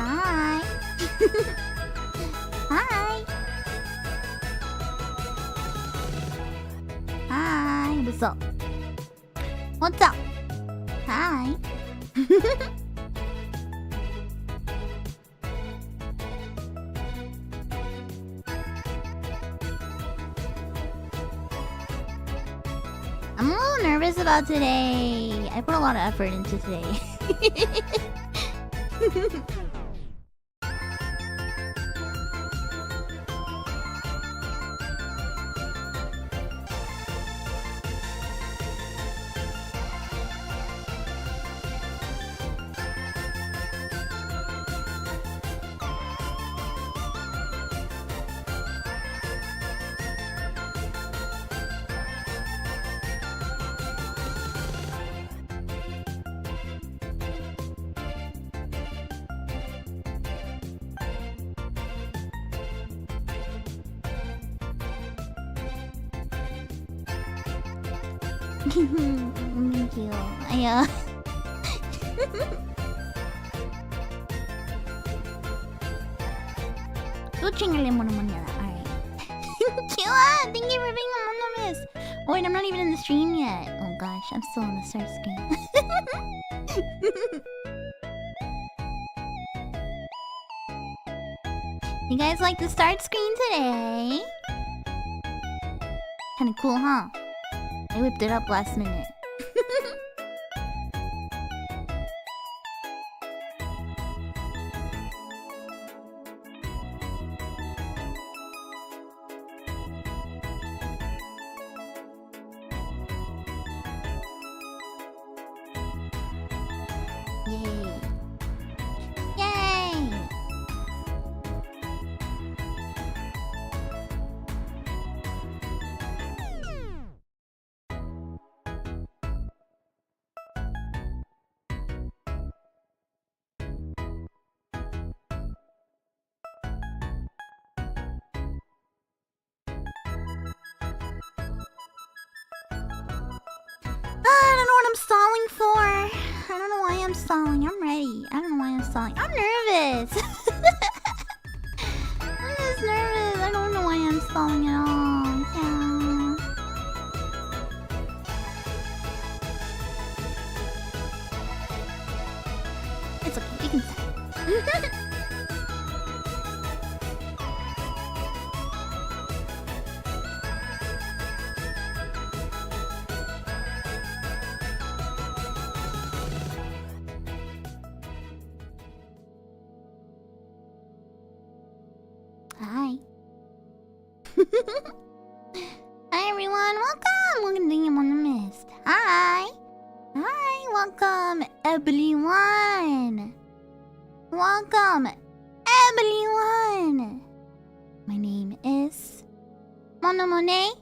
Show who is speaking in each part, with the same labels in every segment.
Speaker 1: Hi. Hi. Hi. What's up? What's up? Hi. I'm a little nervous about today. I put a lot of effort into today. Thank you. Switching a Mono Monet. Alright. Killa, thank you for being a Mono Miss. Oh wait, I'm not even in the stream yet. Oh gosh, I'm still on the start screen. You guys like the start screen today? Kinda cool, huh? I whipped it up last minute. Yay. Yay! I don't know what I'm stalling for. I don't know why I'm stalling. I'm ready. I don't know why I'm stalling. I'm nervous. I'm just nervous. I don't know why I'm stalling at all. Yeah. It's okay. You can start. Hi. Hi everyone, welcome! Welcome to Game on the Mist. Hi! Hi, welcome everyone! Welcome everyone! My name is Mono Monet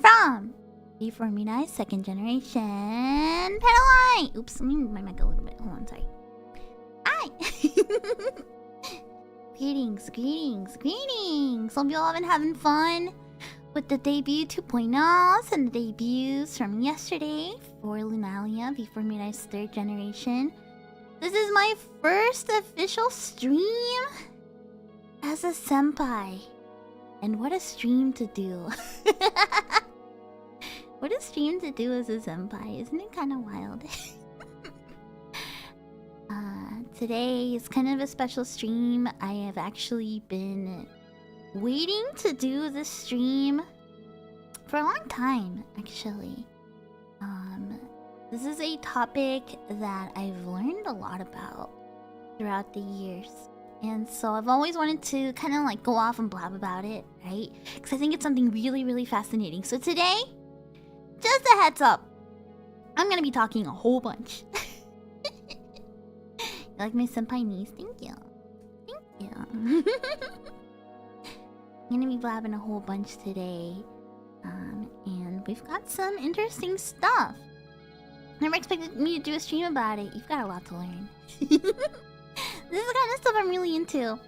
Speaker 1: from V4Mirai, second generation penlights. Oops, let me move my mic a little bit. Hold on, sorry. Hi! Greetings, greetings, greetings! Hope you all have been having fun with the debut 2.0s and the debuts from yesterday for Lunalia, V4Mirai's third generation. This is my first official stream as a senpai. And what a stream to do. What a stream to do as a senpai, isn't it kind of wild? Today is kind of a special stream. I have actually been waiting to do this stream for a long time, actually. This is a topic that I've learned a lot about throughout the years. And so I've always wanted to kind of like go off and blab about it, right? Because I think it's something really, really fascinating. So today, just a heads up, I'm going to be talking a whole bunch. You like my senpai niece? Thank you. Thank you. I'm gonna be blabbing a whole bunch today. And we've got some interesting stuff. Never expected me to do a stream about it. You've got a lot to learn. This is the kind of stuff I'm really into.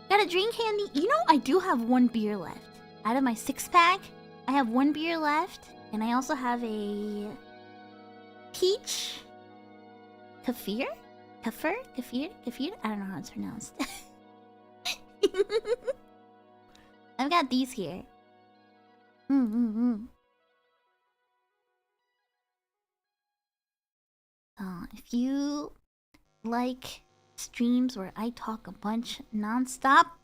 Speaker 1: Got a drink handy. You know, I do have one beer left. Out of my 6-pack, I have one beer left. And I also have a peach kefir? Kefir? Kefir? I don't know how it's pronounced. I've got these here. If you like streams where I talk a bunch non-stop,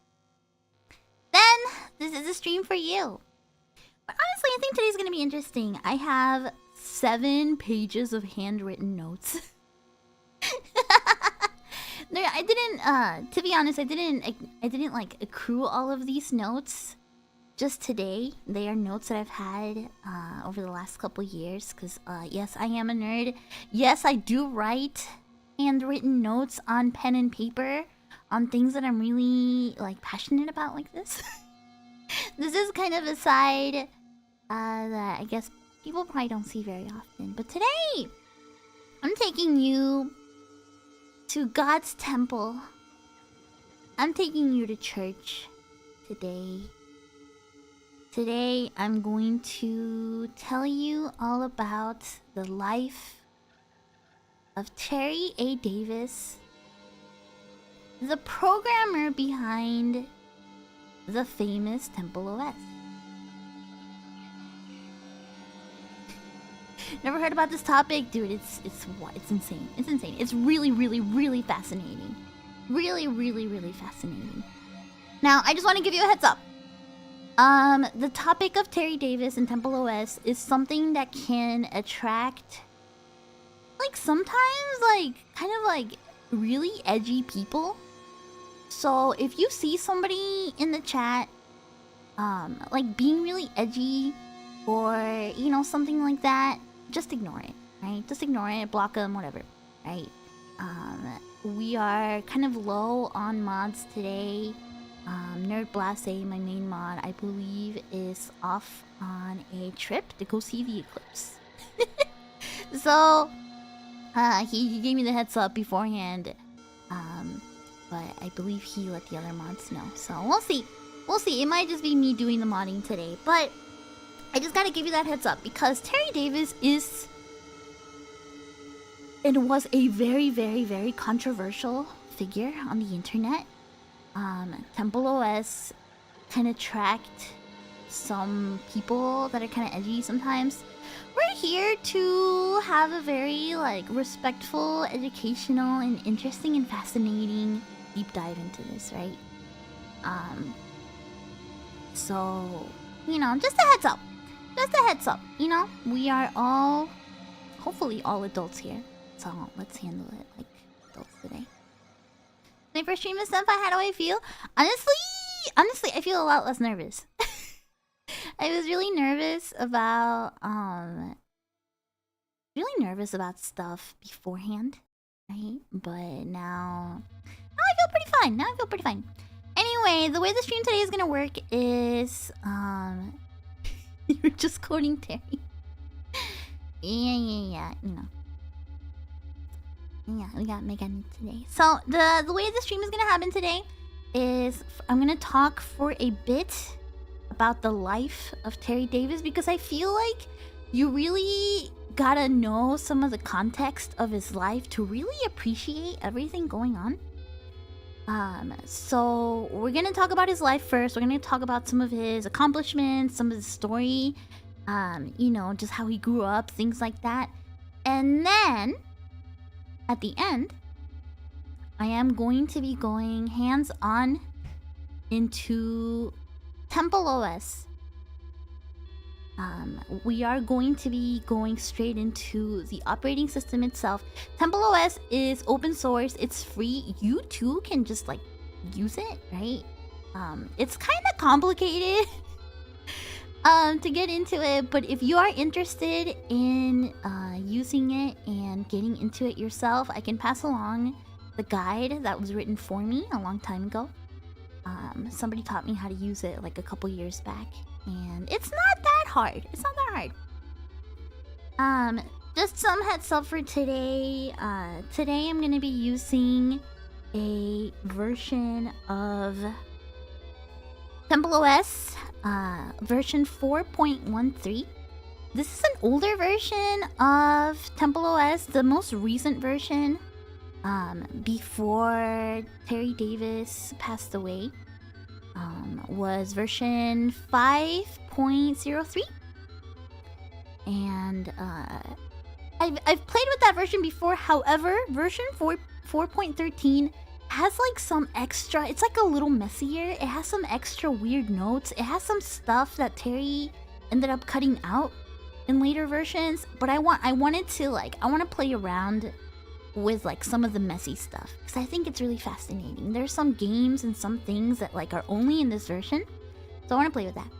Speaker 1: then this is a stream for you. But honestly, I think today's gonna be interesting. I have 7 pages of handwritten notes. No, I didn't. To be honest, I didn't like accrue all of these notes just today. They are notes that I've had over the last couple years. Cause yes, I am a nerd. Yes, I do write handwritten notes on pen and paper on things that I'm really like passionate about, like this. This is kind of a side that I guess people probably don't see very often. But today, I'm taking you to God's temple. I'm taking you to church today. Today, I'm going to tell you all about the life of Terry A. Davis, the programmer behind the famous TempleOS. Never heard about this topic? Dude, it's insane. It's insane. It's really fascinating. Really fascinating. Now, I just want to give you a heads up. The topic of Terry Davis and TempleOS is something that can attract, like, sometimes, like, kind of like really edgy people. So if you see somebody in the chat, like being really edgy or, you know, something like that, just ignore it, right? Just ignore it, block them, whatever, right? We are kind of low on mods today. Nerd Blase, my main mod, I believe is off on a trip to go see the eclipse. So, he gave me the heads up beforehand. But I believe he let the other mods know. So, we'll see. We'll see. It might just be me doing the modding today. But I just gotta give you that heads up because Terry Davis is and was a very controversial figure on the internet. TempleOS can attract some people that are kind of edgy sometimes. We're here to have a very like respectful, educational, and interesting and fascinating deep dive into this, right? So, you know, just a heads up. Just a heads up, you know? We are all, hopefully all adults here. So let's handle it like adults today. My first stream is Senpai, how do I feel? Honestly, I feel a lot less nervous. I was really nervous about stuff beforehand, right? But now I feel pretty fine. Anyway, the way the stream today is gonna work is you're just quoting Terry. Yeah, you know. Yeah, we got Megan today. So the way the stream is gonna happen today is I'm gonna talk for a bit about the life of Terry Davis because I feel like you really gotta know some of the context of his life to really appreciate everything going on. So we're gonna talk about his life first. We're gonna talk about some of his accomplishments, some of his story, you know, just how he grew up, things like that. And then at the end, I am going to be going hands-on into TempleOS. We are going to be going straight into the operating system itself. TempleOS is open source, it's free. You too can just like use it, right? It's kind of complicated to get into it, but if you are interested in using it and getting into it yourself, I can pass along the guide that was written for me a long time ago. Somebody taught me how to use it like a couple years back, and it's not that hard. Just some heads up for today. Today I'm gonna be using a version of TempleOS, version 4.13. This is an older version of TempleOS. The most recent version before Terry Davis passed away, was version 5.03. And I've played with that version before. However, version 4.13 has like some extra, it's like a little messier. It has some extra weird notes. It has some stuff that Terry ended up cutting out in later versions. But I want to play around with like some of the messy stuff because I think it's really fascinating. There's some games and some things that like are only in this version, so I want to play with that.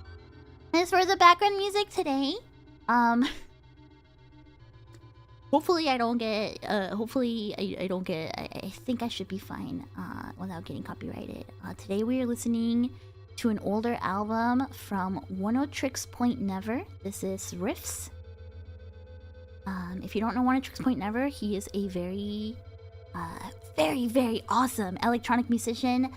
Speaker 1: As for the background music today, hopefully I don't get I think I should be fine without getting copyrighted. Today we are listening to an older album from Oneotrix Point Never. This is Riffs. If you don't know Oneotrix Point Never, he is a very awesome electronic musician.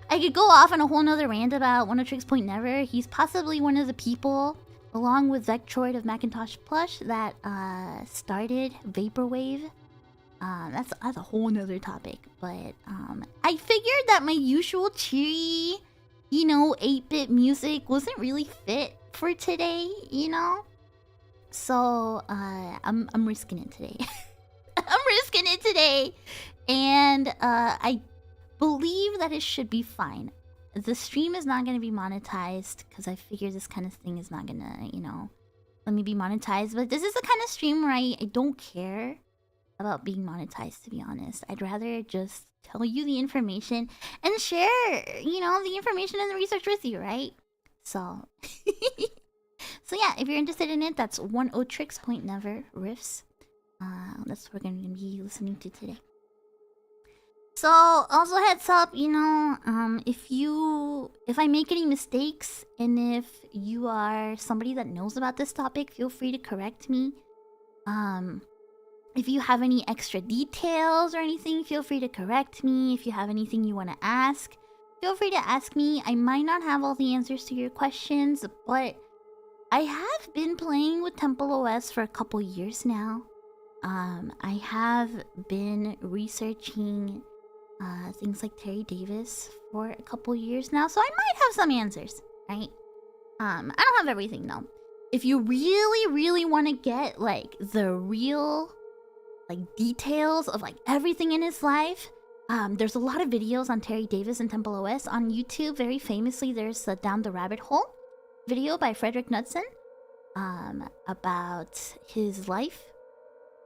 Speaker 1: I could go off on a whole nother rant about Oneotrix Point Never. He's possibly one of the people, along with Vectroid of Macintosh Plush, that started Vaporwave. That's a whole nother topic. But I figured that my usual cheery, 8-bit music wasn't really fit for today, So I'm risking it today. I'm risking it today, and I believe that it should be fine. The stream is not going to be monetized because I figure this kind of thing is not going to, let me be monetized. But this is the kind of stream where I don't care about being monetized, to be honest. I'd rather just tell you the information and share, the information and the research with you, right? So, so yeah, if you're interested in it, that's Oneotrix Point Never Riffs. That's what we're going to be listening to today. So, also heads up, if I make any mistakes and if you are somebody that knows about this topic, feel free to correct me. If you have any extra details or anything, feel free to correct me. If you have anything you want to ask, feel free to ask me. I might not have all the answers to your questions, but I have been playing with TempleOS for a couple years now. I have been researching things like Terry Davis for a couple years now, so I might have some answers, right? I don't have everything though. If you really, really want to get like the real details of like everything in his life, there's a lot of videos on Terry Davis and TempleOS on YouTube. Very famously, there's the Down the Rabbit Hole video by Frederick Knudsen about his life.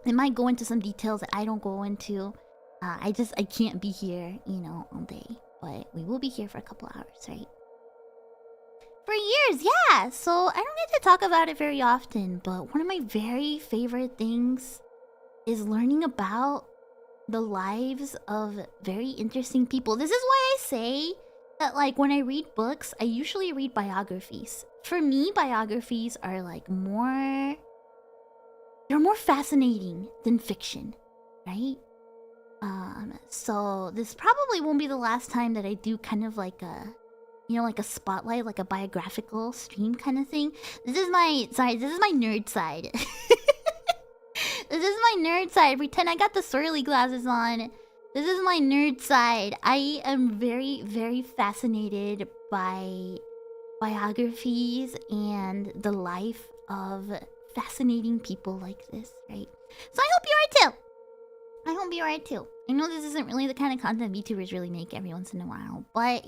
Speaker 1: It might go into some details that I don't go into. I can't be here, all day. But we will be here for a couple hours, right? For years, yeah! So I don't get to talk about it very often, but one of my very favorite things is learning about the lives of very interesting people. This is why I say that, when I read books, I usually read biographies. For me, biographies are, they're more fascinating than fiction, right? So this probably won't be the last time that I do kind of like a spotlight, like a biographical stream kind of thing. This is my nerd side. This is my nerd side. Pretend I got the swirly glasses on. This is my nerd side. I am very, very fascinated by biographies and the life of fascinating people like this, right? So I hope you are too. I know this isn't really the kind of content VTubers really make every once in a while, but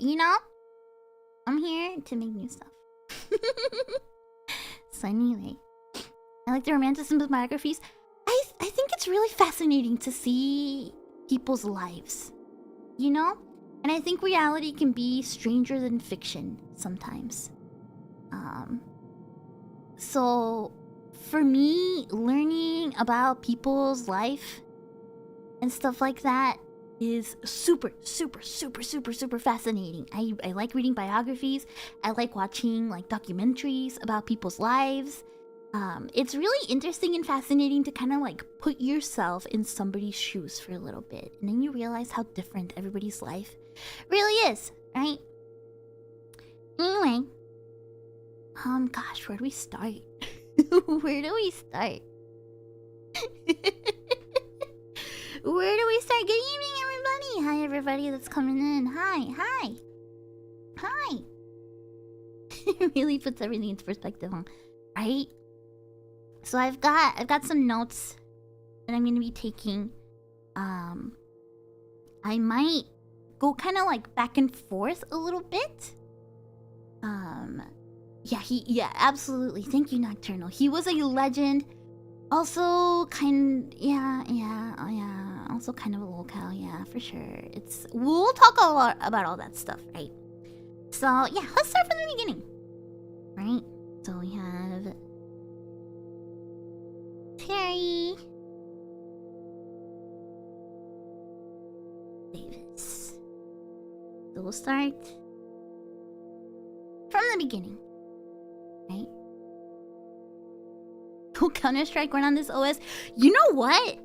Speaker 1: I'm here to make new stuff. So anyway, I like the romanticism of biographies. I think it's really fascinating to see people's lives, and I think reality can be stranger than fiction sometimes. So for me, learning about people's life and stuff like that is super, super, super, super, super fascinating. I like reading biographies. I like watching documentaries about people's lives. It's really interesting and fascinating to kind of put yourself in somebody's shoes for a little bit, and then you realize how different everybody's life really is, right? Anyway, gosh, where do we start? Where do we start? Where do we start? Good evening, Hi everybody that's coming in. Hi. It really puts everything into perspective, huh? Right? So I've got some notes that I'm gonna be taking. I might go kind of like back and forth a little bit. Yeah, absolutely. Thank you, Nocturnal. He was a legend. Also, also kind of a locale, yeah, for sure. We'll talk a lot about all that stuff, right? So yeah, let's start from the beginning, right? So we have Terry Davis. So we'll start from the beginning, right? Counter-Strike run on this OS. You know what?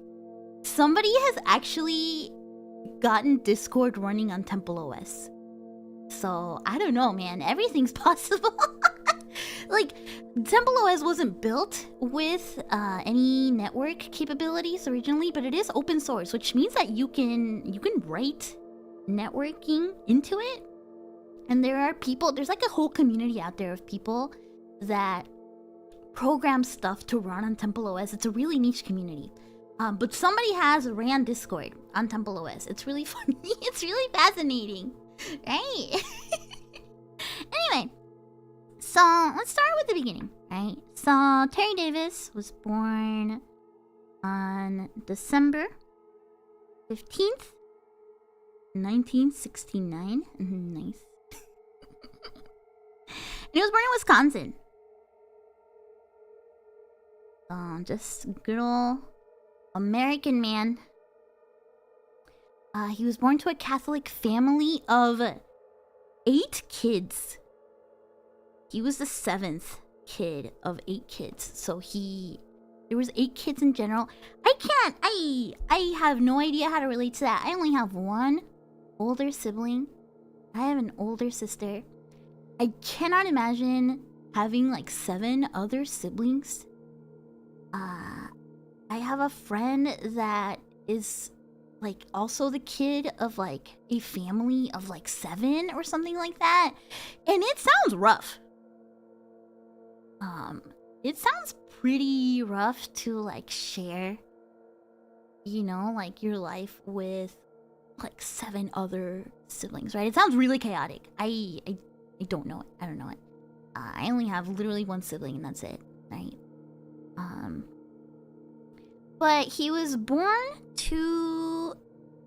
Speaker 1: Somebody has actually gotten Discord running on TempleOS. So, I don't know, man. Everything's possible. Like, TempleOS wasn't built with any network capabilities originally, but it is open source, which means that you can write networking into it. And there are people, there's like a whole community out there of people that program stuff to run on TempleOS. It's a really niche community. But somebody has ran Discord on TempleOS. It's really funny. It's really fascinating. Right? Anyway, so let's start with the beginning, right? So Terry Davis was born on December 15th, 1969. Nice. And he was born in Wisconsin. Just good old American man. He was born to a Catholic family of 8 kids. He was the 7th kid of 8 kids. So there was 8 kids in general. I have no idea how to relate to that. I only have one older sibling. I have an older sister. I cannot imagine having like 7 other siblings. I have a friend that is like also the kid of like a family of like 7 or something like that. And it sounds rough. It sounds pretty rough to like share, you know, like your life with like 7 other siblings, right? It sounds really chaotic. I don't know it. I don't know it. I only have literally one sibling and that's it, right? But he was born to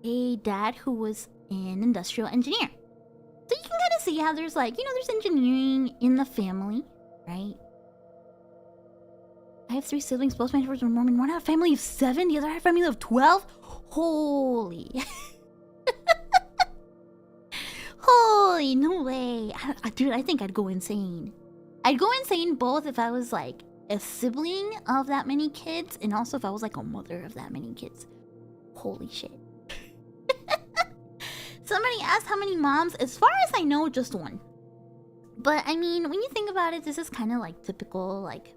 Speaker 1: a dad who was an industrial engineer. So you can kind of see how there's like, you know, there's engineering in the family, right? I have 3 siblings, both my parents were Mormon. One had a family of 7, the other had a family of 12. Holy. Holy, no way. Dude, I think I'd go insane. I'd go insane both if I was like a sibling of that many kids, and also if I was like a mother of that many kids. Holy shit. Somebody asked how many moms. As far as I know, just one. But I mean, when you think about it, this is kind of like typical like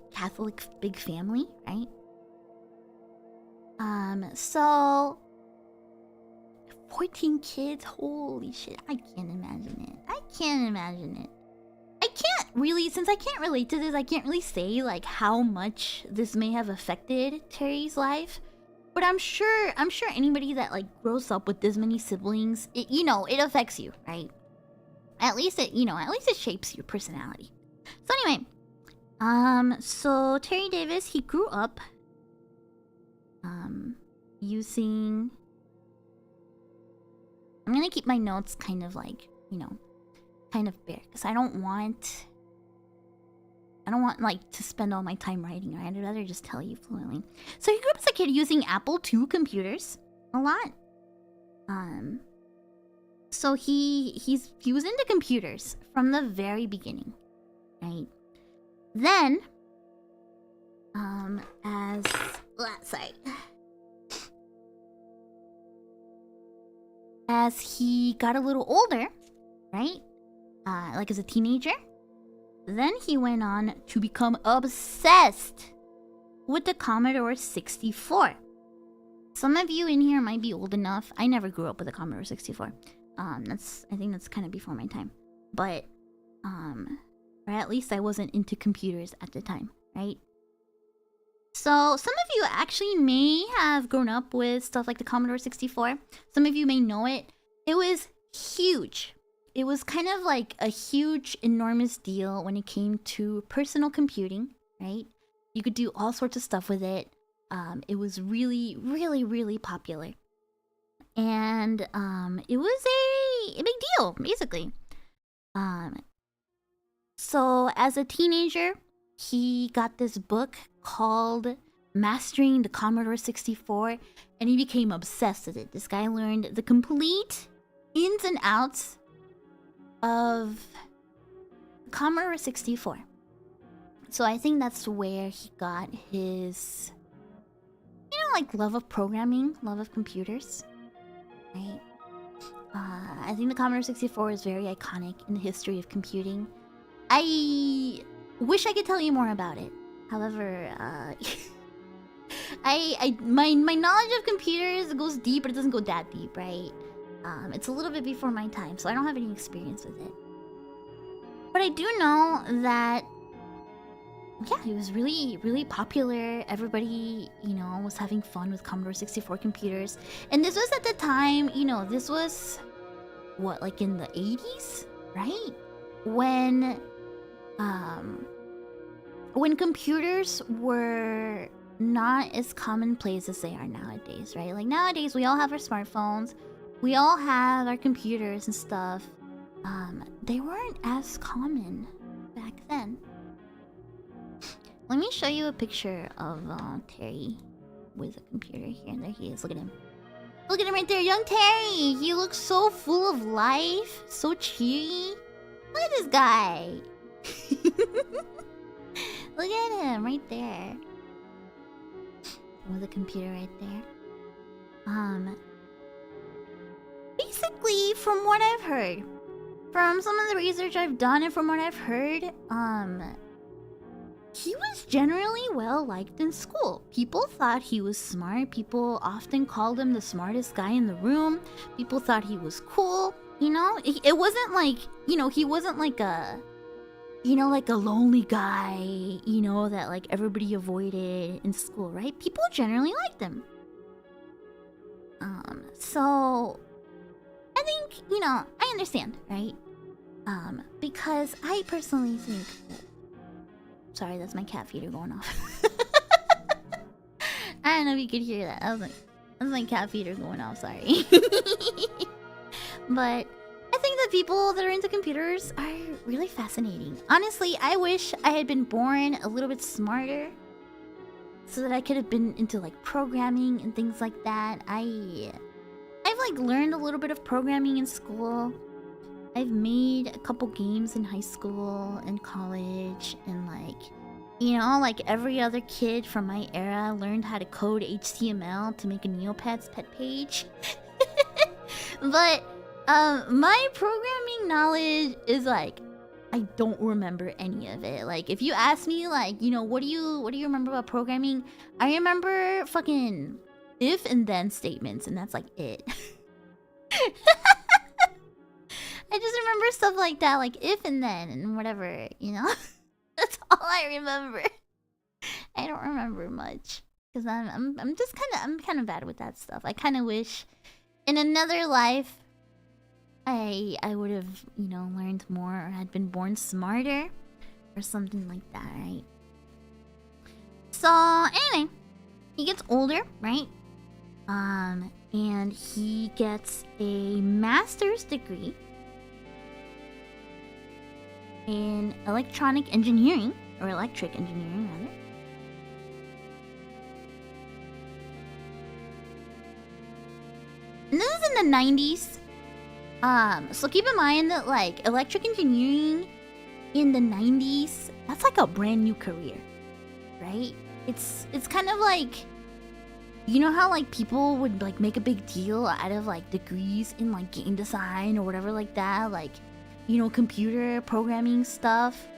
Speaker 1: Catholic big family, right? So 14 kids, holy shit, I can't imagine it. I can't really, since I can't relate to this, I can't really say like how much this may have affected Terry's life. But I'm sure anybody that like grows up with this many siblings, it affects you, right? At least it shapes your personality. So anyway, so Terry Davis, he grew up using, I'm gonna keep my notes kind of like, kind of bare, because I don't want like to spend all my time writing, right? I'd rather just tell you fluently. So he grew up as a kid using Apple II computers a lot. So he was into computers from the very beginning, right? Then, as he got a little older, right? Like as a teenager, then he went on to become obsessed with the Commodore 64. Some of you in here might be old enough. I never grew up with a Commodore 64. I think that's kind of before my time. But, or at least I wasn't into computers at the time, right? So some of you actually may have grown up with stuff like the Commodore 64. Some of you may know it. It was huge. It was kind of like a huge, enormous deal when it came to personal computing, right? You could do all sorts of stuff with it. It was really, really, really popular. And it was a big deal, basically. So as a teenager, he got this book called Mastering the Commodore 64, and he became obsessed with it. This guy learned the complete ins and outs of Commodore 64. So I think that's where he got his, like, love of programming, love of computers, right? I think the Commodore 64 is very iconic in the history of computing. I wish I could tell you more about it. However, my knowledge of computers goes deep, but it doesn't go that deep, right? It's a little bit before my time, so I don't have any experience with it. But I do know that, yeah, it was really, really popular. Everybody, was having fun with Commodore 64 computers. And this was at the time, this was, what, like in the 80s, right? When computers were not as commonplace as they are nowadays, right? Like nowadays, we all have our smartphones. We all have our computers and stuff. They weren't as common back then. Let me show you a picture of Terry with a computer here. There he is. Look at him. Look at him right there. Young Terry. He looks so full of life. So cheery. Look at this guy. Look at him right there. With a computer right there. Basically, from what I've heard, from some of the research I've done and from what I've heard, he was generally well liked in school. People thought he was smart. People often called him the smartest guy in the room. People thought he was cool. It wasn't like, he wasn't like a, like a lonely guy, that like everybody avoided in school, right? People generally liked him. So I think, I understand, right? Because I personally think... Sorry, that's my cat feeder going off. I don't know if you could hear that. That's my cat feeder going off, sorry. But I think that people that are into computers are really fascinating. Honestly, I wish I had been born a little bit smarter so that I could have been into like programming and things like that. I've like learned a little bit of programming in school. I've made a couple games in high school and college, and like every other kid from my era learned how to code HTML to make a Neopets pet page. But my programming knowledge is like, I don't remember any of it. Like if you ask me like, what do you remember about programming? I remember fucking if and then statements, and that's like it. I just remember stuff like that, like if and then and whatever, That's all I remember. I don't remember much because I'm kind of bad with that stuff. I kind of wish in another life I would have, learned more or had been born smarter or something like that, right? So anyway, he gets older, right? And he gets a master's degree in electronic engineering, or electric engineering rather. And this is in the 90s. So keep in mind that like electric engineering in the 90s, that's like a brand new career, right? It's kind of like, how like people would like make a big deal out of like degrees in like game design or whatever like that, like computer programming stuff,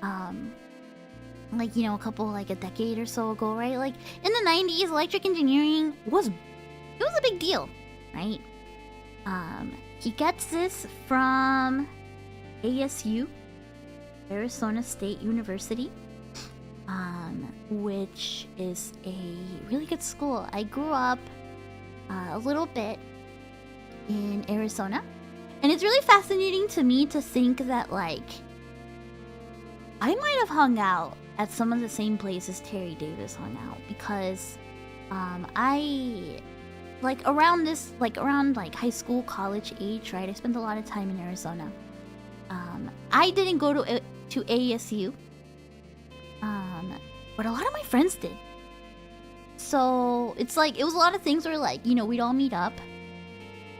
Speaker 1: like a couple like a decade or so ago, right? Like in the 90s, electric engineering was it was a big deal, right? He gets this from ASU, Arizona State University, which is a really good school. I grew up a little bit in Arizona, and it's really fascinating to me to think that, like, I might have hung out at some of the same places Terry Davis hung out, because I, like, around high school, college age, right? I spent a lot of time in Arizona. I didn't go to ASU, but a lot of my friends did. So it's like, it was a lot of things where, like, you know, we'd all meet up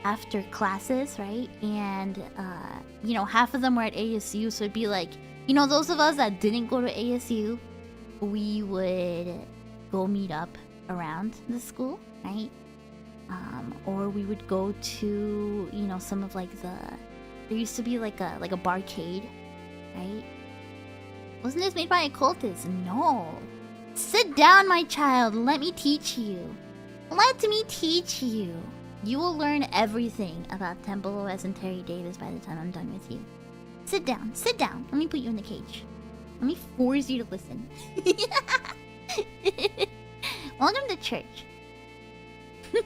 Speaker 1: after classes, right? And you know, half of them were at ASU, so it'd be like, you know, those of us that didn't go to ASU, we would go meet up around the school, right? Or we would go to, you know, some of, like, there used to be like a barcade, right? Wasn't this made by occultists? No. Sit down, my child. Let me teach you. Let me teach you. You will learn everything about TempleOS and Terry Davis by the time I'm done with you. Sit down. Sit down. Let me put you in the cage. Let me force you to listen. Welcome to church. So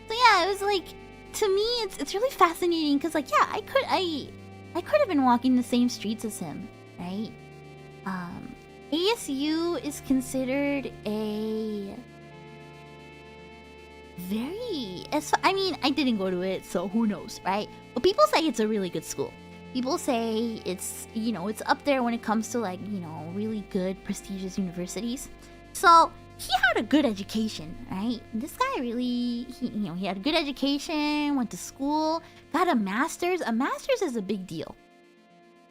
Speaker 1: yeah, it was like, to me, it's really fascinating, because, like, yeah, I could have been walking the same streets as him, right? ASU is considered a very, I mean, I didn't go to it, so who knows, right? But people say it's a really good school. People say it's, you know, it's up there when it comes to, like, you know, really good, prestigious universities. So he had a good education, right? This guy really, he had a good education, went to school, got a master's. A master's is a big deal.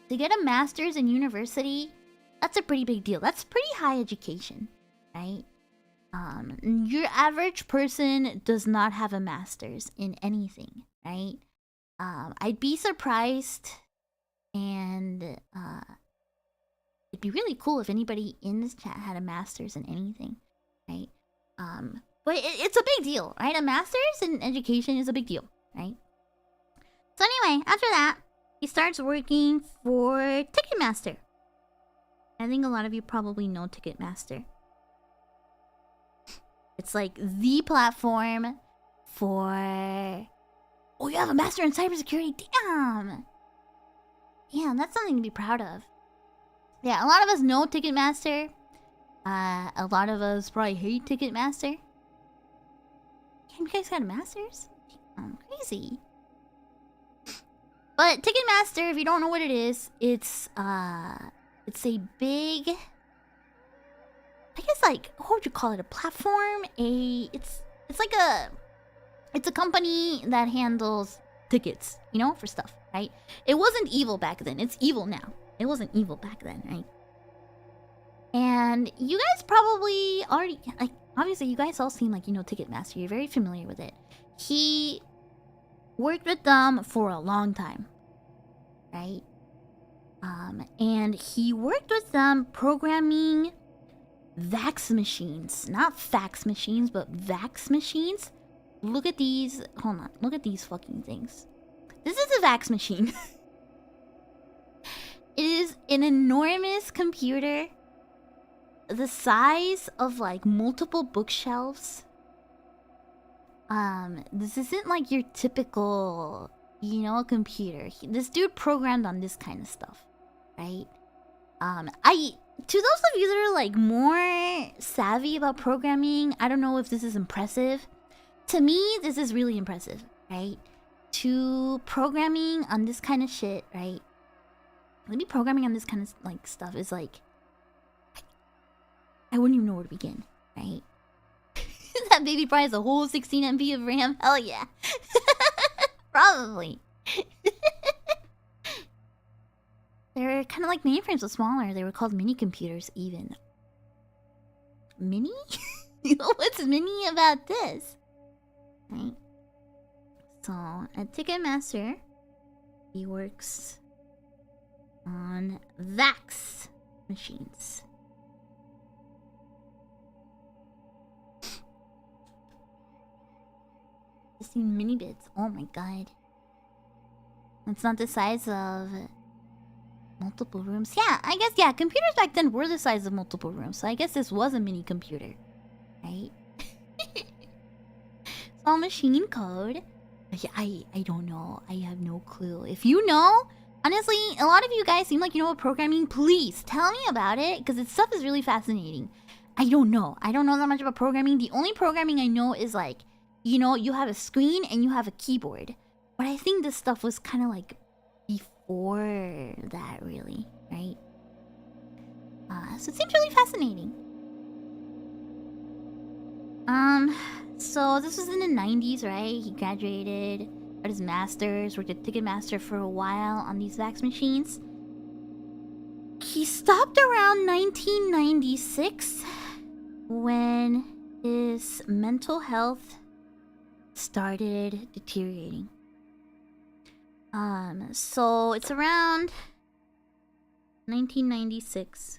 Speaker 1: To get a master's in university, that's a pretty big deal. That's pretty high education, right? Your average person does not have a master's in anything, right? I'd be surprised, and it'd be really cool if anybody in this chat had a master's in anything, right? But it's a big deal, right? A master's in education is a big deal, right? So anyway, after that, he starts working for Ticketmaster. I think a lot of you probably know Ticketmaster. It's like the platform for... Oh, you have a master in cybersecurity? Damn! Yeah, that's something to be proud of. Yeah, a lot of us know Ticketmaster. A lot of us probably hate Ticketmaster. Damn, you guys got a master's? Damn, crazy. But Ticketmaster, if you don't know what it is, it's a big... I guess, like, what would you call it? A platform? It's like it's a company that handles tickets, you know, for stuff, right? It wasn't evil back then. It's evil now. It wasn't evil back then, right? And you guys probably already, like, obviously you guys all seem like you know Ticketmaster. You're very familiar with it. He worked with them for a long time, right? And he worked with them programming VAX machines. Not fax machines, but VAX machines. Look at these. Hold on. Look at these fucking things. This is a VAX machine. It is an enormous computer. The size of, like, multiple bookshelves. This isn't like your typical, you know, computer. This dude programmed on this kind of stuff, right? To those of you that are, like, more savvy about programming, I don't know if this is impressive. To me, this is really impressive, right? To programming on this kind of shit, right? Maybe programming on this kind of, like, stuff is like, I wouldn't even know where to begin, right? That baby probably has a whole 16 MB of RAM. Hell yeah. Probably. They're kind of like mainframes, but smaller. They were called mini computers, even. Mini? What's mini about this? Right? So, at Ticketmaster, he works on VAX machines. Just in mini bits. Oh my god. It's not the size of multiple rooms. Yeah, I guess, yeah, computers back then were the size of multiple rooms. So I guess this was a mini computer. Right? It's all machine code. Yeah, I don't know. I have no clue. If you know, honestly, a lot of you guys seem like you know what programming. Please tell me about it, because this stuff is really fascinating. I don't know. I don't know that much about programming. The only programming I know is like, you know, you have a screen and you have a keyboard. But I think this stuff was kind of like before that, really, right? So it seems really fascinating. So this was in the 90s, right? He graduated, got his master's, worked at Ticketmaster for a while on these fax machines. He stopped around 1996 when his mental health started deteriorating. So it's around 1996.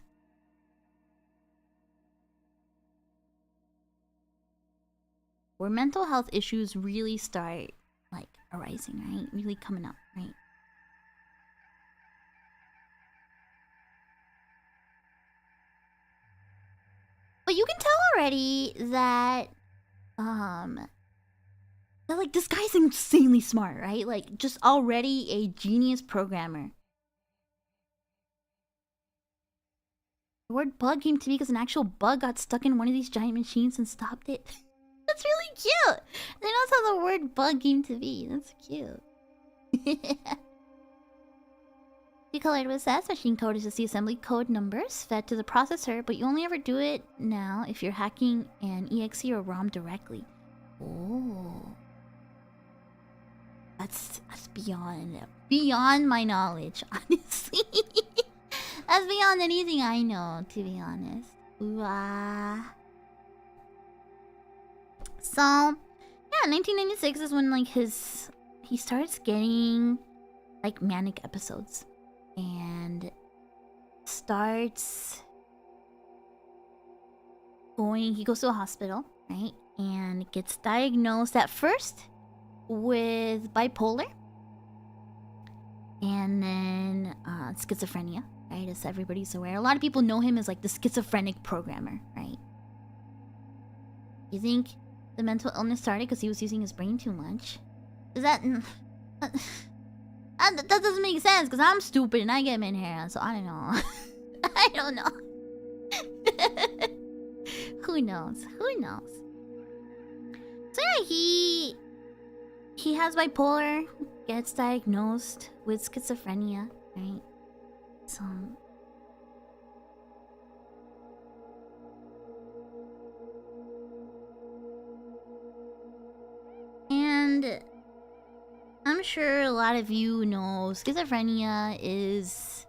Speaker 1: Where mental health issues really start, like, arising, right? Really coming up, right? But you can tell already that, that, like, this guy's insanely smart, right? Like, just already a genius programmer. The word bug came to me because an actual bug got stuck in one of these giant machines and stopped it. That's really cute! And that's how the word bug came to be. That's cute. Decolored with SAS machine code is just the assembly code numbers fed to the processor, but you only ever do it now if you're hacking an EXE or ROM directly. Oh. That's beyond my knowledge, honestly. That's beyond anything I know, to be honest. Ooh, So, yeah, 1996 is when, like, he starts getting, like, manic episodes. And starts going, he goes to a hospital, right? And gets diagnosed at first with bipolar. And then schizophrenia, right? As everybody's aware. A lot of people know him as, like, the schizophrenic programmer, right? You think the mental illness started because he was using his brain too much? Does that... that doesn't make sense, because I'm stupid and I get men hair, so I don't know. I don't know. Who knows? Who knows? So yeah, he has bipolar, gets diagnosed with schizophrenia, right? So... And I'm sure a lot of you know schizophrenia is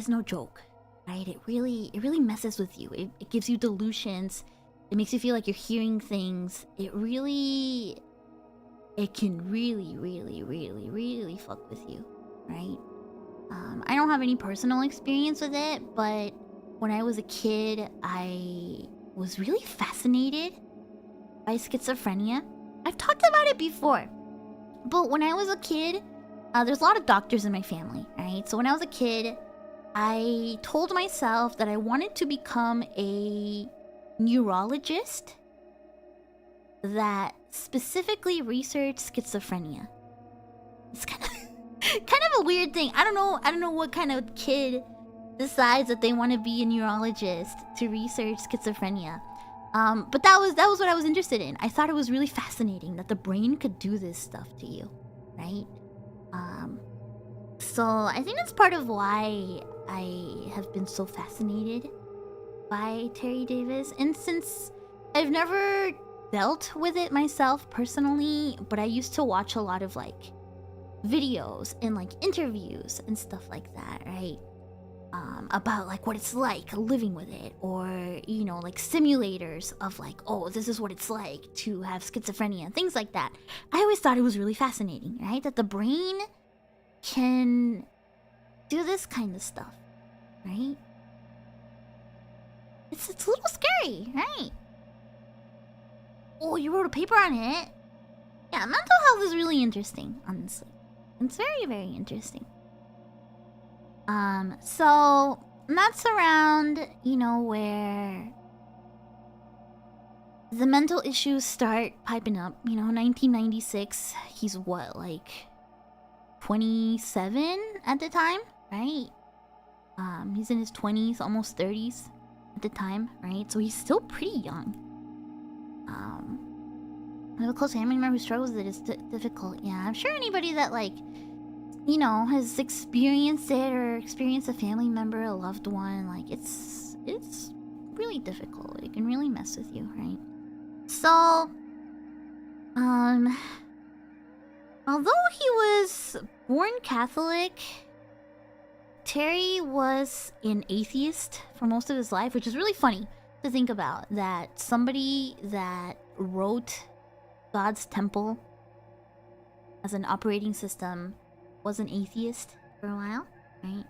Speaker 1: no joke, right? It really messes with you. It gives you delusions. It makes you feel like you're hearing things. It can really fuck with you, right? I don't have any personal experience with it, but when I was a kid, I was really fascinated by schizophrenia. I've talked about it before, but when I was a kid, there's a lot of doctors in my family, right? So when I was a kid, I told myself that I wanted to become a neurologist that specifically researched schizophrenia. It's kind of a weird thing. I don't know what kind of kid decides that they want to be a neurologist to research schizophrenia. But that was what I was interested in. I thought it was really fascinating that the brain could do this stuff to you, right? So I think that's part of why I have been so fascinated by Terry Davis. And since I've never dealt with it myself personally, but I used to watch a lot of, like, videos and, like, interviews and stuff like that, right? About, like, what it's like living with it, or, you know, like, simulators of, like, oh, this is what it's like to have schizophrenia and things like that. I always thought it was really fascinating, right? That the brain can do this kind of stuff, right? It's a little scary, right? Oh, you wrote a paper on it? Yeah, Yeah, mental health is really interesting, honestly. It's very, very interesting. So that's around, you know, where the mental issues start piping up. You know, 1996, he's what, like 27 at the time, right? He's in his 20s, almost 30s at the time, right? So he's still pretty young. I have a close family member who struggles with it. It's difficult. Yeah, I'm sure anybody that, like, you know, has experienced it or experienced a family member, a loved one, like, it's really difficult. It can really mess with you, right? So, although he was born Catholic, Terry was an atheist for most of his life, which is really funny to think about, that somebody that wrote God's temple as an operating system was an atheist for a while, right?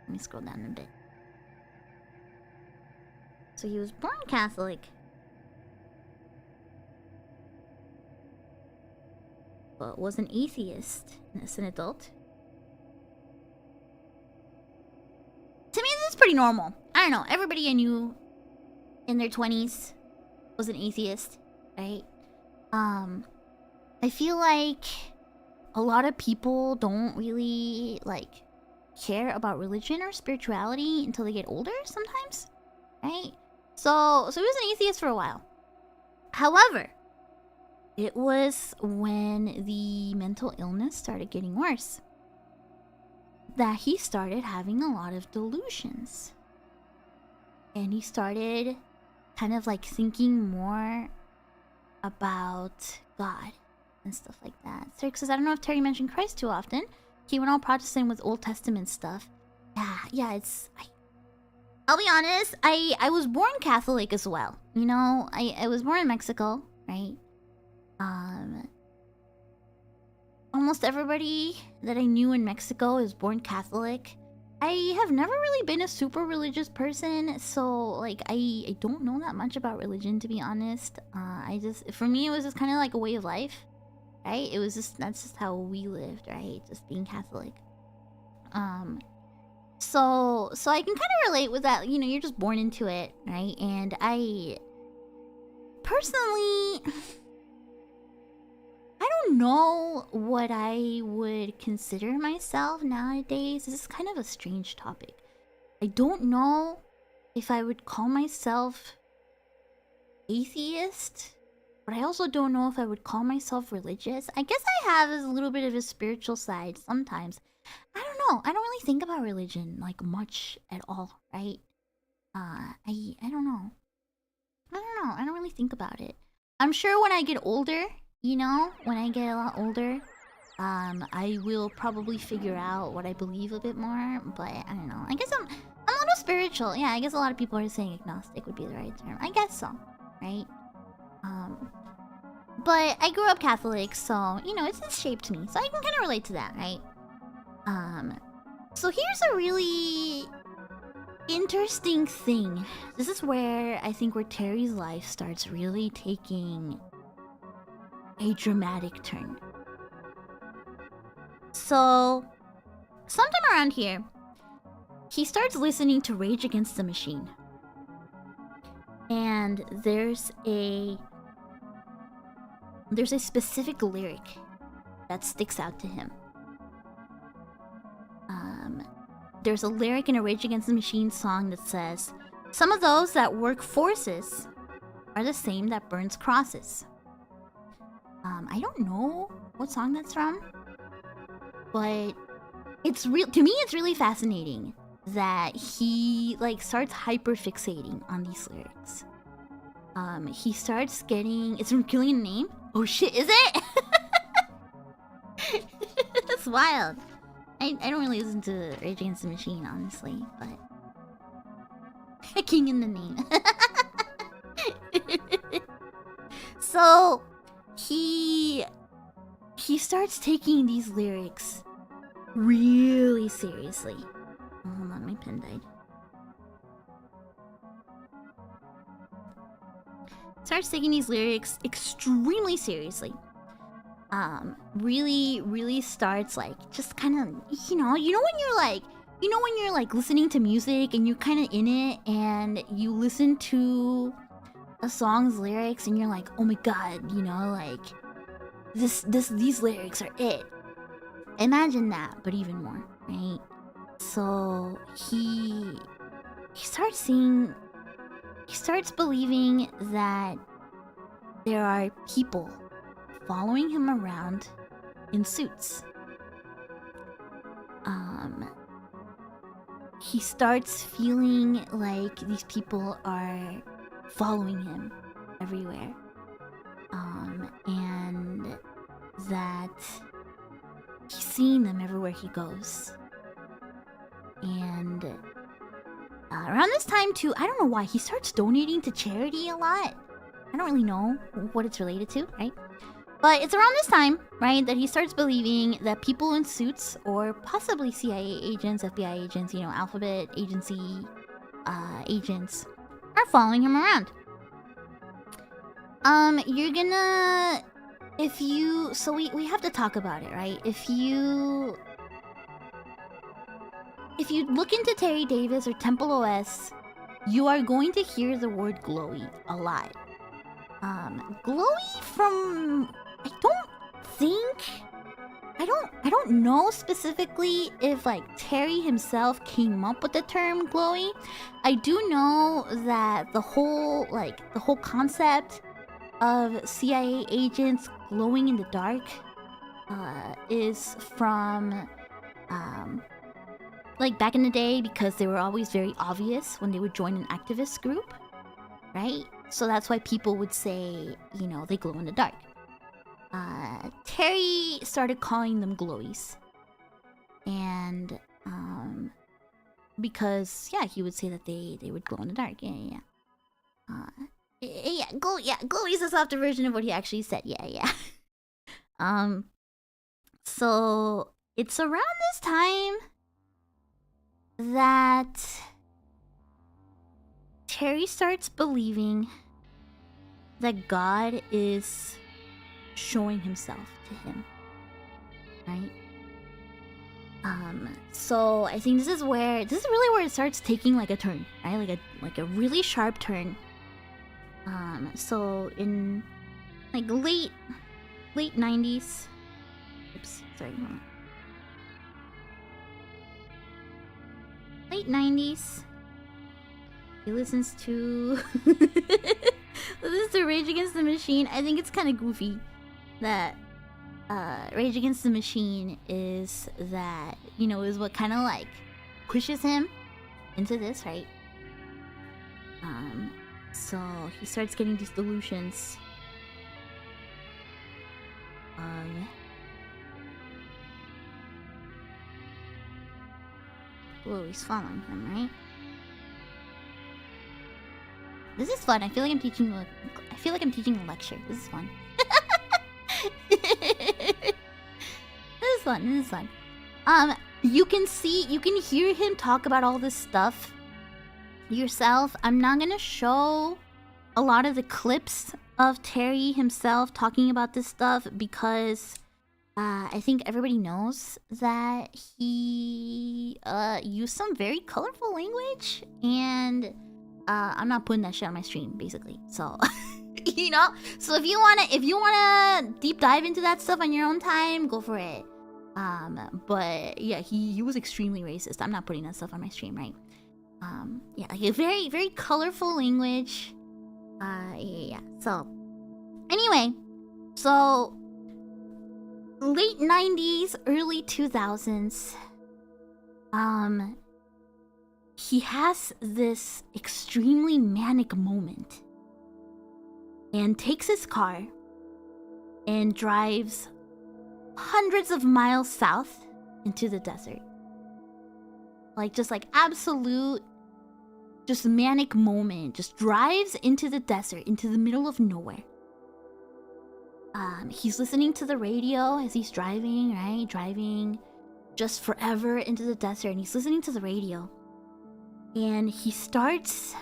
Speaker 1: Let me scroll down a bit. So he was born Catholic, but was an atheist as an adult. To me, this is pretty normal. I don't know. Everybody I knew in their 20s was an atheist, right? I feel like a lot of people don't really, like, care about religion or spirituality until they get older sometimes, right? So he was an atheist for a while. However, it was when the mental illness started getting worse that he started having a lot of delusions. And he started kind of like thinking more about God and stuff like that. Sir says, I don't know if Terry mentioned Christ too often. He went all Protestant with Old Testament stuff. Yeah, I'll be honest, I was born Catholic as well. You know, I was born in Mexico, right? Almost everybody that I knew in Mexico is born Catholic. I have never really been a super religious person, so like I don't know that much about religion, to be honest. For me, it was just kind of like a way of life, right? That's just how we lived, right? Just being Catholic. So I can kind of relate with that. You know, you're just born into it, right? And I personally, I don't know what I would consider myself nowadays. This is kind of a strange topic. I don't know if I would call myself atheist, but I also don't know if I would call myself religious. I guess I have a little bit of a spiritual side sometimes. I don't know. I don't really think about religion like much at all, right? I don't know. I don't really think about it. I'm sure when I get older, you know, when I get a lot older, I will probably figure out what I believe a bit more, but I don't know. I guess I'm a little spiritual. Yeah, I guess a lot of people are saying agnostic would be the right term. I guess so, right? But I grew up Catholic, so, you know, it's shaped me. So I can kind of relate to that, right? So here's a really interesting thing. This is where I think where Terry's life starts really taking a dramatic turn. So, sometime around here, he starts listening to Rage Against the Machine. And there's a specific lyric that sticks out to him. There's a lyric in a Rage Against the Machine song that says, "Some of those that work forces are the same that burns crosses." I don't know what song that's from, but it's real to me. It's really fascinating that he like starts hyper fixating on these lyrics. He starts getting, it's from Killing a Name. Oh shit, is it? That's wild. I don't really listen to Rage Against the Machine, honestly, but King in the Name. So he starts taking these lyrics really seriously. Oh, hold on, my pen died. Starts taking these lyrics extremely seriously. really starts like just kind of, when you're like listening to music and you're kind of in it and you listen to a song's lyrics and you're like, oh my god, like these lyrics are it. Imagine that, but even more, right? So he starts believing that there are people following him around in suits. He starts feeling like these people are following him everywhere. And that he's seeing them everywhere he goes. And around this time too, I don't know why, he starts donating to charity a lot. I don't really know what it's related to, right? But it's around this time, right, that he starts believing that people in suits, or possibly CIA agents, FBI agents, Alphabet agency agents, are following him around. You're gonna... So we have to talk about it, right? If you look into Terry Davis or TempleOS, you are going to hear the word glowy a lot. Glowy from... I don't know specifically if like Terry himself came up with the term glowy. I do know that the whole concept of CIA agents glowing in the dark is from like back in the day, because they were always very obvious when they would join an activist group, right? So that's why people would say, they glow in the dark. Terry started calling them glowies. And, because, he would say that they would glow in the dark. Yeah. Glowy is a softer version of what he actually said. Yeah. So, it's around this time that Terry starts believing that God is showing himself to him, right? So I think this is really where it starts taking like a turn, right? Like a really sharp turn. So in like late 90s. Oops, sorry. Hold on. Late 90s. He listens to Rage Against the Machine. I think it's kind of goofy that Rage Against the Machine is that, is what kind of like pushes him into this, right? So he starts getting these delusions of he's following him, right? This is fun. I feel like I'm teaching a lecture. This is fun. This is fun. You can hear him talk about all this stuff yourself. I'm not gonna show a lot of the clips of Terry himself talking about this stuff because I think everybody knows that he used some very colorful language, and I'm not putting that shit on my stream, basically. So, so if you wanna deep dive into that stuff on your own time, go for it. But yeah, he was extremely racist. I'm not putting that stuff on my stream, right? Like a very, very colorful language. Yeah. So, anyway, so late 90s, early 2000s, he has this extremely manic moment and takes his car and drives hundreds of miles south into the desert. Just absolute, just manic moment. Just drives into the desert, into the middle of nowhere. He's listening to the radio as he's driving, right? Driving just forever into the desert, and he's listening to the radio. And he starts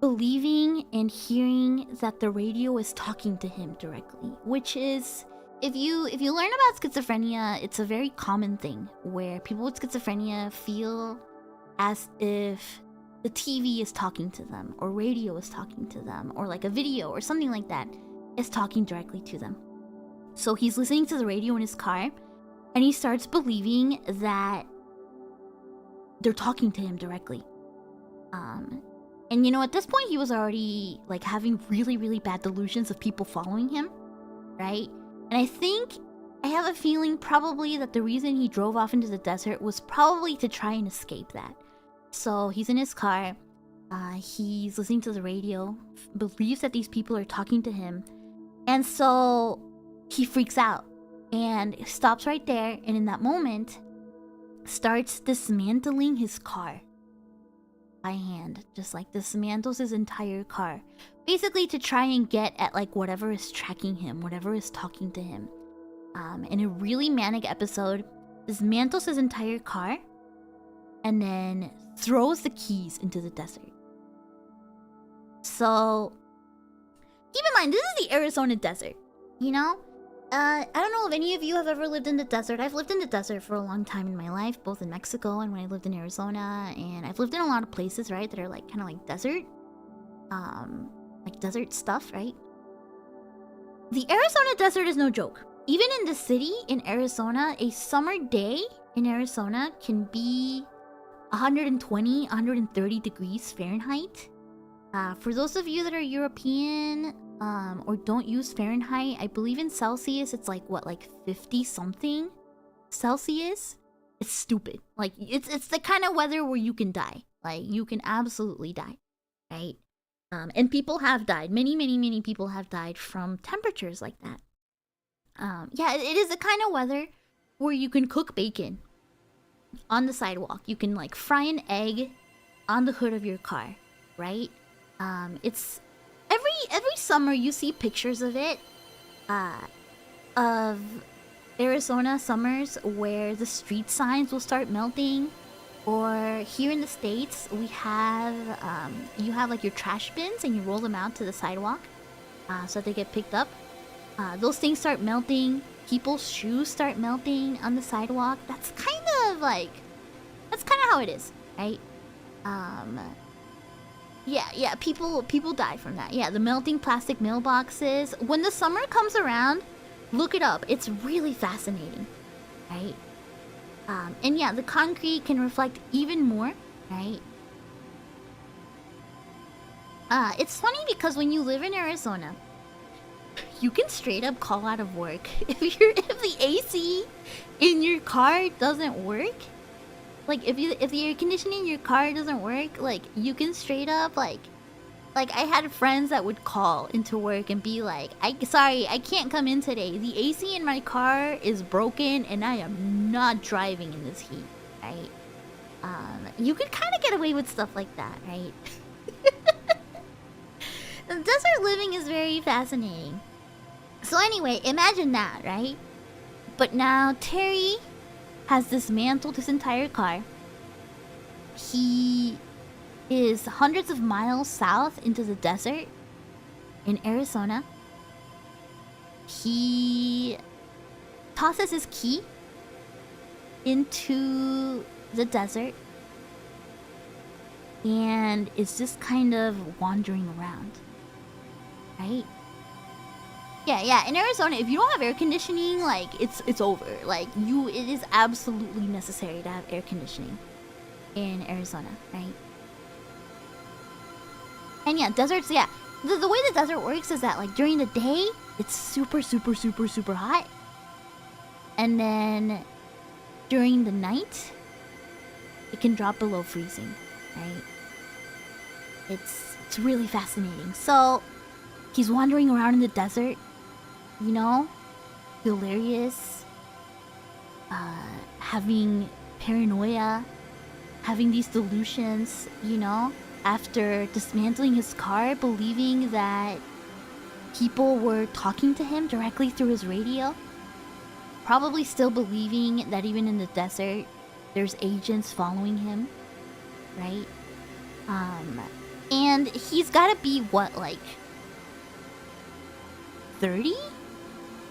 Speaker 1: believing and hearing that the radio is talking to him directly, which is, if you learn about schizophrenia, it's a very common thing where people with schizophrenia feel as if the TV is talking to them, or radio is talking to them, or like a video or something like that is talking directly to them. So he's listening to the radio in his car, and he starts believing that they're talking to him directly. And you know, at this point he was already like having really, really bad delusions of people following him, right? And I have a feeling probably that the reason he drove off into the desert was probably to try and escape that. So he's in his car, he's listening to the radio, believes that these people are talking to him, and so he freaks out and stops right there, and in that moment starts dismantling his car by hand, just like dismantles his entire car, basically to try and get at like whatever is tracking him, whatever is talking to him. In a really manic episode, dismantles his entire car and then throws the keys into the desert. So keep in mind, this is the Arizona desert, you know? I don't know if any of you have ever lived in the desert. I've lived in the desert for a long time in my life, both in Mexico and when I lived in Arizona, and I've lived in a lot of places, right, that are like kind of like desert, like desert stuff, right? The Arizona desert is no joke. Even in the city in Arizona, a summer day in Arizona can be 120, 130 degrees Fahrenheit. For those of you that are European, or don't use Fahrenheit, I believe in Celsius it's like what, like 50 something Celsius. It's stupid. Like it's the kind of weather where you can die. Like you can absolutely die, right? And people have died. Many people have died from temperatures like that. Yeah, it is the kind of weather where you can cook bacon on the sidewalk. You can like fry an egg on the hood of your car, right? It's every summer you see pictures of it, of Arizona summers where the street signs will start melting, or here in the States we have you have like your trash bins and you roll them out to the sidewalk, so that they get picked up. Those things start melting. People's shoes start melting on the sidewalk. That's kind of how it is, right? Yeah, people die from that. Yeah, the melting plastic mailboxes. When the summer comes around, look it up. It's really fascinating, right? And yeah, the concrete can reflect even more, right? It's funny because when you live in Arizona, you can straight up call out of work if the AC in your car doesn't work. Like if the air conditioning in your car doesn't work, like you can straight up like I had friends that would call into work and be like, sorry, I can't come in today. The AC in my car is broken and I am not driving in this heat, right? You could kind of get away with stuff like that, right? The desert living is very fascinating. So anyway, imagine that, right? But now Terry has dismantled his entire car. He is hundreds of miles south into the desert in Arizona. He tosses his key into the desert and is just kind of wandering around, right? Yeah, in Arizona, if you don't have air conditioning, like, it's over. Like, it is absolutely necessary to have air conditioning in Arizona, right? And yeah, deserts, yeah. The way the desert works is that, like, during the day, it's super hot. And then, during the night, it can drop below freezing, right? It's really fascinating. So, he's wandering around in the desert, you know, delirious, having paranoia, having these delusions, you know, after dismantling his car, believing that people were talking to him directly through his radio, probably still believing that even in the desert, there's agents following him, right? And he's gotta be, what, like 30?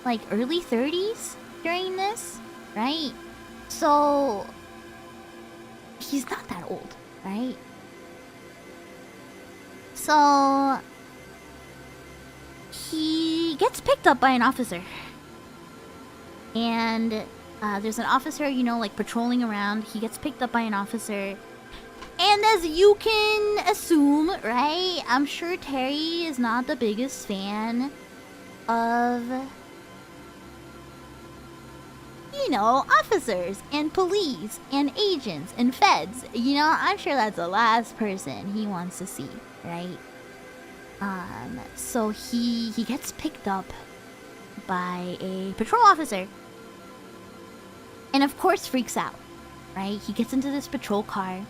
Speaker 1: Like early 30s during this, right? So he's not that old, right? So he gets picked up by an officer. And there's an officer, you know, like patrolling around. He gets picked up by an officer. And as you can assume, right? I'm sure Terry is not the biggest fan of, you know, officers and police and agents and feds. You know, I'm sure that's the last person he wants to see, right? So he gets picked up by a patrol officer. And of course freaks out, right? He gets into this patrol car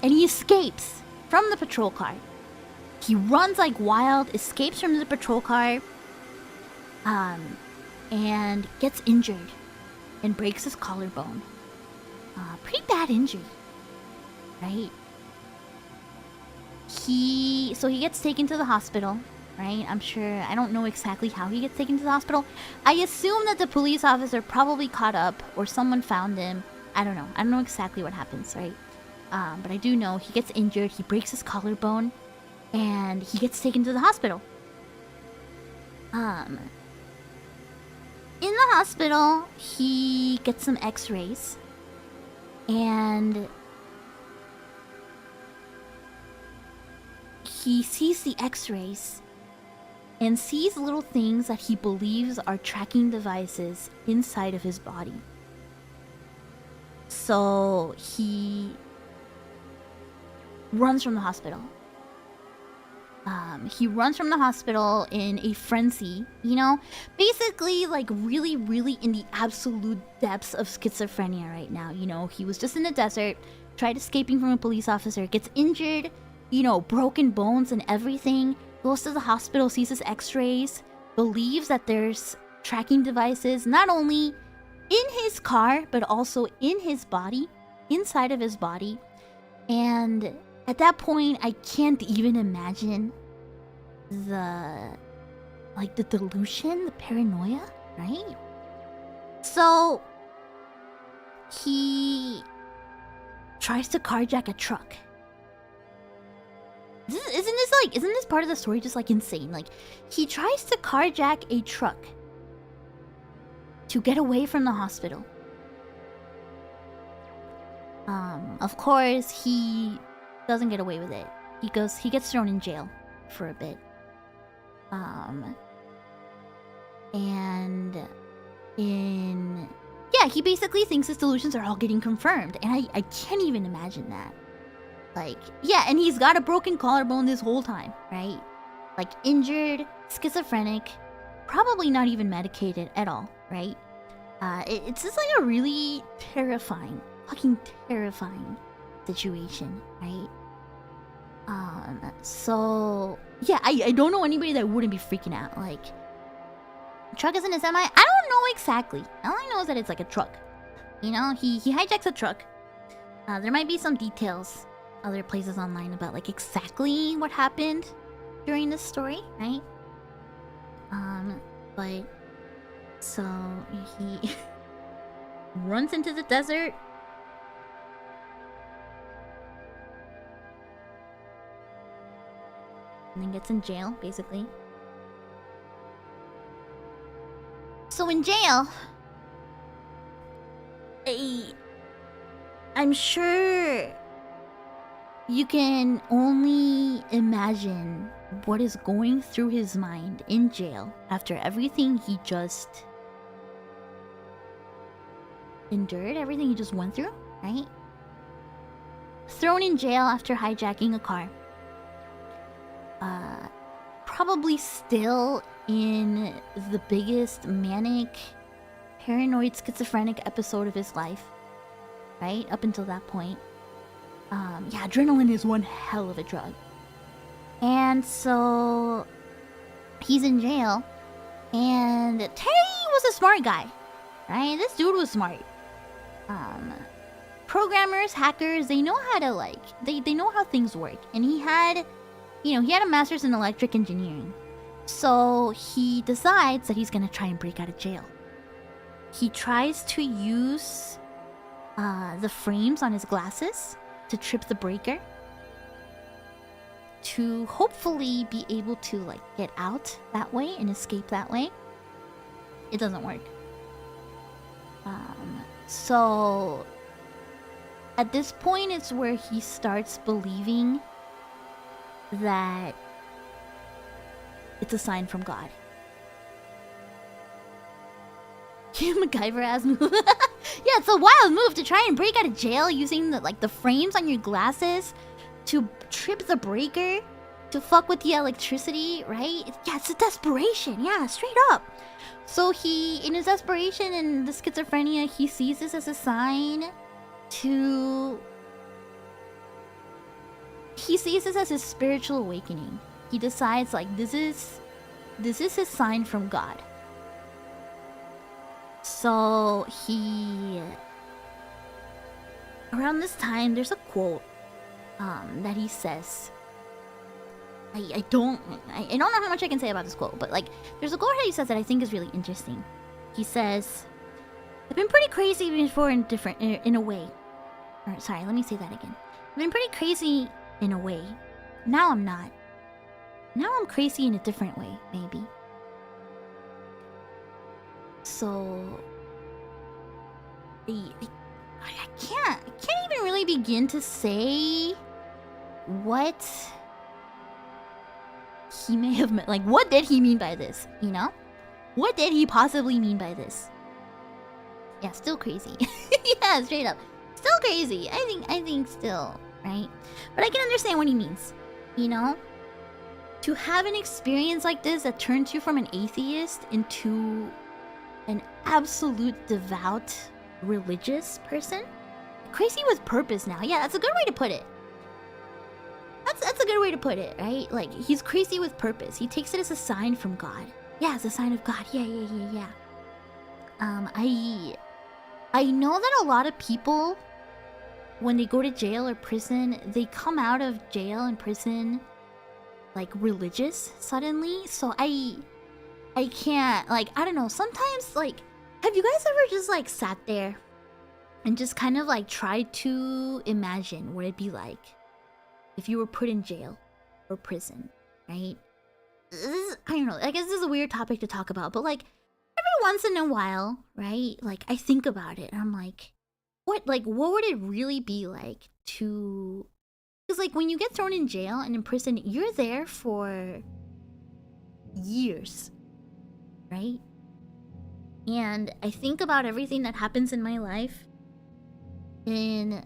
Speaker 1: and he escapes from the patrol car. He runs like wild, escapes from the patrol car, and gets injured and breaks his collarbone. Pretty bad injury, right? So he gets taken to the hospital, right? I'm sure, I don't know exactly how he gets taken to the hospital. I assume that the police officer probably caught up or someone found him. I don't know exactly what happens, right? But I do know he gets injured, he breaks his collarbone, and he gets taken to the hospital. In the hospital, he gets some x-rays, and he sees the x-rays and sees little things that he believes are tracking devices inside of his body. So he runs from the hospital. He runs from the hospital in a frenzy, you know? Basically, like, really, really in the absolute depths of schizophrenia right now, you know? He was just in the desert, tried escaping from a police officer, gets injured, you know, broken bones and everything, goes to the hospital, sees his x-rays, believes that there's tracking devices not only in his car, but also in his body, inside of his body. And at that point, I can't even imagine the delusion, the paranoia, right? So he tries to carjack a truck. Isn't this part of the story just like insane? Like, he tries to carjack a truck to get away from the hospital. Of course, he doesn't get away with it. He gets thrown in jail for a bit. He basically thinks his delusions are all getting confirmed, and I can't even imagine that. Like, yeah, and he's got a broken collarbone this whole time, right? Like, injured, schizophrenic, probably not even medicated at all, right? It's just like a really terrifying, fucking terrifying situation, right? So yeah, I don't know anybody that wouldn't be freaking out. Like, truck isn't a semi. I don't know exactly. All I know is that it's like a truck. You know, he hijacks a truck. There might be some details other places online about like exactly what happened during this story, right? But so he runs into the desert. And then gets in jail, basically. So in jail, I'm sure you can only imagine what is going through his mind in jail after everything he just endured, everything he just went through, right? Thrown in jail after hijacking a car. Probably still in the biggest manic, paranoid, schizophrenic episode of his life, right? Up until that point. Yeah, adrenaline is one hell of a drug. And so he's in jail, and Terry was a smart guy, right? This dude was smart. Programmers, hackers, they know how to they know how things work. And he had you know, he had a master's in electric engineering. So he decides that he's gonna try and break out of jail. He tries to use the frames on his glasses to trip the breaker, to hopefully be able to like get out that way and escape that way. It doesn't work. So at this point it's where he starts believing that it's a sign from God. MacGyver ass move. Yeah, it's a wild move to try and break out of jail using the frames on your glasses to trip the breaker, to fuck with the electricity, right? Yeah, it's a desperation. Yeah, straight up. So he, in his desperation and the schizophrenia, he sees this as a sign to... He sees this as his spiritual awakening. He decides, like, this is his sign from God. So he... Around this time, there's a quote that he says. I don't know how much I can say about this quote, but like, there's a quote that he says that I think is really interesting. He says, "I've been pretty crazy before in a way." Or, sorry, let me say that again. "I've been pretty crazy in a way. Now I'm not. Now I'm crazy in a different way, maybe." So I can't even really begin to say what he may have meant. Like, what did he mean by this? You know, what did he possibly mean by this? Yeah, still crazy. Yeah, straight up, still crazy. I think still, right? But I can understand what he means. You know, to have an experience like this that turns you from an atheist into an absolute devout religious person, crazy with purpose now. Yeah, that's a good way to put it. That's a good way to put it, right? Like, he's crazy with purpose. He takes it as a sign from God. Yeah, it's a sign of God. Yeah. I know that a lot of people, when they go to jail or prison, they come out of jail and prison like religious suddenly. So I can't, like, I don't know, sometimes, like, have you guys ever just like sat there and just kind of like tried to imagine what it'd be like if you were put in jail or prison, right? I don't know, I guess this is a weird topic to talk about, but like, every once in a while, right, like, I think about it and I'm like, what would it really be like to... Because like, when you get thrown in jail and in prison, you're there for years, right? And I think about everything that happens in my life in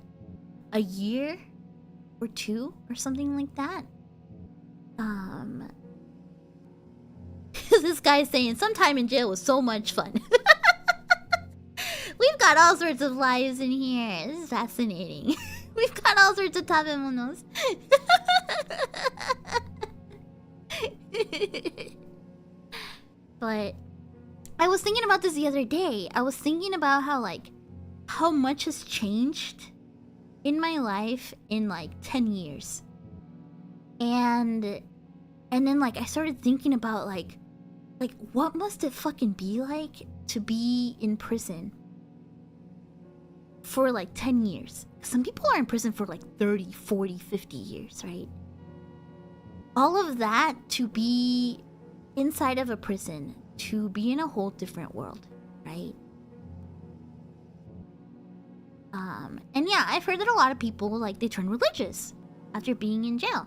Speaker 1: a year or two or something like that. This guy's saying sometime in jail was so much fun. We've got all sorts of lives in here. This is fascinating. We've got all sorts of tabemonos. But I was thinking about this the other day. I was thinking about how much has changed in my life in like 10 years. And then like I started thinking about like what must it fucking be like to be in prison for like 10 years. Some people are in prison for like 30, 40, 50 years, right? All of that to be inside of a prison, to be in a whole different world, right? And yeah, I've heard that a lot of people, like, they turn religious after being in jail.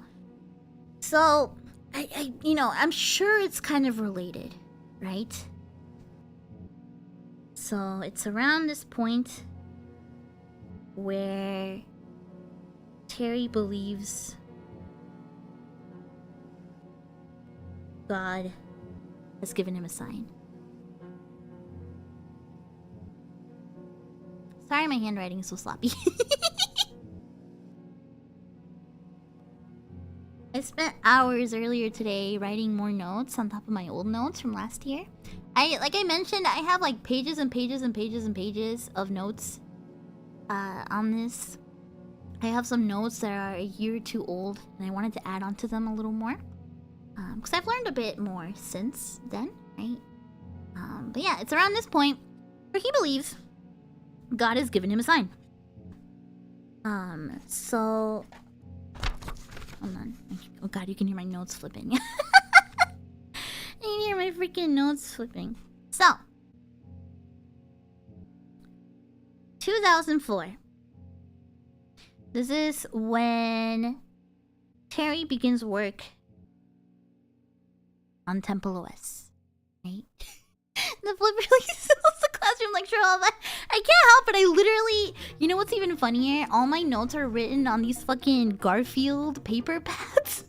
Speaker 1: So, I you know, I'm sure it's kind of related, right? So, it's around this point where Terry believes God has given him a sign. Sorry, my handwriting is so sloppy. I spent hours earlier today writing more notes on top of my old notes from last year. Like I mentioned, I have like pages and pages and pages and pages of notes on this I have some notes that are a year or two old, and I wanted to add on to them a little more. Because I've learned a bit more since then, right? But yeah, it's around this point where he believes God has given him a sign. So... Hold on. Oh god, you can hear my notes flipping. You can hear my freaking notes flipping. So... 2004. This is when Terry begins work on TempleOS, right? The flip really sells the classroom lecture all that. I can't help it. I literally... You know what's even funnier? All my notes are written on these fucking Garfield paper pads.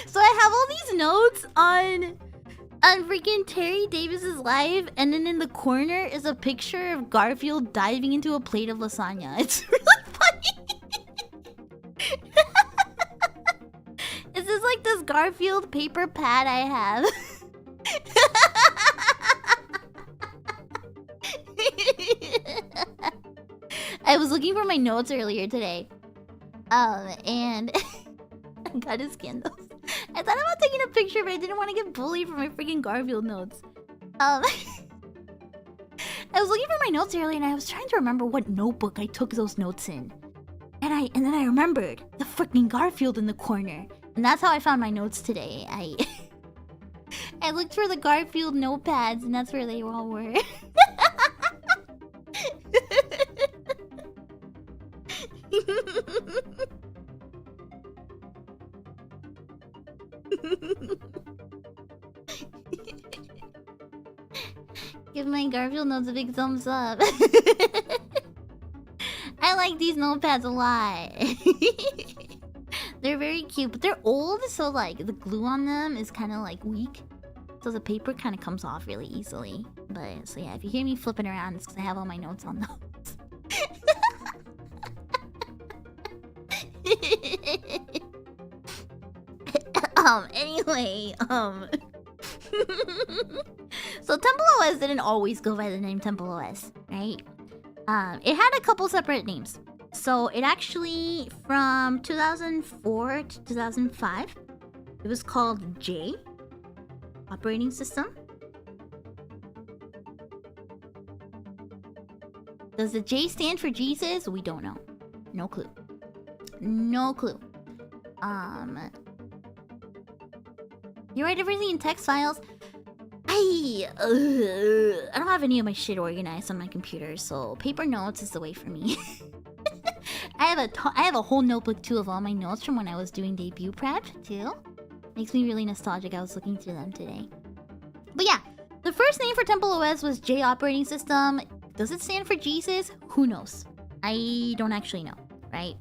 Speaker 1: So I have all these notes on freaking Terry Davis's life, and then in the corner is a picture of Garfield diving into a plate of lasagna. It's really funny. This is like this Garfield paper pad I have. I was looking for my notes earlier today. And I got his candles. I thought about taking a picture, but I didn't want to get bullied for my freaking Garfield notes. I was looking for my notes earlier, and I was trying to remember what notebook I took those notes in. And then I remembered the freaking Garfield in the corner. And that's how I found my notes today. I looked for the Garfield notepads, and that's where they all were. Give my Garfield notes a big thumbs up. I like these notepads a lot. They're very cute, but they're old, so like the glue on them is kind of like weak. So the paper kind of comes off really easily. But so yeah, if you hear me flipping around, it's because I have all my notes on those. Anyway, so TempleOS didn't always go by the name TempleOS, right? It had a couple separate names. So it actually, from 2004 to 2005, it was called J operating system. Does the J stand for Jesus? We don't know. No clue. No clue. You write everything in text files? I don't have any of my shit organized on my computer, so paper notes is the way for me. I have a whole notebook too of all my notes from when I was doing debut prep too. Makes me really nostalgic. I was looking through them today. But yeah, the first name for TempleOS was J operating system. Does it stand for Jesus? Who knows? I don't actually know, right?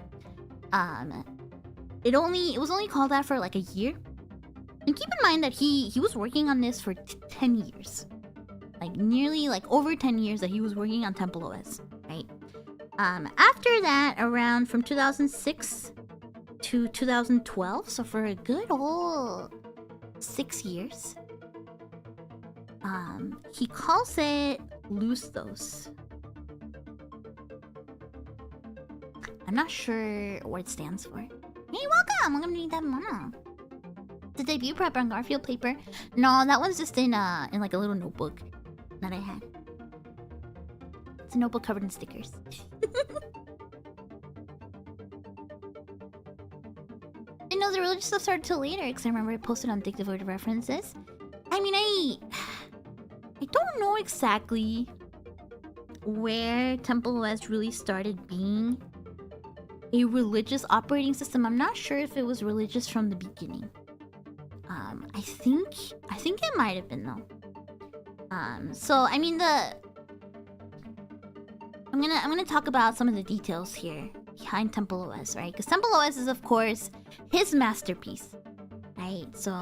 Speaker 1: It was only called that for like a year. And keep in mind that he was working on this for 10 years. Like nearly like over 10 years that he was working on TempleOS, right? After that, around from 2006 to 2012, so for a good old 6 years, he calls it Lustos. I'm not sure what it stands for. Hey, welcome! Welcome to that Mono. The debut prep on Garfield paper. No, that one's just in like a little notebook that I had. It's a notebook covered in stickers. Didn't know the religious stuff started till later, because I remember I posted on Dictative Word References. I mean, I don't know exactly where TempleOS really started being a religious operating system. I'm not sure if it was religious from the beginning. I think it might have been though. So I mean I'm gonna talk about some of the details here behind TempleOS, right? Because TempleOS is of course his masterpiece, right? So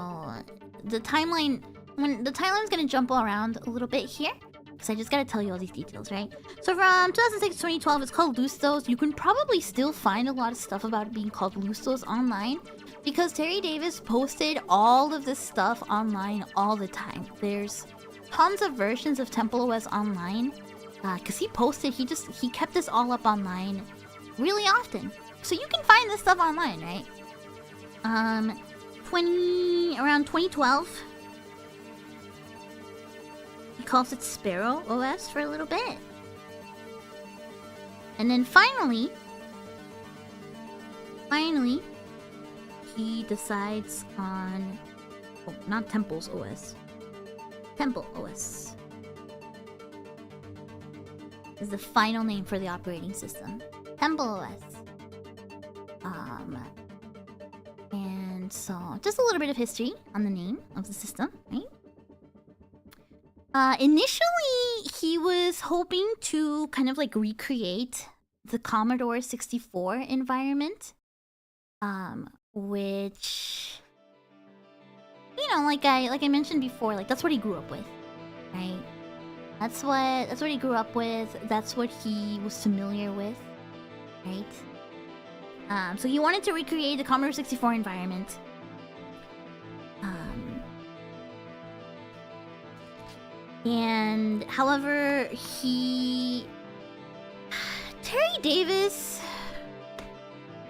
Speaker 1: the timeline's gonna jump around a little bit here, because I just gotta tell you all these details, right? So from 2006 to 2012, it's called Lustos. You can probably still find a lot of stuff about it being called Lustos online, because Terry Davis posted all of this stuff online all the time. There's tons of versions of TempleOS online, because he kept this all up online really often. So you can find this stuff online, right? Around 2012, he calls it Sparrow OS for a little bit. And then finally, he decides on... Oh, not Temple's OS. TempleOS is the final name for the operating system. TempleOS. And so, just a little bit of history on the name of the system, right? Initially, he was hoping to kind of like recreate the Commodore 64 environment, which, you know, like I mentioned before, like that's what he grew up with, right? That's what he grew up with. That's what he was familiar with, right? So he wanted to recreate the Commodore 64 environment. And however, Terry Davis,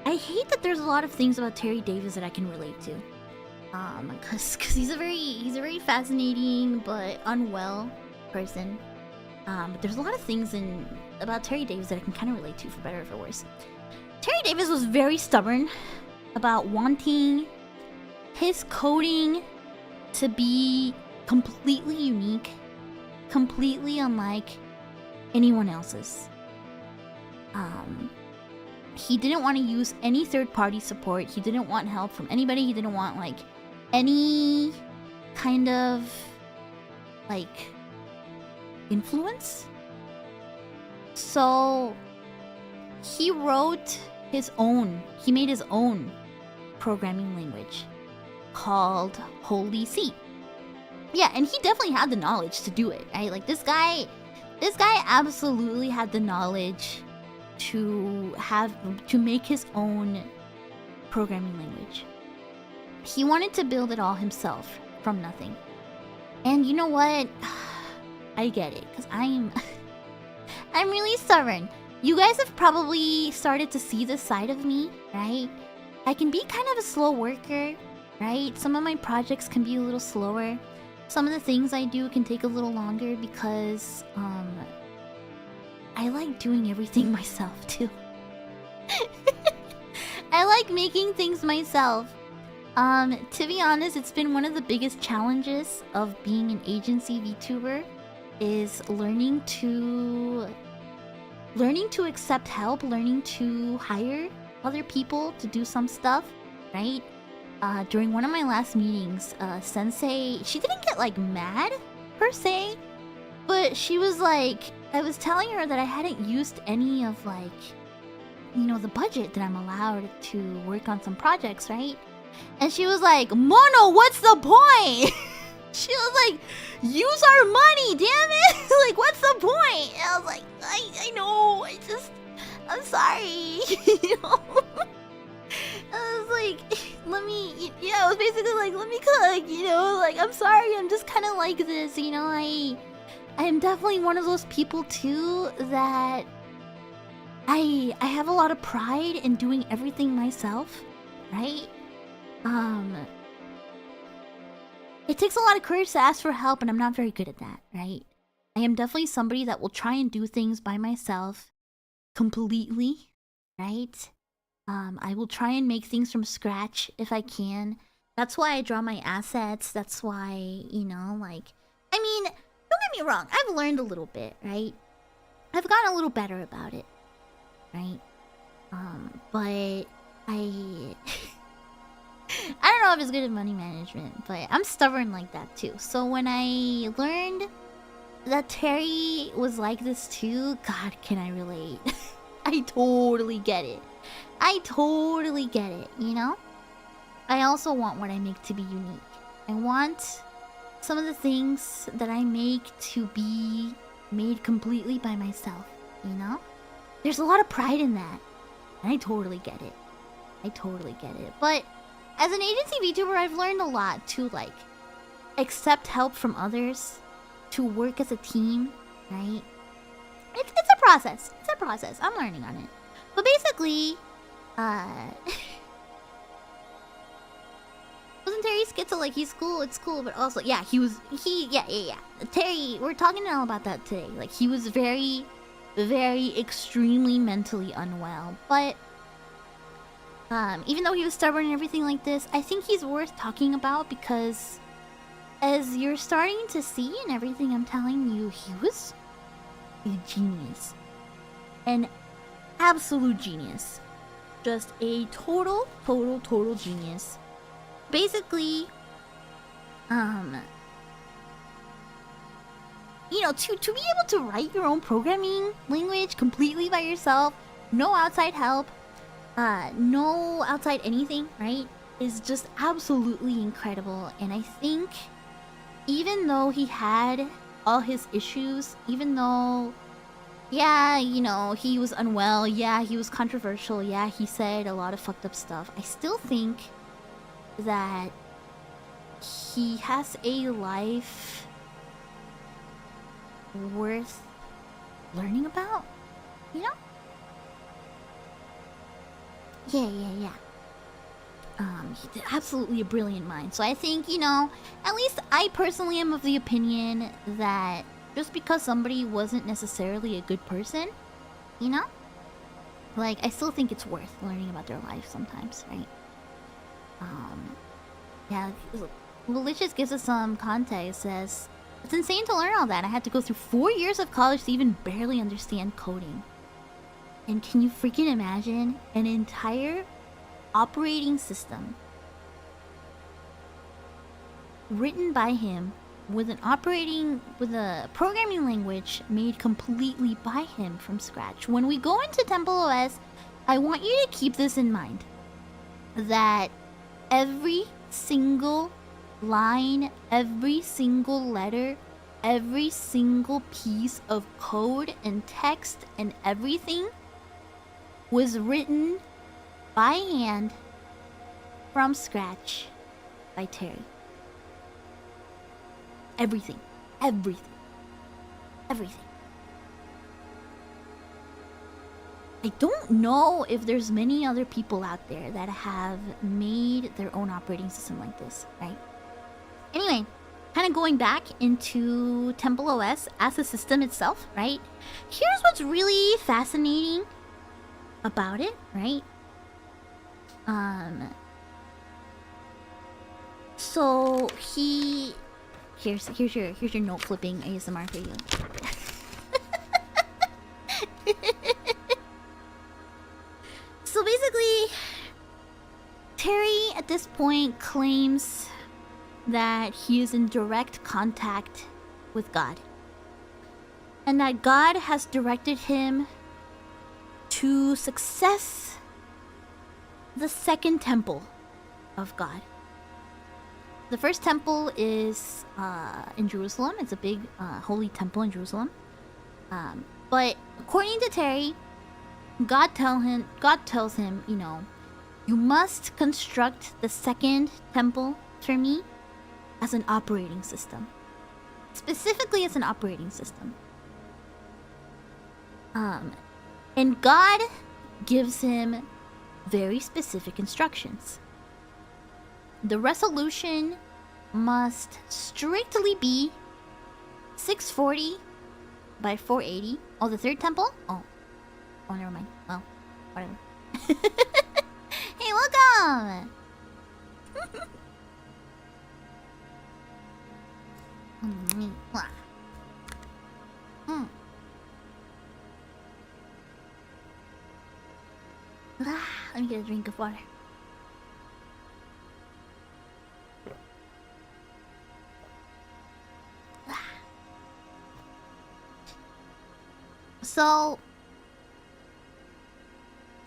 Speaker 1: I hate that there's a lot of things about Terry Davis that I can relate to. Cause he's a very fascinating but unwell person. But there's a lot of things about Terry Davis that I can kind of relate to, for better or for worse. Terry Davis was very stubborn about wanting his coding to be completely unique, completely unlike anyone else's. He didn't want to use any third-party support. He didn't want help from anybody. He didn't want like any kind of like influence. So he wrote his own. He made his own programming language called Holy C. Yeah, and he definitely had the knowledge to do it, right? Like this guy absolutely had the knowledge to make his own programming language. He wanted to build it all himself from nothing. And you know what? I get it, because I'm really stubborn. You guys have probably started to see this side of me, right? I can be kind of a slow worker, right? Some of my projects can be a little slower. Some of the things I do can take a little longer because I like doing everything myself too. I like making things myself. To be honest, it's been one of the biggest challenges of being an agency VTuber is learning to accept help, learning to hire other people to do some stuff, right? During one of my last meetings, Sensei, she didn't get like mad per se, but she was like, I was telling her that I hadn't used any of like, you know, the budget that I'm allowed to work on some projects, right? And she was like, Mono, what's the point? She was like, use our money, damn it! Like, what's the point? And I was like, I know, I'm sorry, you know? I was like, it was basically like, let me cook, you know? Like, I'm sorry, I'm just kind of like this, you know? I am definitely one of those people too that I have a lot of pride in doing everything myself, right? It takes a lot of courage to ask for help, and I'm not very good at that, right? I am definitely somebody that will try and do things by myself completely, right? I will try and make things from scratch if I can. That's why I draw my assets. That's why, you know, like... I mean, don't get me wrong. I've learned a little bit, right? I've gotten a little better about it, right? But I... I don't know if it's good at money management, but I'm stubborn like that too. So when I learned that Terry was like this too, God, can I relate? I totally get it. I totally get it, you know? I also want what I make to be unique. I want some of the things that I make to be made completely by myself, you know? There's a lot of pride in that. And I totally get it. I totally get it. But as an agency VTuber, I've learned a lot to, like, accept help from others, to work as a team, right? It's a process. It's a process. I'm learning on it. But basically, Wasn't Terry schizo? Like, he's cool, it's cool, but also, yeah, yeah. Terry, we're talking all about that today. Like, he was very, very extremely mentally unwell. But, even though he was stubborn and everything like this, I think he's worth talking about because as you're starting to see and everything I'm telling you, he was a genius. An absolute genius. Just a total genius. Basically, you know, to be able to write your own programming language completely by yourself, no outside help, no outside anything, right, is just absolutely incredible. And I think even though he had all his issues, even though, yeah, you know, he was unwell, yeah, he was controversial, yeah, he said a lot of fucked up stuff, I still think that he has a life worth learning about, you know? Yeah. He's absolutely a brilliant mind. So I think, you know, at least I personally am of the opinion that just because somebody wasn't necessarily a good person, you know? Like, I still think it's worth learning about their life sometimes, right? Yeah, Malicious gives us some context. Says, it's insane to learn all that. I had to go through 4 years of college to even barely understand coding. And can you freaking imagine an entire operating system written by him with a programming language made completely by him from scratch? When we go into TempleOS, I want you to keep this in mind. That every single line, every single letter, every single piece of code and text and everything was written by hand from scratch by Terry. Everything. I don't know if there's many other people out there that have made their own operating system like this, right? Anyway, kind of going back into TempleOS as a system itself, right? Here's what's really fascinating about it, right? So here's your note flipping ASMR for you. So basically, Terry at this point claims that he is in direct contact with God, and that God has directed him to success the second temple of God. The first temple is in Jerusalem. It's a big holy temple in Jerusalem. But according to Terry, God tells him, you know, you must construct the second temple for me as an operating system. Specifically as an operating system. And God gives him very specific instructions. The resolution must strictly be 640 by 480. Oh, the third temple? Oh, never mind. Well, whatever. Hey, welcome! Let me get a drink of water. So,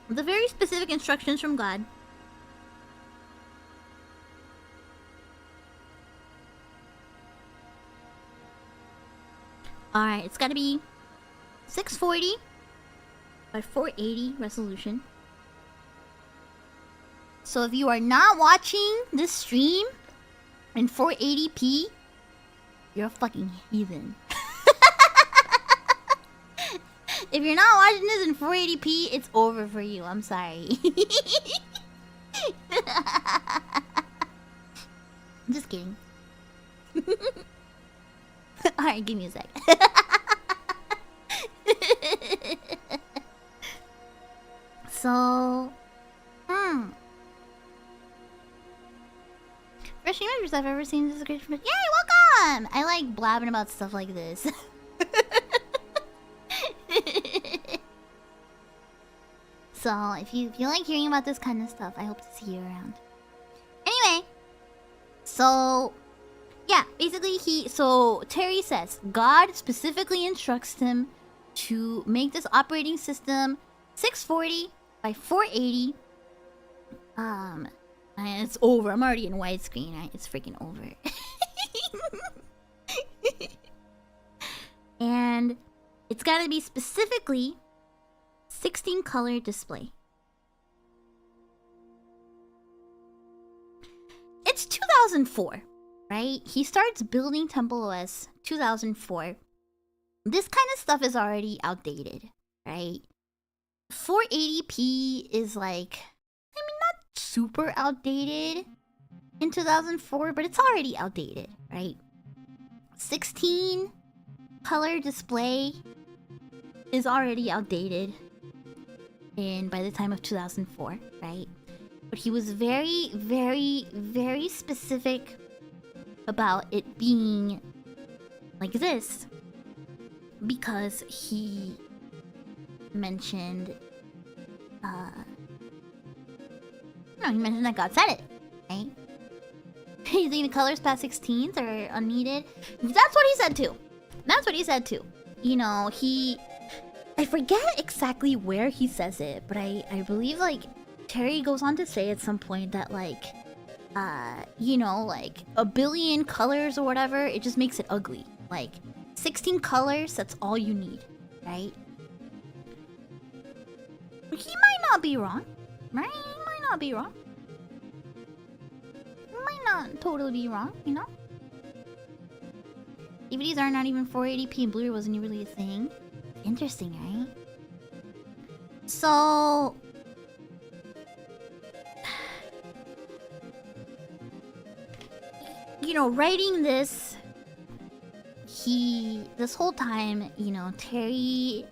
Speaker 1: the very specific instructions from God Alright, it's gotta be 640 by 480 resolution. So if you are not watching this stream in 480p, you're a fucking heathen. If you're not watching this in 480p, it's over for you. I'm sorry. Just kidding. Alright, give me a sec. So... First stream I've ever seen. This is a great stream. Yay, welcome! I like blabbing about stuff like this. So, if you like hearing about this kind of stuff, I hope to see you around. Anyway, so yeah, basically so Terry says God specifically instructs him to make this operating system 640 by 480. And it's over. I'm already in widescreen, right? It's freaking over. And it's got to be specifically 16 color display. It's 2004, right? He starts building TempleOS 2004. This kind of stuff is already outdated, right? 480p is like, I mean, not super outdated in 2004, but it's already outdated, right? 16 color display is already outdated by the time of 2004, right? But he was very, very, very specific about it being like this because he mentioned, he mentioned that God said it, right? He's thinking the colors past 16s are unneeded. That's what he said too. That's what he said too. You know, I forget exactly where he says it, but I believe like Terry goes on to say at some point that like, you know, like a billion colors or whatever, it just makes it ugly. Like 16 colors, that's all you need, right? He might not be wrong, right? He might not be wrong. He might not totally be wrong, you know? DVDs are not even 480p and Blu-ray wasn't really a thing. Interesting, right? So... you know, writing this... this whole time, you know, Terry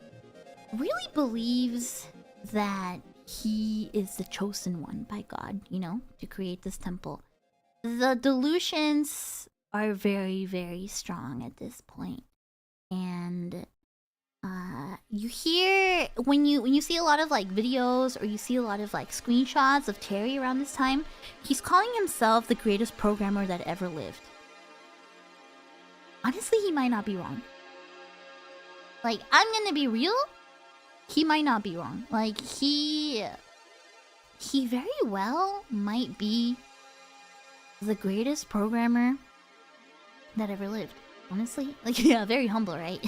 Speaker 1: really believes that he is the chosen one by God, you know, to create this temple. The delusions are very, very strong at this point. And you hear when you see a lot of like videos or you see a lot of like screenshots of Terry around this time, he's calling himself the greatest programmer that ever lived. Honestly, he might not be wrong. Like, I'm gonna be real, he might not be wrong. Like, he very well might be the greatest programmer that ever lived. Honestly, like, yeah, very humble, right?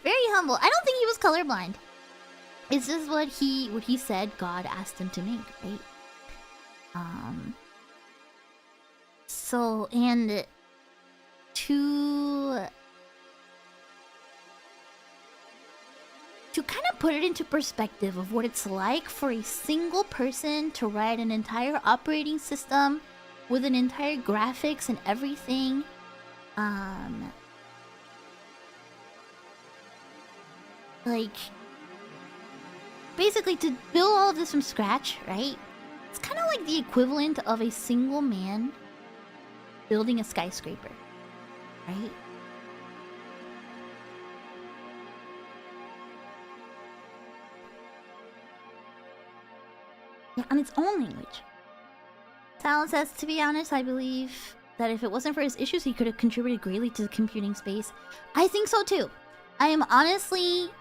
Speaker 1: Very humble. I don't think he was colorblind. It's just what he said God asked him to make, right? So, and to kind of put it into perspective of what it's like for a single person to write an entire operating system with an entire graphics and everything, like, basically to build all of this from scratch, right? It's kind of like the equivalent of a single man building a skyscraper, right? Yeah, on its own language. Talon says, to be honest, I believe that if it wasn't for his issues, he could have contributed greatly to the computing space. I think so too. I am honestly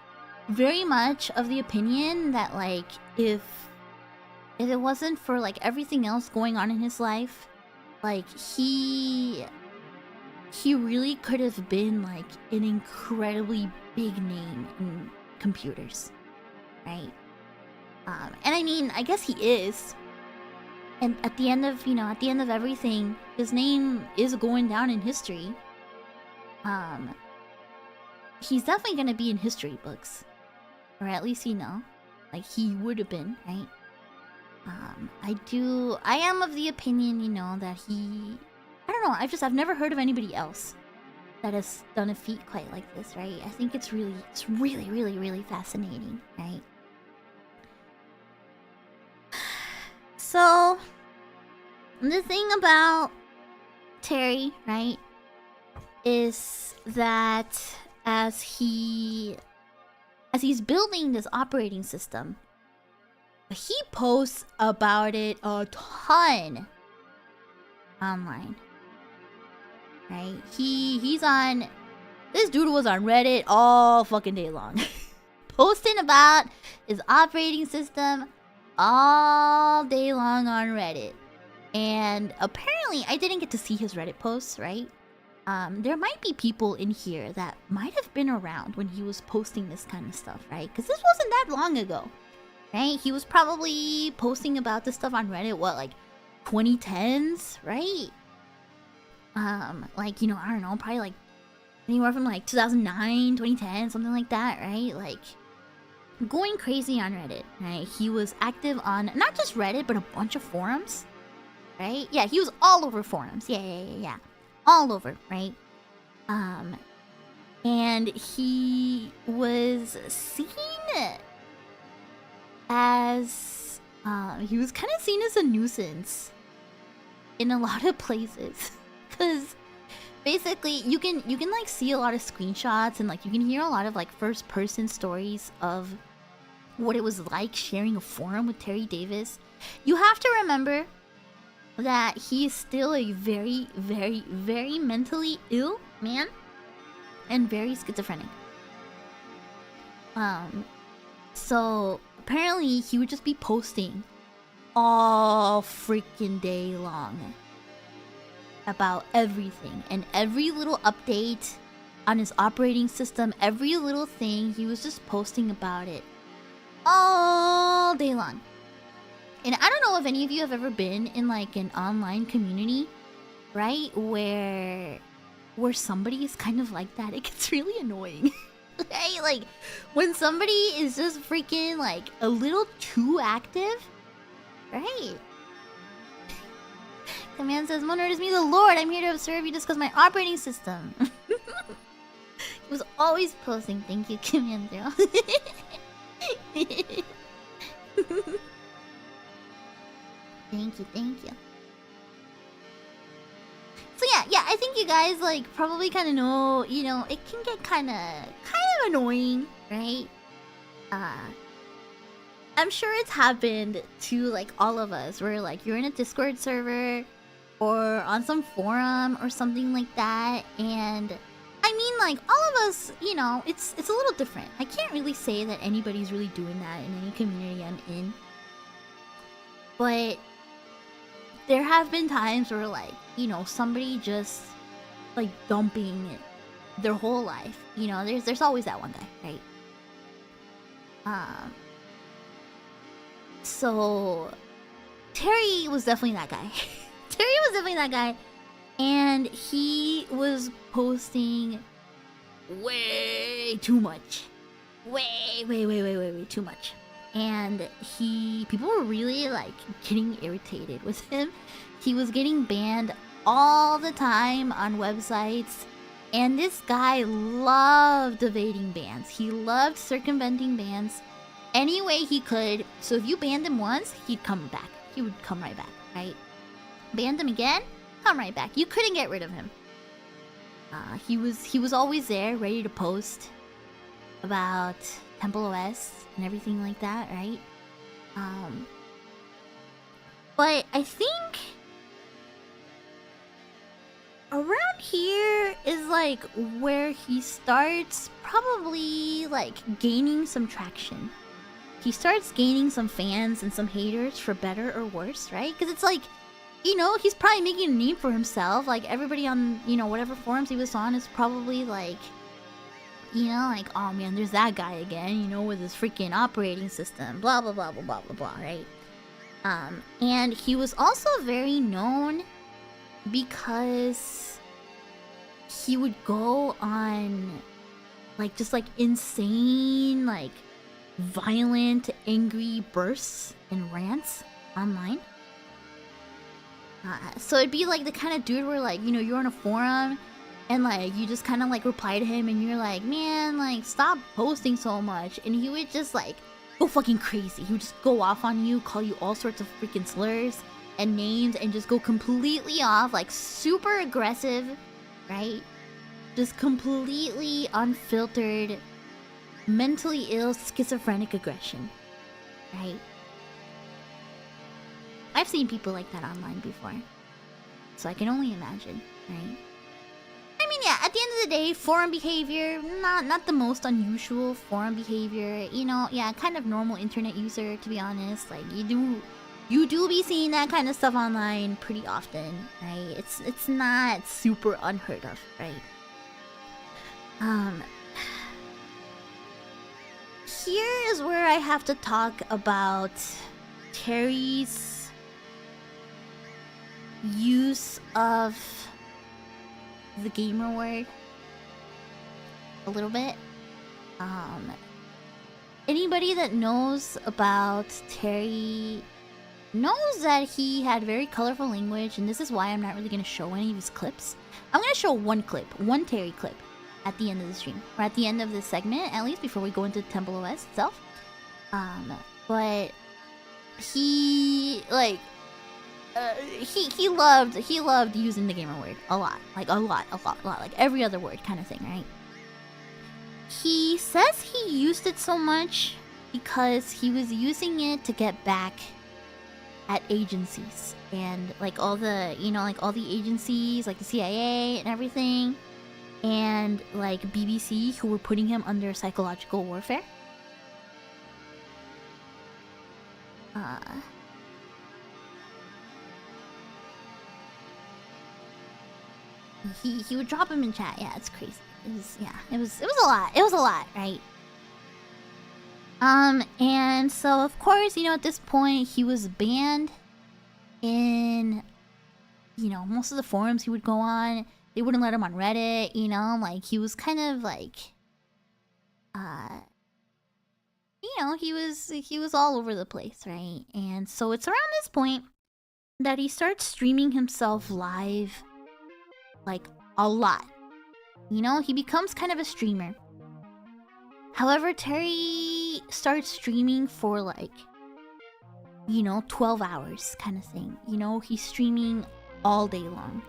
Speaker 1: very much of the opinion that, like, if it wasn't for, like, everything else going on in his life, like, he really could have been, like, an incredibly big name in computers, right? And I mean, I guess he is. And at the end of, at the end of everything, his name is going down in history. he's definitely gonna be in history books. Or at least, you know, like he would have been, right? I am of the opinion, you know, that he... I don't know, I've never heard of anybody else that has done a feat quite like this, right? I think it's really, really fascinating, right? So, the thing about Terry, right, is that as he's building this operating system, he posts about it a ton online. Right? He's on... This dude was on Reddit all fucking day long. Posting about his operating system all day long on Reddit. And apparently, I didn't get to see his Reddit posts, right? There might be people in here that might have been around when he was posting this kind of stuff, right? Because this wasn't that long ago, right? He was probably posting about this stuff on Reddit, what, like 2010s, right? Like, you know, I don't know, probably like anywhere from like 2009, 2010, something like that, right? Like, going crazy on Reddit, right? He was active on not just Reddit, but a bunch of forums, right? Yeah, he was all over forums. Yeah. All over, right? And he was seen as, he was kind of seen as a nuisance in a lot of places. Because basically, you can like see a lot of screenshots and like you can hear a lot of like first person stories of what it was like sharing a forum with Terry Davis. You have to remember that he is still a very mentally ill man and very schizophrenic. So apparently he would just be posting all freaking day long about everything and every little update on his operating system, every little thing, he was just posting about it all day long. And I don't know if any of you have ever been in like an online community, right? Where somebody is kind of like that. It gets really annoying. Right? Like when somebody is just freaking like a little too active, right? The man says, Mono, it is me, the Lord. I'm here to observe you discuss my operating system. He was always posting. Thank you, Kim Andrew. Thank you. So yeah, I think you guys like probably kind of know, you know, it can get kind of annoying, right? I'm sure it's happened to like all of us where like you're in a Discord server or on some forum or something like that, and I mean like all of us, you know, it's a little different. I can't really say that anybody's really doing that in any community I'm in, but there have been times where like, you know, somebody just like dumping their whole life, you know, there's always that one guy, right? So Terry was definitely that guy. And he was posting way too much. Way too much. And people were really like getting irritated with him. He was getting banned all the time on websites. And this guy loved evading bans. He loved circumventing bans any way he could. So if you banned him once, he'd come back. He would come right back, right? Banned him again, come right back. You couldn't get rid of him. He was always there, ready to post about TempleOS and everything like that, right? But I think around here is like where he starts probably like gaining some traction. He starts gaining some fans and some haters, for better or worse, right? Because it's like, you know, he's probably making a name for himself. Like everybody on, you know, whatever forums he was on is probably like, you know, like, oh man, there's that guy again, you know, with his freaking operating system, blah blah blah blah blah blah blah, right? And he was also very known because he would go on like just like insane, like violent, angry bursts and rants online. So it'd be like the kind of dude where, like, you know, you're on a forum and like you just kind of like reply to him and you're like, man, like stop posting so much, and he would just like go fucking crazy. He would just go off on you, call you all sorts of freaking slurs and names, and just go completely off, like super aggressive, right? Just completely unfiltered, mentally ill, schizophrenic aggression, right? I've seen people like that online before, so I can only imagine, right? I mean, yeah, at the end of the day, forum behavior, not the most unusual forum behavior. You know, yeah, kind of normal internet user, to be honest. Like, you do be seeing that kind of stuff online pretty often, right? It's not super unheard of, right? Here is where I have to talk about Terry's use of the gamer word a little bit. Anybody that knows about Terry knows that he had very colorful language, and this is why I'm not really going to show any of his clips. I'm going to show one Terry clip at the end of the stream, or at the end of this segment, at least, before we go into TempleOS itself. But he, like, he loved using the gamer word a lot, like like every other word kind of thing, right? He says he used it so much because he was using it to get back at agencies and like all the, you know, like all the agencies like the CIA and everything, and like BBC, who were putting him under psychological warfare. He would drop him in chat. Yeah, it's crazy. It was a lot. It was a lot, right? And so of course, you know, at this point he was banned in, you know, most of the forums he would go on. They wouldn't let him on Reddit, you know, like he was kind of like you know, he was all over the place, right? And so it's around this point that he starts streaming himself live, like a lot. You know, he becomes kind of a streamer. However, Terry starts streaming for like, you know, 12 hours kind of thing. You know, he's streaming all day long.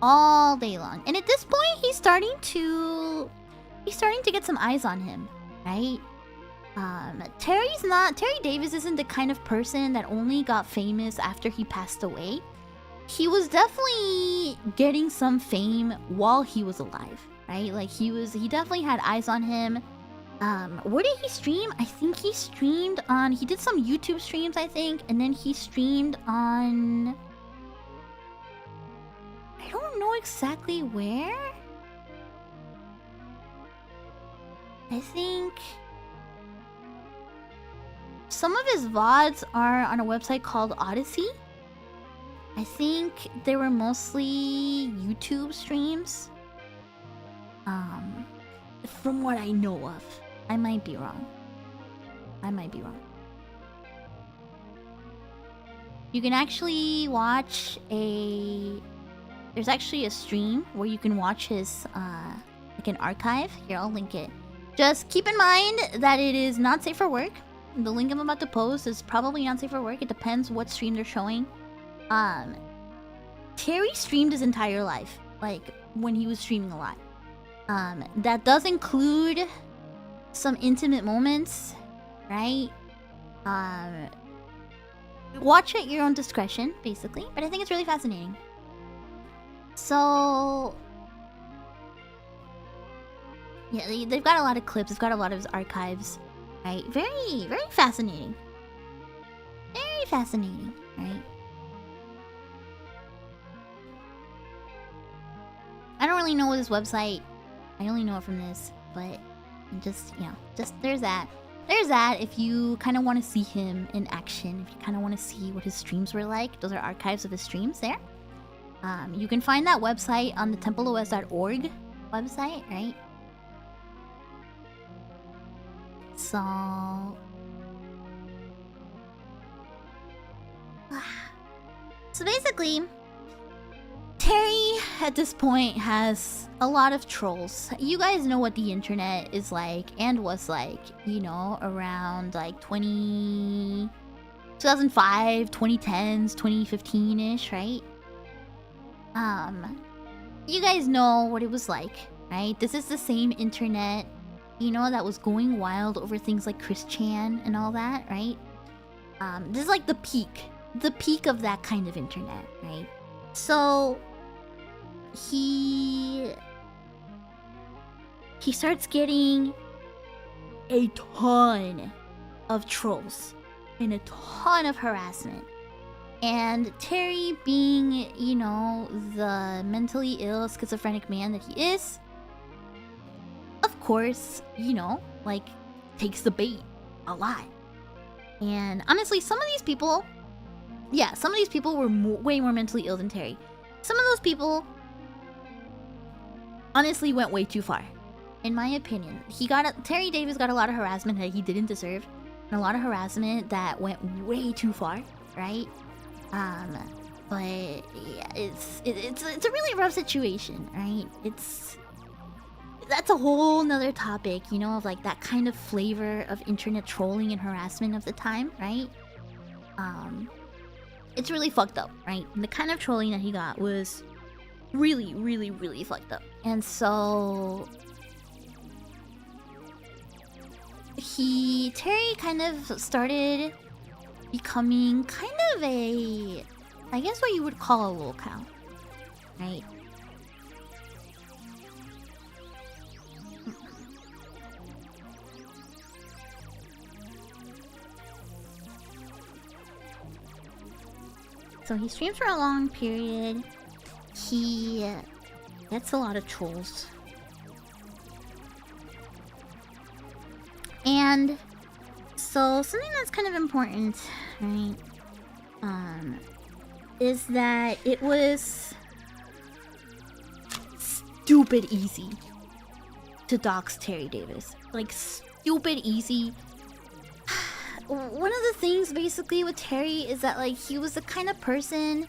Speaker 1: All day long. And at this point, he's starting to get some eyes on him, right? Terry Davis isn't the kind of person that only got famous after he passed away. He was definitely getting some fame while he was alive, right? Like he definitely had eyes on him. Where did he stream? I think he streamed on, he did some YouTube streams, I think, and then he streamed on, I don't know exactly where. I think some of his VODs are on a website called Odyssey. I think they were mostly YouTube streams. From what I know of. I might be wrong. You can actually watch there's actually a stream where you can watch his, like an archive. Here, I'll link it. Just keep in mind that it is not safe for work. The link I'm about to post is probably not safe for work. It depends what stream they're showing. Terry streamed his entire life, like when he was streaming a lot. That does include some intimate moments, right? Watch at your own discretion, basically. But I think it's really fascinating. So yeah, they've got a lot of clips. They've got a lot of his archives, right? Very, very fascinating. Very fascinating, right? I don't really know his website. I only know it from this, but just, you know, just there's that. There's that if you kind of want to see him in action, if you kind of want to see what his streams were like. Those are archives of his streams there. You can find that website on the TempleOS.org website, right? So... So basically, Terry at this point has a lot of trolls. You guys know what the internet is like and was like, you know, around like 2005, 2010s, 2015-ish, right? You guys know what it was like, right? This is the same internet, you know, that was going wild over things like Chris Chan and all that, right? This is like the peak of that kind of internet, right? So he starts getting a ton of trolls and a ton of harassment. And Terry, being, you know, the mentally ill, schizophrenic man that he is, of course, you know, like, takes the bait a lot. And honestly, some of these people were way more mentally ill than Terry. Some of those people honestly went way too far, in my opinion. Terry Davis got a lot of harassment that he didn't deserve, and a lot of harassment that went way too far, right? But yeah, it's a really rough situation, right? That's a whole nother topic, you know, of like that kind of flavor of internet trolling and harassment of the time, right? It's really fucked up, right? And the kind of trolling that he got was really, really, really fucked up. And so Terry kind of started becoming kind of a, I guess what you would call a lol cow, right? So he streams for a long period. He gets a lot of trolls. And so something that's kind of important, right? Is that it was stupid easy to dox Terry Davis. Like, stupid easy. One of the things basically with Terry is that, like, he was the kind of person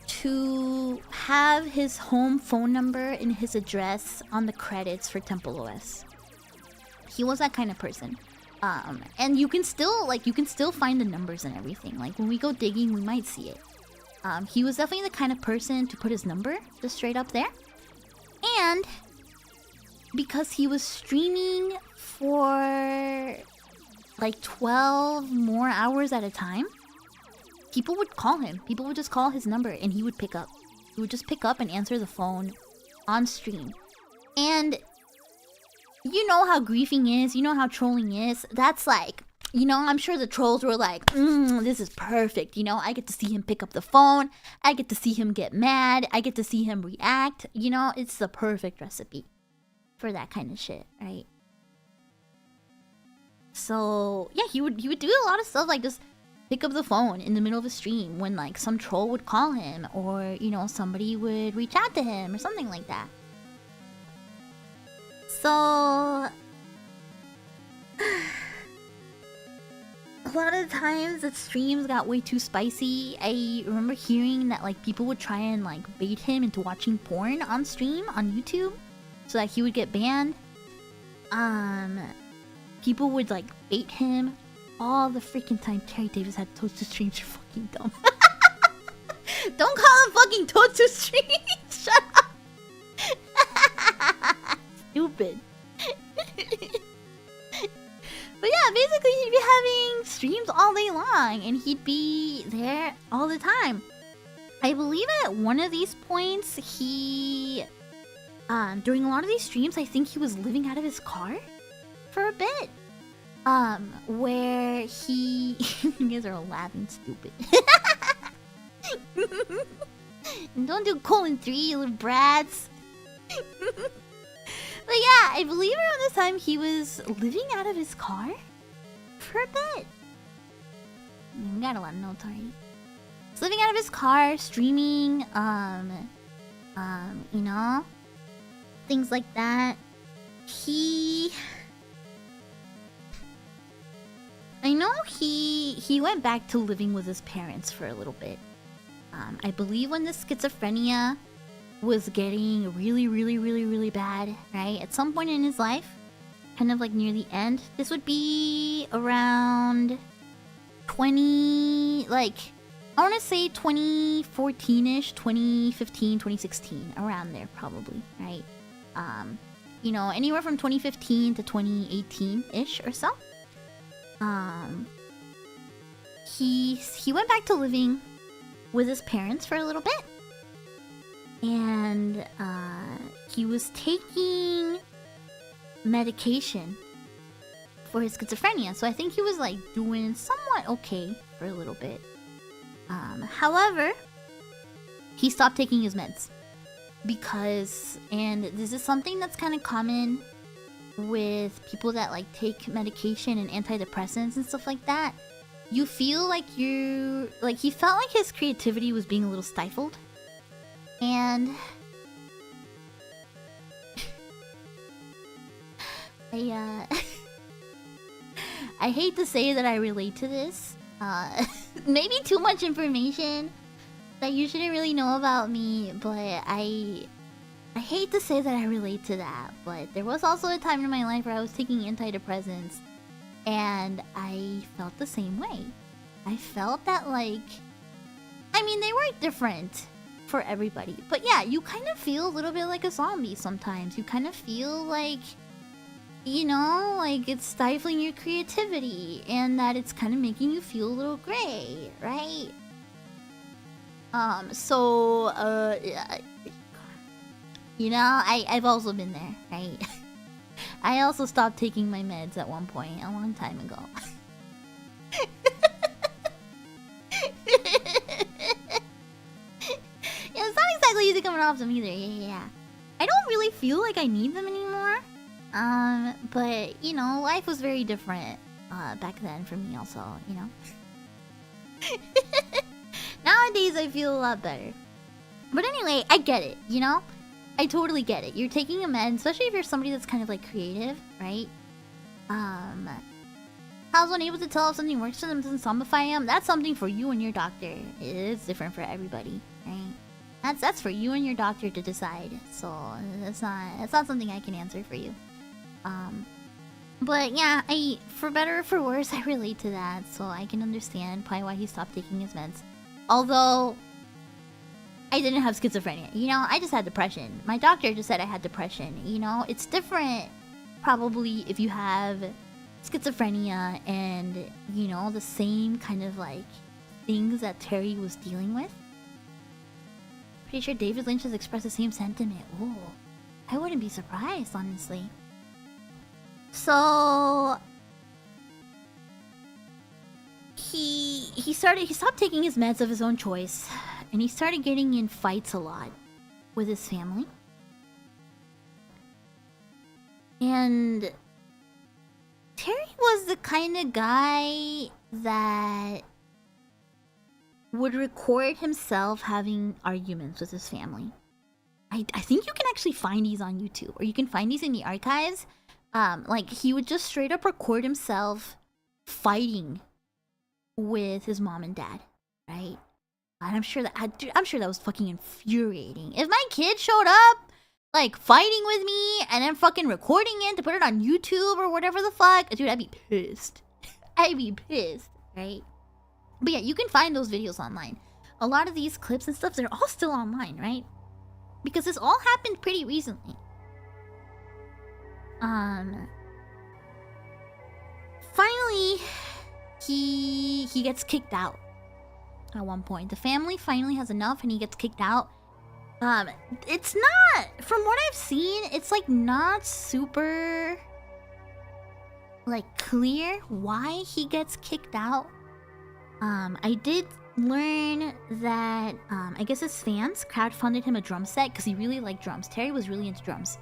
Speaker 1: to have his home phone number and his address on the credits for TempleOS. He was that kind of person. And you can still find the numbers and everything. Like, when we go digging, we might see it. He was definitely the kind of person to put his number just straight up there. And because he was streaming for like 12 more hours at a time, people would call him. People would just call his number and he would pick up. He would just pick up and answer the phone on stream. And you know how griefing is, you know how trolling is. That's like, you know, I'm sure the trolls were like, this is perfect. You know, I get to see him pick up the phone. I get to see him get mad. I get to see him react. You know, it's the perfect recipe for that kind of shit, right? So, yeah, he would do a lot of stuff like just pick up the phone in the middle of a stream when, like, some troll would call him or, you know, somebody would reach out to him or something like that. So a lot of times the streams got way too spicy. I remember hearing that, like, people would try and, like, bait him into watching porn on stream on YouTube so that he would get banned. People would, like, bait him all the freaking time. Terry Davis had toaster streams. You're fucking dumb. Don't call him fucking toaster streams. Shut up. Stupid. But yeah, basically he'd be having streams all day long and he'd be there all the time. I believe at one of these points he during a lot of these streams, I think he was living out of his car for a bit. Where he you guys are all laughing, stupid. Don't do colon 3, you little brats. But yeah, I believe around this time he was living out of his car for a bit. We got a lot of notes already. He's living out of his car, streaming, you know, things like that. know, he went back to living with his parents for a little bit. I believe when the schizophrenia was getting really bad, right? At some point in his life, kind of like near the end, this would be around 20, like, I want to say 2014-ish, 2015, 2016, around there probably, right? You know, anywhere from 2015 to 2018-ish or so. He went back to living with his parents for a little bit. And he was taking medication for his schizophrenia. So I think he was like doing somewhat okay for a little bit. However, he stopped taking his meds. Because, and this is something that's kind of common with people that like take medication and antidepressants and stuff like that. You feel like you, like he felt like his creativity was being a little stifled. And I hate to say that I relate to this. Maybe too much information that you shouldn't really know about me, but I hate to say that I relate to that. But there was also a time in my life where I was taking antidepressants, and I felt the same way. I felt that, like, I mean, they were different for everybody, but yeah, you kind of feel a little bit like a zombie sometimes. You kind of feel like, you know, like it's stifling your creativity and that it's kind of making you feel a little gray, right? Yeah, you know, I've also been there, right? I also stopped taking my meds at one point a long time ago. Yeah, it's not exactly easy coming off them either. Yeah. I don't really feel like I need them anymore. But you know, life was very different back then for me also, you know. Nowadays I feel a lot better. But anyway, I get it, you know? I totally get it. You're taking a med, especially if you're somebody that's kind of like creative, right? How's one able to tell if something works for them, doesn't zombify them? That's something for you and your doctor. It's different for everybody, right? That's for you and your doctor to decide. So it's not something I can answer for you. But yeah, for better or for worse, I relate to that, so I can understand probably why he stopped taking his meds. Although I didn't have schizophrenia, you know, I just had depression. My doctor just said I had depression, you know? It's different probably if you have schizophrenia and, you know, the same kind of like things that Terry was dealing with. Pretty sure David Lynch has expressed the same sentiment. Ooh, I wouldn't be surprised, honestly. So he stopped taking his meds of his own choice, and he started getting in fights a lot with his family. And Terry was the kind of guy that would record himself having arguments with his family. I think you can actually find these on YouTube, or you can find these in the archives. Like, he would just straight up record himself fighting with his mom and dad, right? And I'm sure that was fucking infuriating. If my kid showed up, like, fighting with me, and then fucking recording it to put it on YouTube or whatever the fuck, dude, I'd be pissed. I'd be pissed, right? But yeah, you can find those videos online. A lot of these clips and stuff, they're all still online, right? Because this all happened pretty recently. Finally, he gets kicked out at one point. The family finally has enough and he gets kicked out. It's not, from what I've seen, it's like not super like clear why he gets kicked out. I did learn that I guess his fans crowdfunded him a drum set because he really liked drums. Terry was really into drums.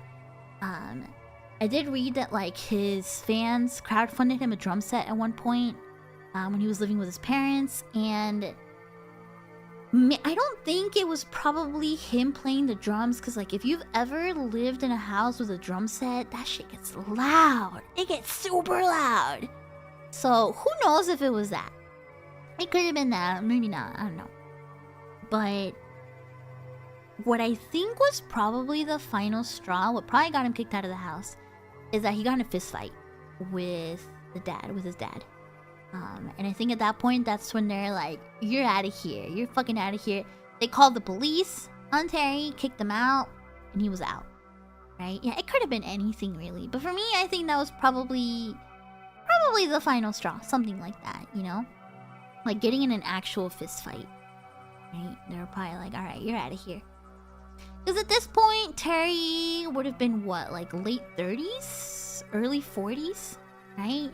Speaker 1: I did read that like his fans crowdfunded him a drum set at one point when he was living with his parents, and I don't think it was probably him playing the drums, because like if you've ever lived in a house with a drum set, that shit gets loud. It gets super loud. So who knows if it was that? It could have been that, maybe not, I don't know. But what I think was probably the final straw, what probably got him kicked out of the house, is that he got in a fist fight with his dad. And I think at that point, that's when they're like, you're out of here. You're fucking out of here. They called the police on Terry, kicked him out, and he was out. Right? Yeah, it could have been anything really. But for me, I think that was probably the final straw. Something like that, you know? Like getting in an actual fist fight. Right? They were probably like, alright, you're out of here. Because at this point, Terry would have been what? Like late 30s? Early 40s? Right?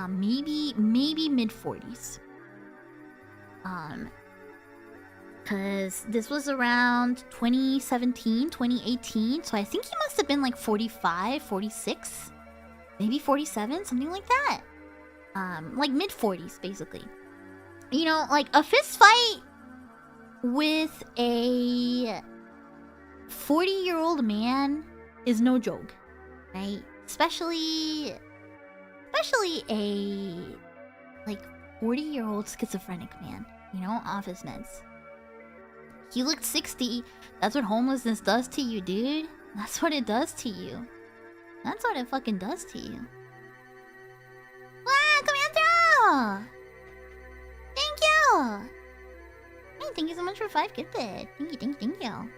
Speaker 1: Maybe mid 40s. Because this was around 2017, 2018. So I think he must have been like 45, 46. Maybe 47, something like that. Like mid 40s, basically. You know, like a fist fight with a 40-year-old man is no joke, right? Especially a like 40-year-old schizophrenic man, you know, off his meds. He looked 60. That's what homelessness does to you, dude. That's what it does to you. That's what it fucking does to you. Wow, come here, thank you. Hey, thank you so much for 5 gifted. Thank you.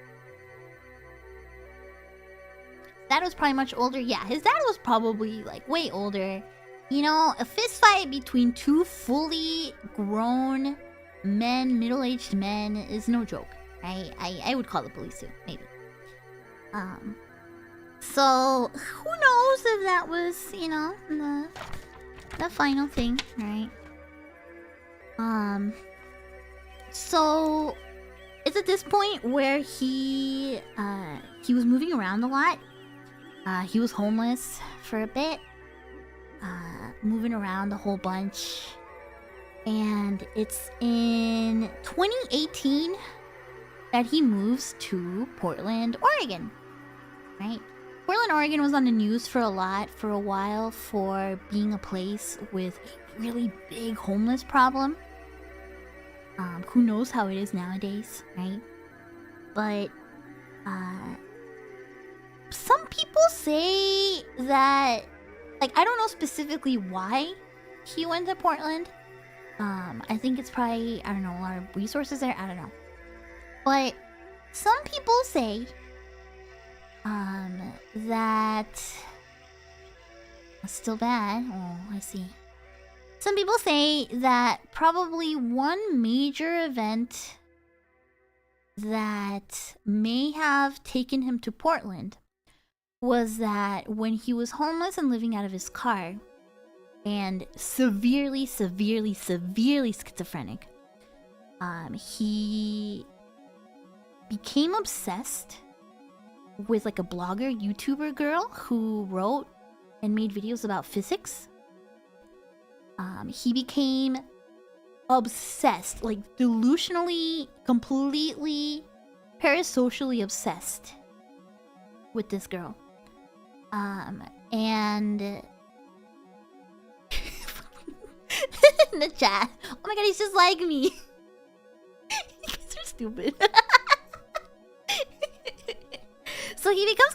Speaker 1: Dad was probably much older. Yeah, his dad was probably like way older. You know, a fist fight between two fully grown men, middle-aged men, is no joke. I would call the police too, maybe. So who knows if that was, you know, the final thing, right? So it's at this point where he was moving around a lot. He was homeless for a bit. Moving around a whole bunch. And it's in 2018 that he moves to Portland, Oregon. Right? Portland, Oregon was on the news for a while for being a place with a really big homeless problem. Who knows how it is nowadays, right? But some people say that, like, I don't know specifically why he went to Portland. I think it's probably, I don't know, a lot of resources there. I don't know. But some people say that it's still bad. Oh, I see. Some people say that probably one major event that may have taken him to Portland was that when he was homeless and living out of his car and severely schizophrenic, he became obsessed with like a blogger, YouTuber girl who wrote and made videos about physics. He became obsessed, like delusionally, completely parasocially obsessed with this girl. And in the chat, oh my god, he's just like me. You guys are stupid. So he becomes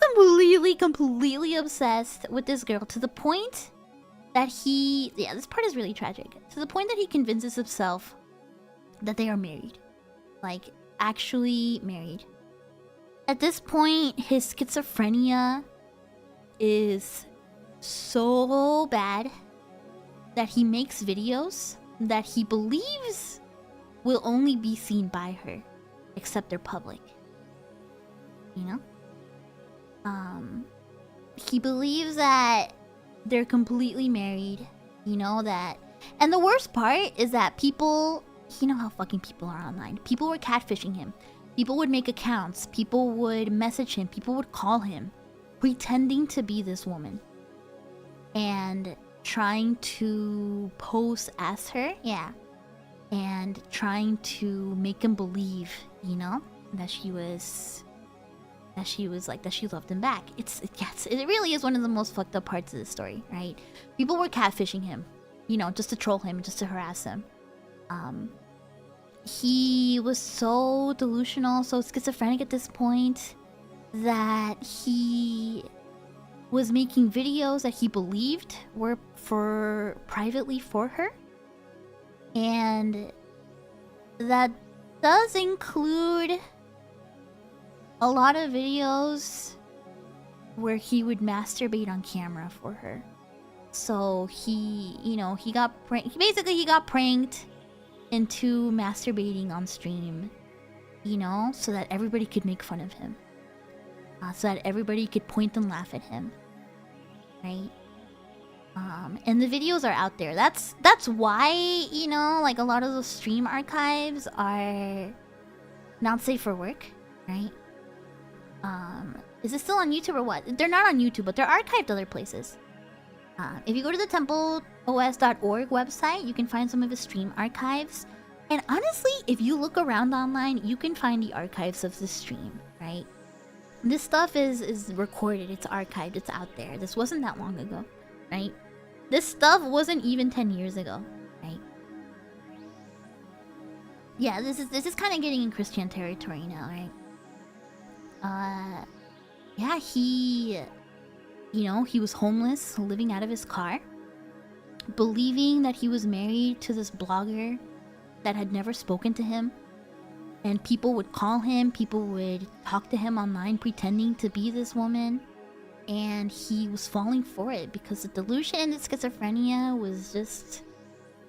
Speaker 1: completely obsessed with this girl to the point that he... Yeah, this part is really tragic. To the point that he convinces himself that they are married. Like, actually married. At this point, his schizophrenia is so bad that he makes videos that he believes will only be seen by her, except they're public. You know? He believes that they're completely married, you know, that... And the worst part is that people... You know how fucking people are online. People were catfishing him. People would make accounts. People would message him. People would call him, pretending to be this woman. And trying to pose as her, yeah. And trying to make him believe, you know, that she loved him back. It really is one of the most fucked up parts of the story, right? People were catfishing him. you know, just to troll him, just to harass him. He was so delusional, so schizophrenic at this point, that he was making videos that he believed were privately for her. And that does include a lot of videos where he would masturbate on camera for her. So he, you know, he got pranked into masturbating on stream, you know, so that everybody could make fun of him. So that everybody could point and laugh at him. Right? And the videos are out there. That's why, you know, like a lot of those stream archives are not safe for work, right? Is it still on YouTube or what? They're not on YouTube, but they're archived other places. If you go to the TempleOS.org website, you can find some of his stream archives. And honestly, if you look around online, you can find the archives of the stream, right? This stuff is recorded, it's archived, it's out there. This wasn't that long ago, right? This stuff wasn't even 10 years ago, right? Yeah, this is kind of getting in Christian territory now, right? Yeah, he, you know, he was homeless, living out of his car, believing that he was married to this blogger that had never spoken to him. And people would call him, people would talk to him online pretending to be this woman. And he was falling for it because the delusion and the schizophrenia was just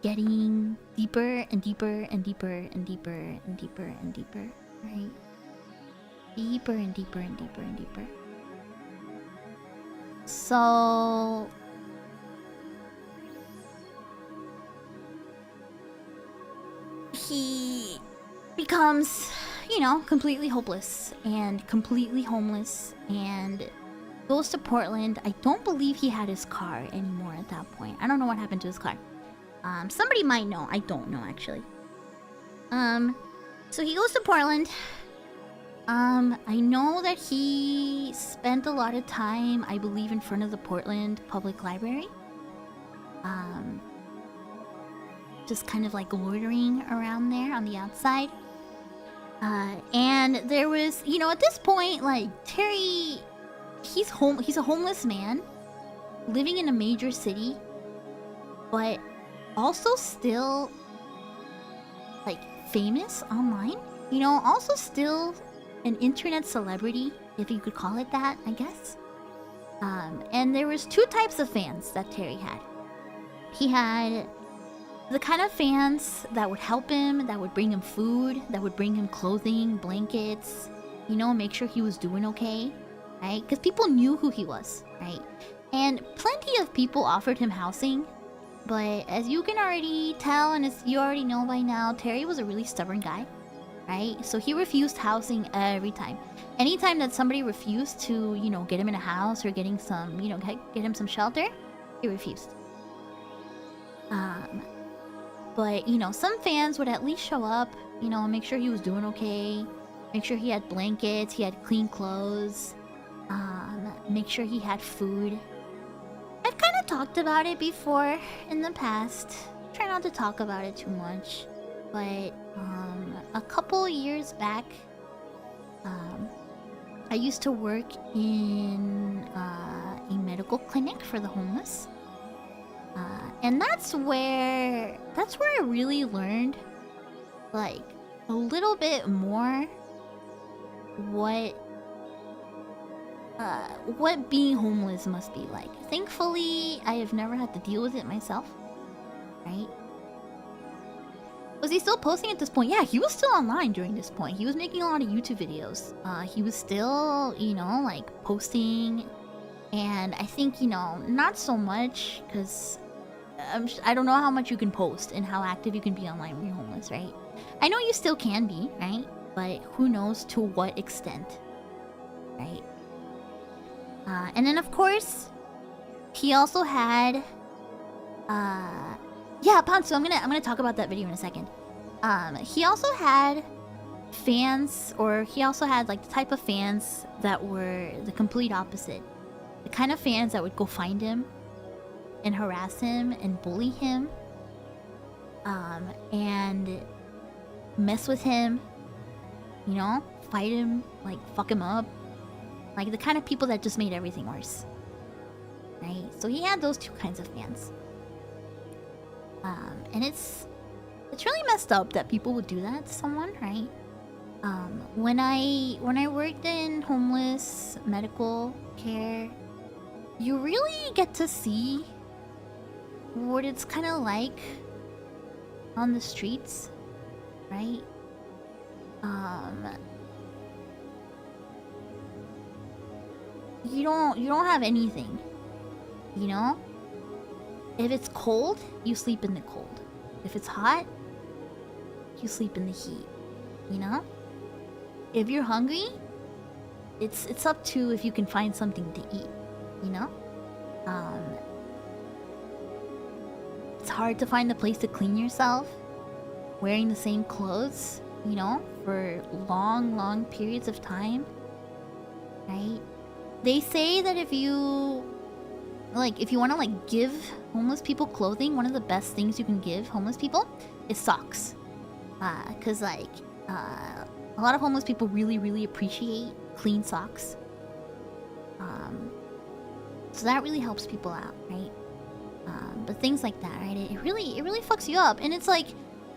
Speaker 1: getting deeper and deeper and deeper and deeper and deeper and deeper, right? Deeper and deeper and deeper and deeper. So he becomes, you know, completely hopeless and completely homeless and goes to Portland. I don't believe he had his car anymore at that point. I don't know what happened to his car. Somebody might know. I don't know, actually. So he goes to Portland. I know that he spent a lot of time, I believe, in front of the Portland Public Library. Just kind of like loitering around there on the outside. And there was, you know, at this point, like, Terry, he's a homeless man living in a major city, but also still, like, famous online. You know, also still an internet celebrity, if you could call it that, I guess. And there was two types of fans that Terry had. He had the kind of fans that would help him, that would bring him food, that would bring him clothing, blankets, you know, make sure he was doing okay, right? Because people knew who he was, right? And plenty of people offered him housing, but as you can already tell, and as you already know by now, Terry was a really stubborn guy, right? So he refused housing every time. Anytime that somebody refused to, you know, get him in a house or getting some, you know, get him some shelter, he refused. But, you know, some fans would at least show up, you know, make sure he was doing okay, make sure he had blankets, he had clean clothes, make sure he had food. I've kind of talked about it before in the past. Try not to talk about it too much. But, a couple years back, I used to work in a medical clinic for the homeless. And that's where I really learned, like, a little bit more what being homeless must be like. Thankfully, I have never had to deal with it myself, right? Was he still posting at this point? Yeah, he was still online during this point. He was making a lot of YouTube videos. He was still, you know, like, posting. And I think, you know, not so much, because I don't know how much you can post and how active you can be online when you're homeless, right? I know you still can be, right? But who knows to what extent, right? And then, of course, he also had... yeah, Pansu, I'm gonna talk about that video in a second. He also had fans, or he also had, like, the type of fans that were the complete opposite. The kind of fans that would go find him and harass him and bully him, and mess with him, you know, fight him, like fuck him up, like the kind of people that just made everything worse, right? So he had those two kinds of fans, and it's really messed up that people would do that to someone, right? When I worked in homeless medical care, you really get to see what it's kind of like on the streets, right? You don't have anything, you know? If it's cold, you sleep in the cold. If it's hot, you sleep in the heat, you know? If you're hungry, it's up to if you can find something to eat, you know? It's hard to find a place to clean yourself wearing the same clothes, you know, for long periods of time, right? They say that if you want to like give homeless people clothing, one of the best things you can give homeless people is socks. Cause like a lot of homeless people really appreciate clean socks. So that really helps people out, right? But things like that, right? It really fucks you up, and it's like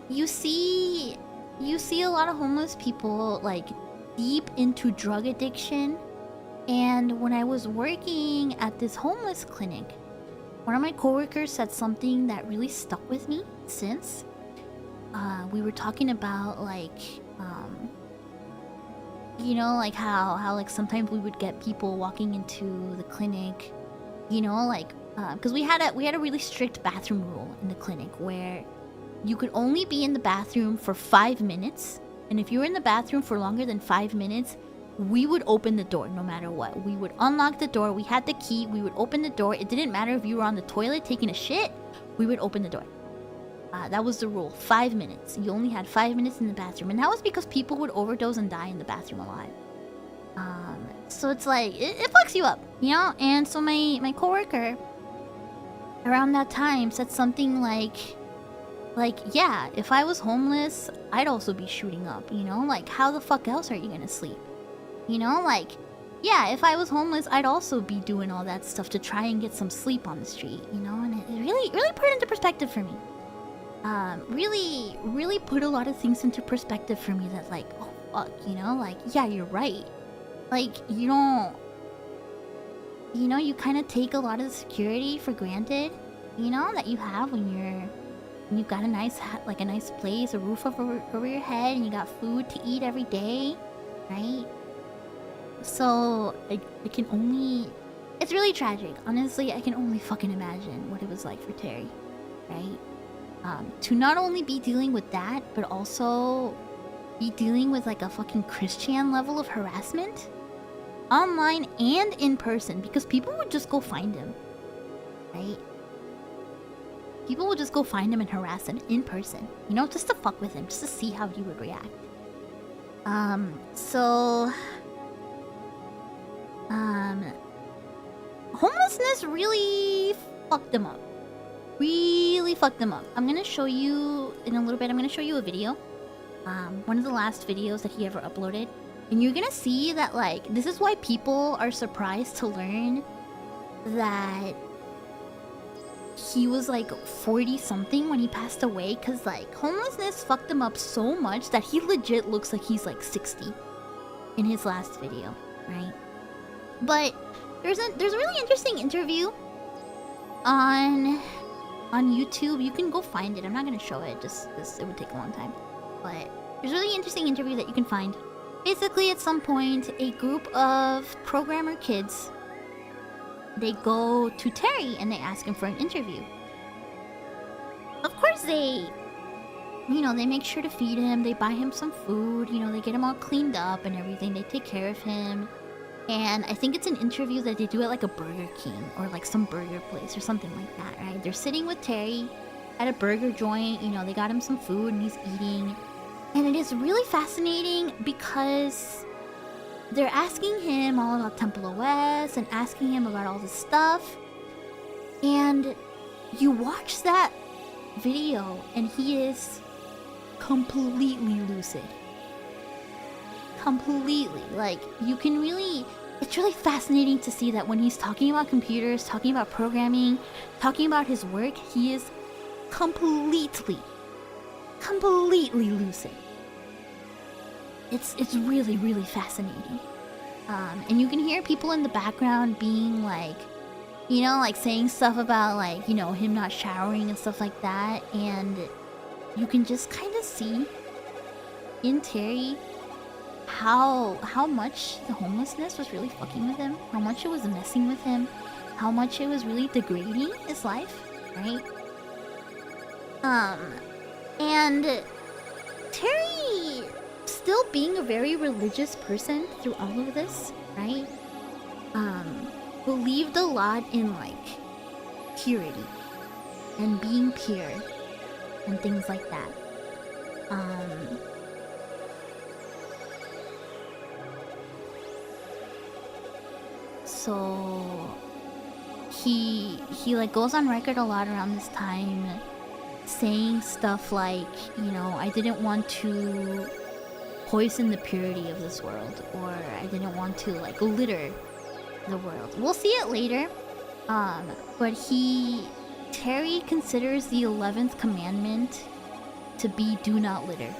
Speaker 1: you see a lot of homeless people like deep into drug addiction. And when I was working at this homeless clinic, one of my coworkers said something that really stuck with me since. We were talking about like you know, like how like sometimes we would get people walking into the clinic, you know, like because we had a really strict bathroom rule in the clinic where you could only be in the bathroom for 5 minutes, and if you were in the bathroom for longer than 5 minutes, we would open the door no matter what. We would unlock the door. We had the key. We would open the door. It didn't matter if you were on the toilet taking a shit. We would open the door. That was the rule. 5 minutes. You only had 5 minutes in the bathroom, and that was because people would overdose and die in the bathroom alive. So it's like it fucks you up, you know. And so my coworker around that time said something like, yeah, if I was homeless, I'd also be shooting up, you know? Like, how the fuck else are you gonna sleep? You know, like, yeah, if I was homeless, I'd also be doing all that stuff to try and get some sleep on the street, you know? And it really put it into perspective for me. Really put a lot of things into perspective for me that, like, oh, fuck, you know? Like, yeah, you're right. Like, you don't... You know, you kind of take a lot of the security for granted, you know, that you have when you've got a nice place, a roof over your head, and you got food to eat every day, right? So I can only... It's really tragic. Honestly, I can only fucking imagine what it was like for Terry, right? To not only be dealing with that, but also be dealing with like a fucking Christian level of harassment, online and in person, because people would just go find him, right? People would just go find him and harass him in person, you know, just to fuck with him, just to see how he would react. So... homelessness really fucked them up. Really fucked them up. I'm gonna show you, in a little bit, I'm gonna show you a video. One of the last videos that he ever uploaded. And you're gonna see that, like, this is why people are surprised to learn that he was, like, 40-something when he passed away. Because, like, homelessness fucked him up so much that he legit looks like he's, like, 60 in his last video, right? But there's a really interesting interview on YouTube. You can go find it. I'm not gonna show it, just it would take a long time. But there's a really interesting interview that you can find. Basically, at some point, a group of programmer kids, they go to Terry and they ask him for an interview. Of course, they make sure to feed him. They buy him some food. You know, they get him all cleaned up and everything. They take care of him. And I think it's an interview that they do at like a Burger King or like some burger place or something like that, right? They're sitting with Terry at a burger joint. You know, they got him some food and he's eating. And it is really fascinating because they're asking him all about TempleOS and asking him about all this stuff. And you watch that video and he is completely lucid. Completely. Like, you can really... It's really fascinating to see that when he's talking about computers, talking about programming, talking about his work, he is completely lucid. It's really, really fascinating. And you can hear people in the background being like, you know, like saying stuff about like, you know, him not showering and stuff like that. And you can just kind of see in Terry how much the homelessness was really fucking with him, how much it was messing with him, how much it was really degrading his life, right? And Terry still being a very religious person through all of this, right? Believed a lot in like purity and being pure and things like that. So he like goes on record a lot around this time saying stuff like, you know, I didn't want to poison the purity of this world, or I didn't want to like litter the world. We'll see it later. But Terry considers the 11th commandment to be do not litter.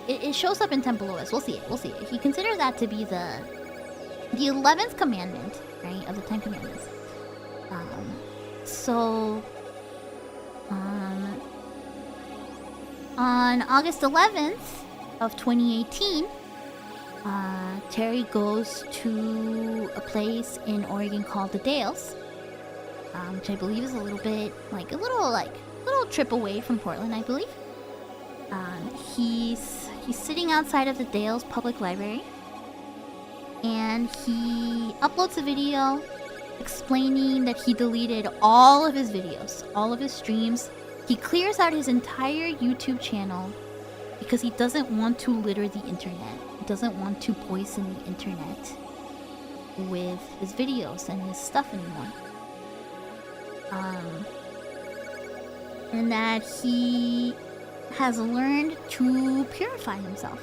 Speaker 1: It shows up in TempleOS. We'll see it. He considers that to be the 11th commandment, right, of the 10 commandments. On August 11th of 2018, Terry goes to a place in Oregon called the Dales, which I believe is a little trip away from Portland, I believe. He's sitting outside of the Dales Public Library, and he uploads a video explaining that he deleted all of his videos, all of his streams. He clears out his entire YouTube channel because he doesn't want to litter the internet. He doesn't want to poison the internet with his videos and his stuff anymore. And that he has learned to purify himself.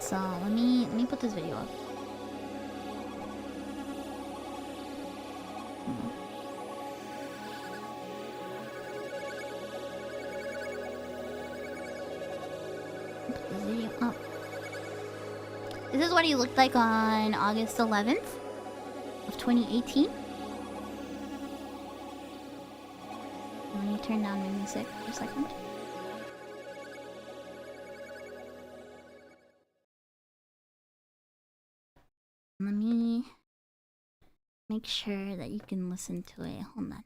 Speaker 1: So let me put this video up. Put this video up. This is what he looked like on August 11th of 2018. Let me turn down my music for a second. Let me make sure that you can listen to it. Hold on.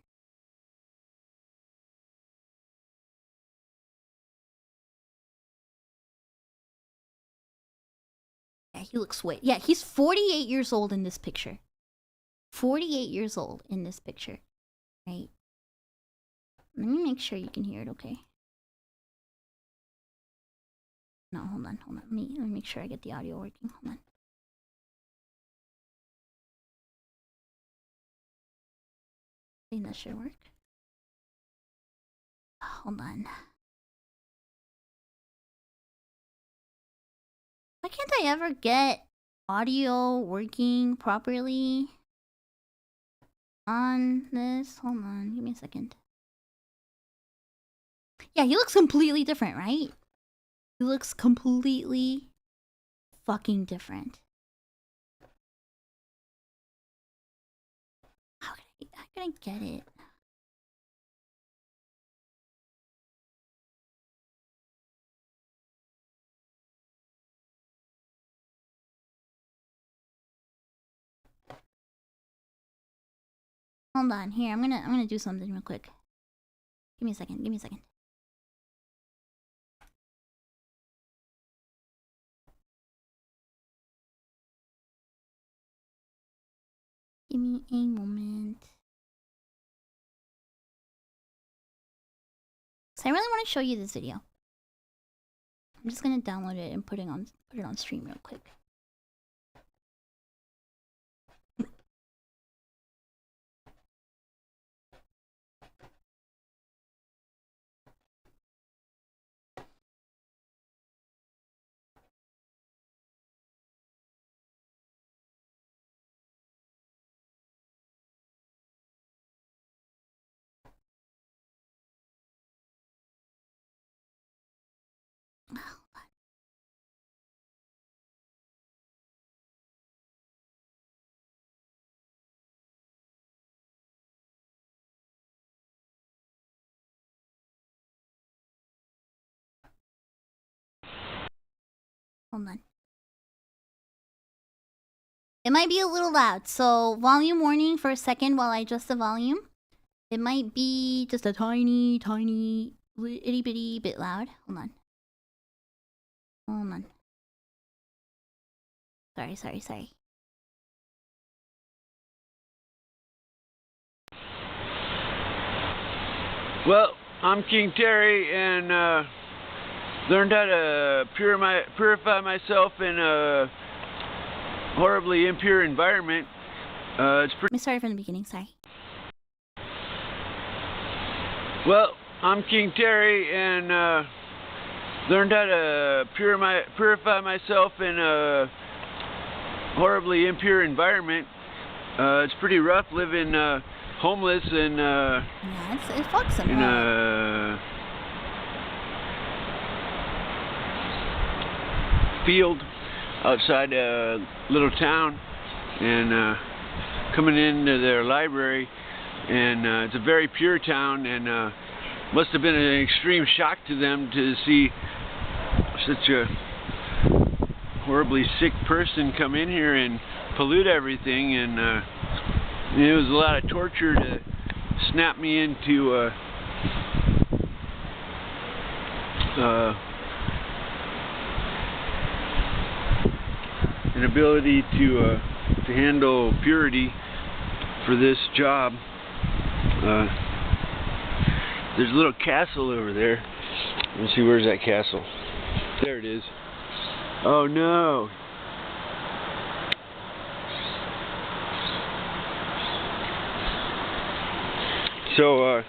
Speaker 1: Yeah, he looks way... Yeah, he's 48 years old in this picture. 48 years old in this picture. Right? Let me make sure you can hear it okay. No, hold on. Let me make sure I get the audio working. Hold on. I think that should work. Hold on. Why can't I ever get audio working properly on this? Hold on, give me a second. Yeah, he looks completely different, right? He looks completely fucking different. How can I get it? Hold on, here, I'm gonna do something real quick. Give me a second. Give me a moment. So I really want to show you this video. I'm just gonna download it and put it on stream real quick. Hold on. It might be a little loud, so volume warning for a second while I adjust the volume. It might be just a tiny, tiny, itty bitty bit loud. Hold on. Hold on. Sorry.
Speaker 2: Well, I'm King Terry and learned how to purify myself in a horribly impure environment. It's pretty.
Speaker 1: Let me start from the beginning, sorry.
Speaker 2: Well, I'm King Terry and learned how to purify myself in a horribly impure environment. It's pretty rough living homeless and
Speaker 1: yeah, it fucks him
Speaker 2: in a field outside a little town, and coming into their library, and it's a very pure town, and must have been an extreme shock to them to see such a horribly sick person come in here and pollute everything, and it was a lot of torture to snap me into an ability to handle purity for this job. There's a little castle over there. Let's see, where's that castle? There it is. Oh no! So,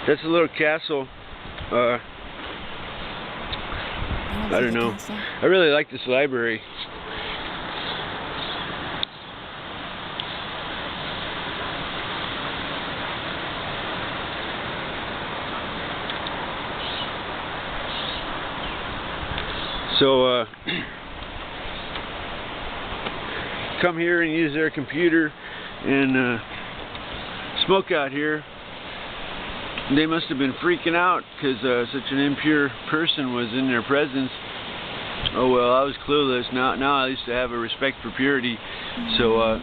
Speaker 2: that's a little castle. I don't know. I really like this library. So, come here and use their computer and smoke out here. They must have been freaking out because such an impure person was in their presence. Oh well, I was clueless. Now I used to have a respect for purity. So,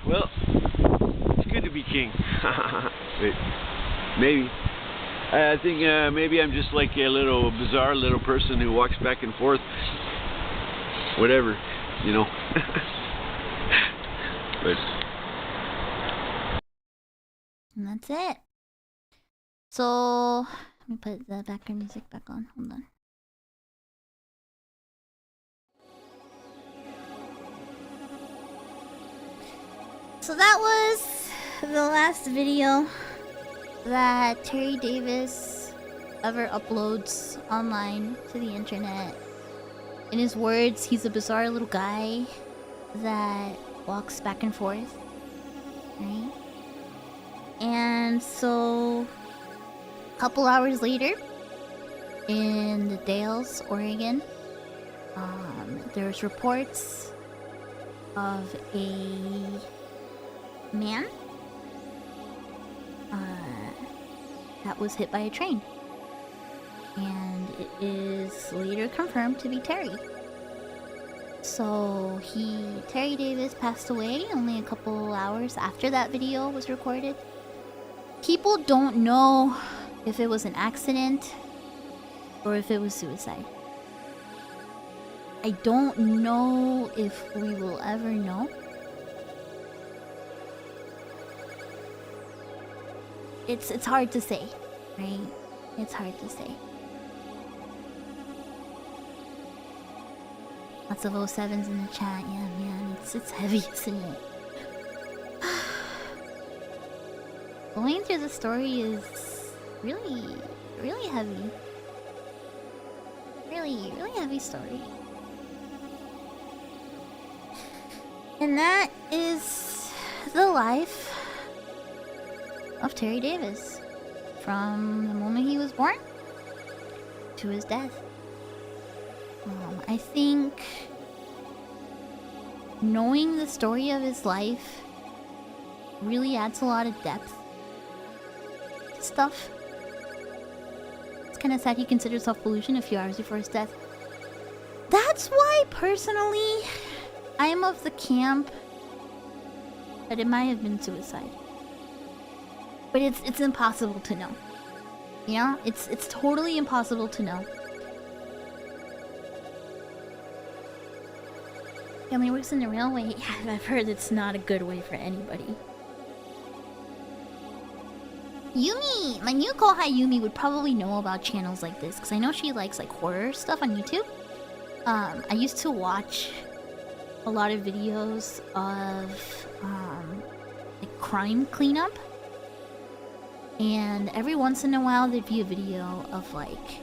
Speaker 2: well, it's good to be king. Wait, maybe. I think maybe I'm just like a little bizarre little person who walks back and forth. Whatever, you know. But.
Speaker 1: And that's it. So, let me put the background music back on. Hold on. So that was the last video that Terry Davis ever uploads online to the internet. In his words, he's a bizarre little guy that walks back and forth, right? And so, a couple hours later, in the Dalles, Oregon, there's reports of a man that was hit by a train, and it is later confirmed to be Terry. So Terry Davis passed away only a couple hours after that video was recorded. People don't know if it was an accident or if it was suicide. I don't know if we will ever know. It's hard to say, right? It's hard to say. Lots of 07s in the chat. Yeah, man, it's heavy, isn't it? Going through the story is really, really heavy. Really, really heavy story. And that is the life of Terry Davis, from the moment he was born to his death. I think knowing the story of his life really adds a lot of depth to stuff. kind of sad he considered self-pollution a few hours before his death. That's why, personally, I am of the camp that it might have been suicide. But it's impossible to know. You know? It's totally impossible to know. Family works in the railway. Yeah, I've heard it's not a good way for anybody. Yumi! My new kohai Yumi would probably know about channels like this, because I know she likes like horror stuff on YouTube. I used to watch a lot of videos of like crime cleanup. And every once in a while there'd be a video of like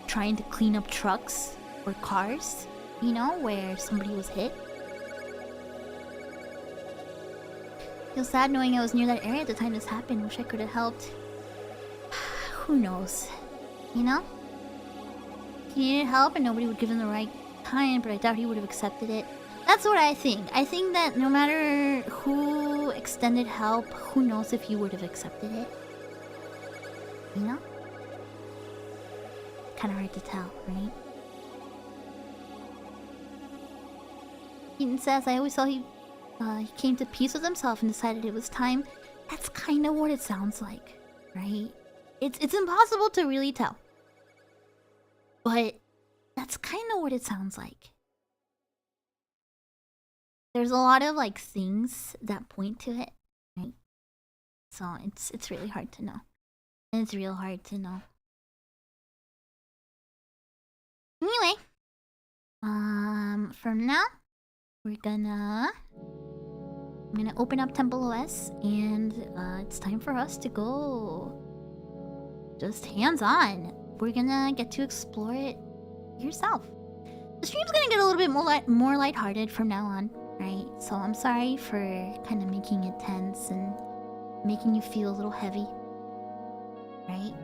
Speaker 1: trying to clean up trucks or cars, you know, where somebody was hit. Feel sad knowing I was near that area at the time this happened. Wish I could have helped. Who knows? You know? He needed help and nobody would give him the right time, but I doubt he would have accepted it. That's what I think. I think that no matter who extended help, who knows if he would have accepted it. You know? Kinda hard to tell, right? Keaton says, I always thought he came to peace with himself and decided it was time. That's kind of what it sounds like, right? It's impossible to really tell. But that's kind of what it sounds like. There's a lot of like things that point to it, right? So it's really hard to know. And it's real hard to know. Anyway, from now I'm gonna open up TempleOS and it's time for us to go just hands-on. We're gonna get to explore it yourself. The stream's gonna get a little bit more lighthearted from now on, right? So I'm sorry for kind of making it tense and making you feel a little heavy, right?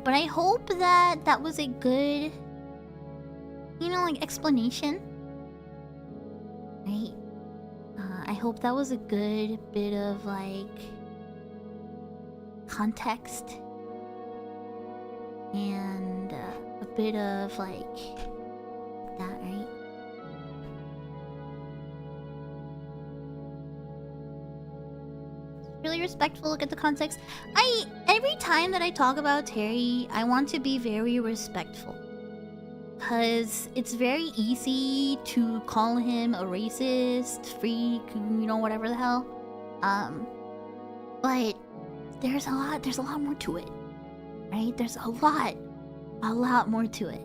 Speaker 1: But I hope that that was a good, you know, like explanation, right? I hope that was a good bit of like context and a bit of like that, right? Really respectful. Look at the context. Every time that I talk about Terry, I want to be very respectful. Because it's very easy to call him a racist, freak, you know, whatever the hell. But there's a lot more to it, right? There's a lot more to it.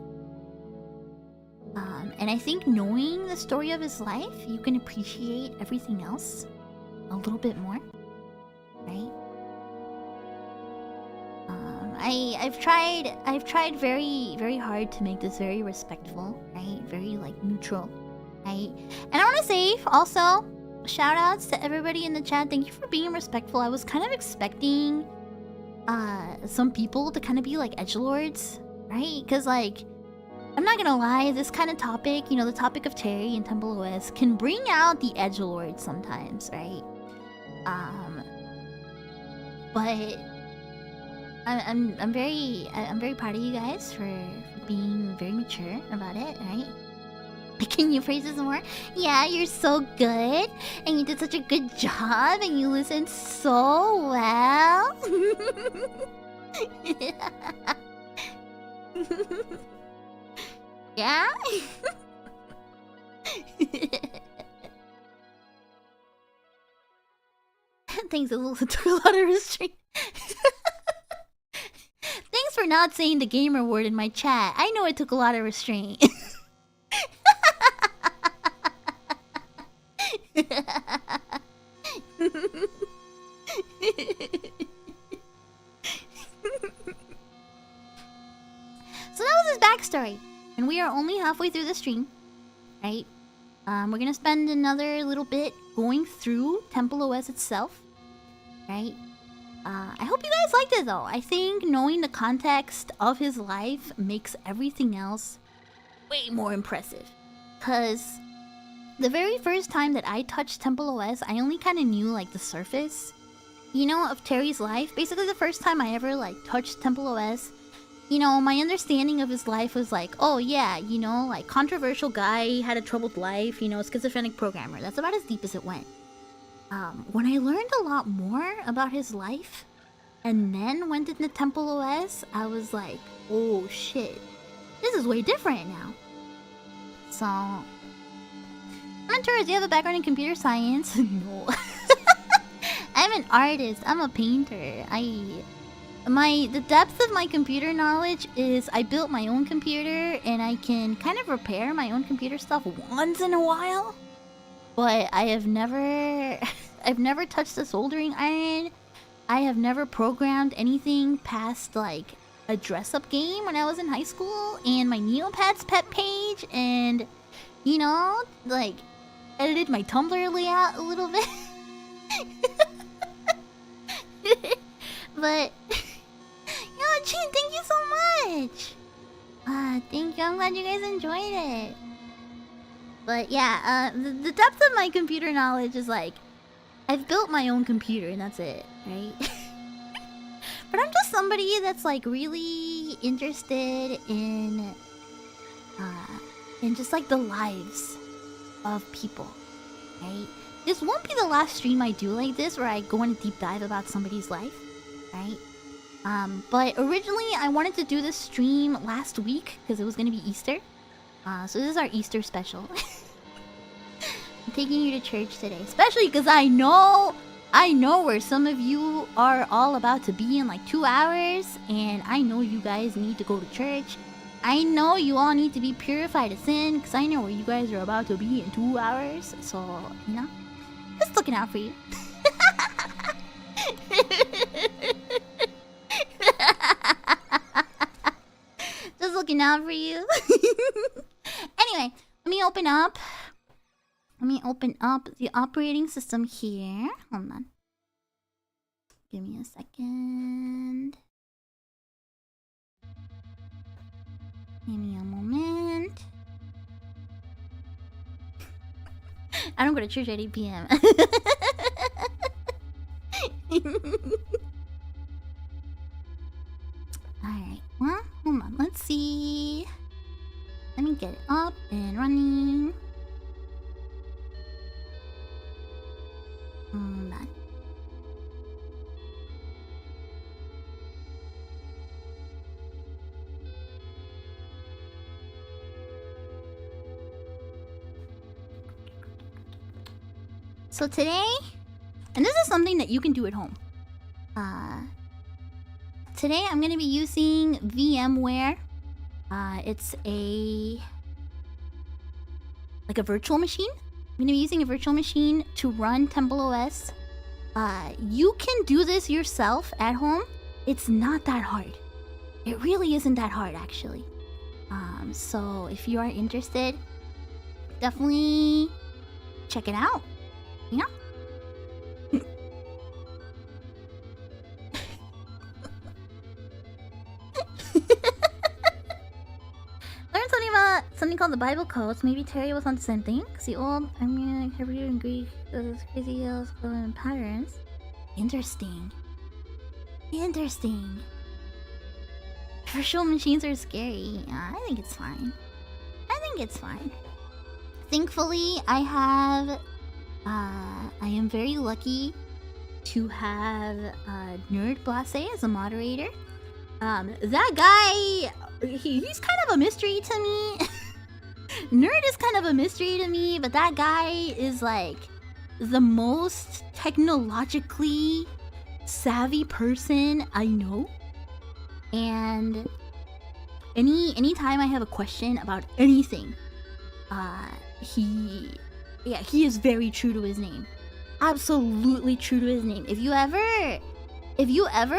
Speaker 1: And I think knowing the story of his life, you can appreciate everything else a little bit more, right? I've tried very, very hard to make this very respectful, right? Very like neutral, right? And I want to say also, shout outs to everybody in the chat. Thank you for being respectful. I was kind of expecting some people to kind of be like edgelords, right? Because like, I'm not gonna lie, this kind of topic, you know, the topic of Terry and TempleOS can bring out the edgelords sometimes, right? But I'm very proud of you guys for being very mature about it, right? Can you praise us more? Yeah, you're so good, and you did such a good job, and you listened so well. Yeah. Thanks, it took a lot of restraint. Thanks for not saying the gamer word in my chat. I know it took a lot of restraint. So that was his backstory. And we are only halfway through the stream, right? We're gonna spend another little bit going through TempleOS itself, right? I hope you guys liked it though. I think knowing the context of his life makes everything else way more impressive. Cause the very first time that I touched TempleOS, I only kind of knew like the surface, you know, of Terry's life. Basically the first time I ever like touched TempleOS, you know, my understanding of his life was like, oh yeah, you know, like controversial guy, had a troubled life, you know, schizophrenic programmer. That's about as deep as it went. When I learned a lot more about his life and then went into TempleOS, I was like, oh shit, this is way different now. So, Hunter, do you have a background in computer science? No. I'm an artist. I'm a painter. The depth of my computer knowledge is I built my own computer and I can kind of repair my own computer stuff once in a while. But I have never I've never touched a soldering iron. I have never programmed anything past like a dress-up game when I was in high school and my Neopets pet page, and you know, like edited my Tumblr layout a little bit. But yo, Chin, thank you so much. Thank you. I'm glad you guys enjoyed it. But yeah, the depth of my computer knowledge is like, I've built my own computer and that's it, right? But I'm just somebody that's like really interested in just like the lives of people, right? This won't be the last stream I do like this where I go on a deep dive about somebody's life, right? But originally I wanted to do this stream last week because it was gonna be Easter. So this is our Easter special. I'm taking you to church today, especially because I know where some of you are all about to be in like 2 hours, and I know you guys need to go to church. I know you all need to be purified of sin, because I know where you guys are about to be in 2 hours. So, you know, just looking out for you. Just looking out for you. Anyway, let me open up the operating system here. Hold on. Give me a second. Give me a moment. I don't go to church at 8 p.m. Alright, well, hold on. Let's see. Let me get it up and running. Hold on. So today, and this is something that you can do at home. Today I'm going to be using VMware. It's a virtual machine. I'm going to be using a virtual machine to run TempleOS. You can do this yourself at home. It's not that hard. It really isn't that hard, actually. So if you are interested, definitely check it out. You know? Learn something about something called the Bible codes. Maybe Terry was on the same thing. Cause the old Hebrew and Greek, those crazy patterns. Interesting. Interesting. Virtual machines are scary. I think it's fine. Thankfully, I am very lucky to have Nerd Blase as a moderator. That guy, he's kind of a mystery to me. Nerd is kind of a mystery to me, but that guy is like the most technologically savvy person I know. And anytime I have a question about anything, he is very true to his name. Absolutely true to his name. If you ever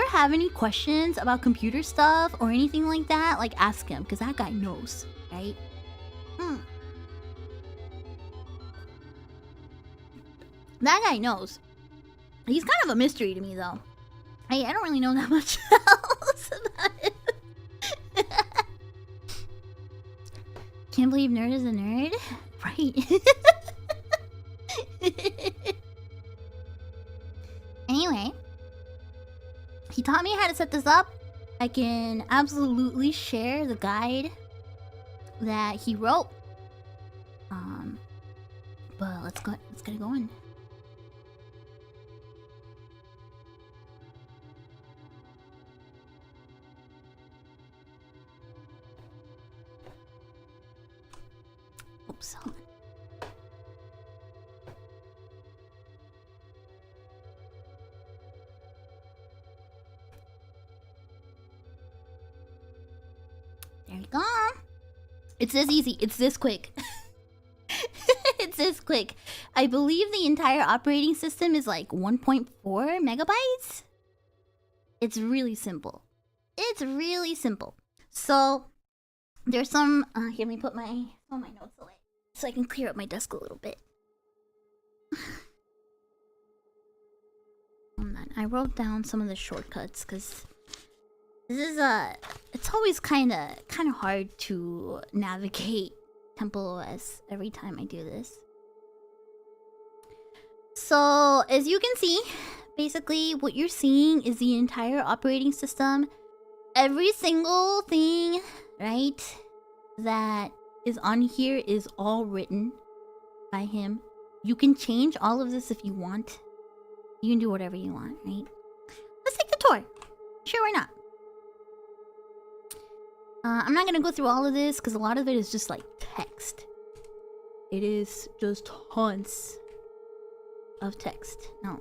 Speaker 1: have any questions about computer stuff or anything like that, like ask him, because that guy knows, right? That guy knows. He's kind of a mystery to me, though. I don't really know that much else about it. Can't believe Nerd is a nerd. Right. Anyway, he taught me how to set this up. I can absolutely share the guide that he wrote. But let's get it going. Oops, hold on. There you go. It's this easy. It's this quick. It's this quick. I believe the entire operating system is like 1.4 megabytes. It's really simple. It's really simple. So there's some. Here, let me put my notes away so I can clear up my desk a little bit. Hold on. I wrote down some of the shortcuts because this is it's always kind of hard to navigate TempleOS every time I do this. So as you can see, basically what you're seeing is the entire operating system. Every single thing, right, that is on here is all written by him. You can change all of this if you want. You can do whatever you want, right? Let's take the tour. Sure, why not? I'm not gonna go through all of this because a lot of it is just like text. It is just tons of text. No.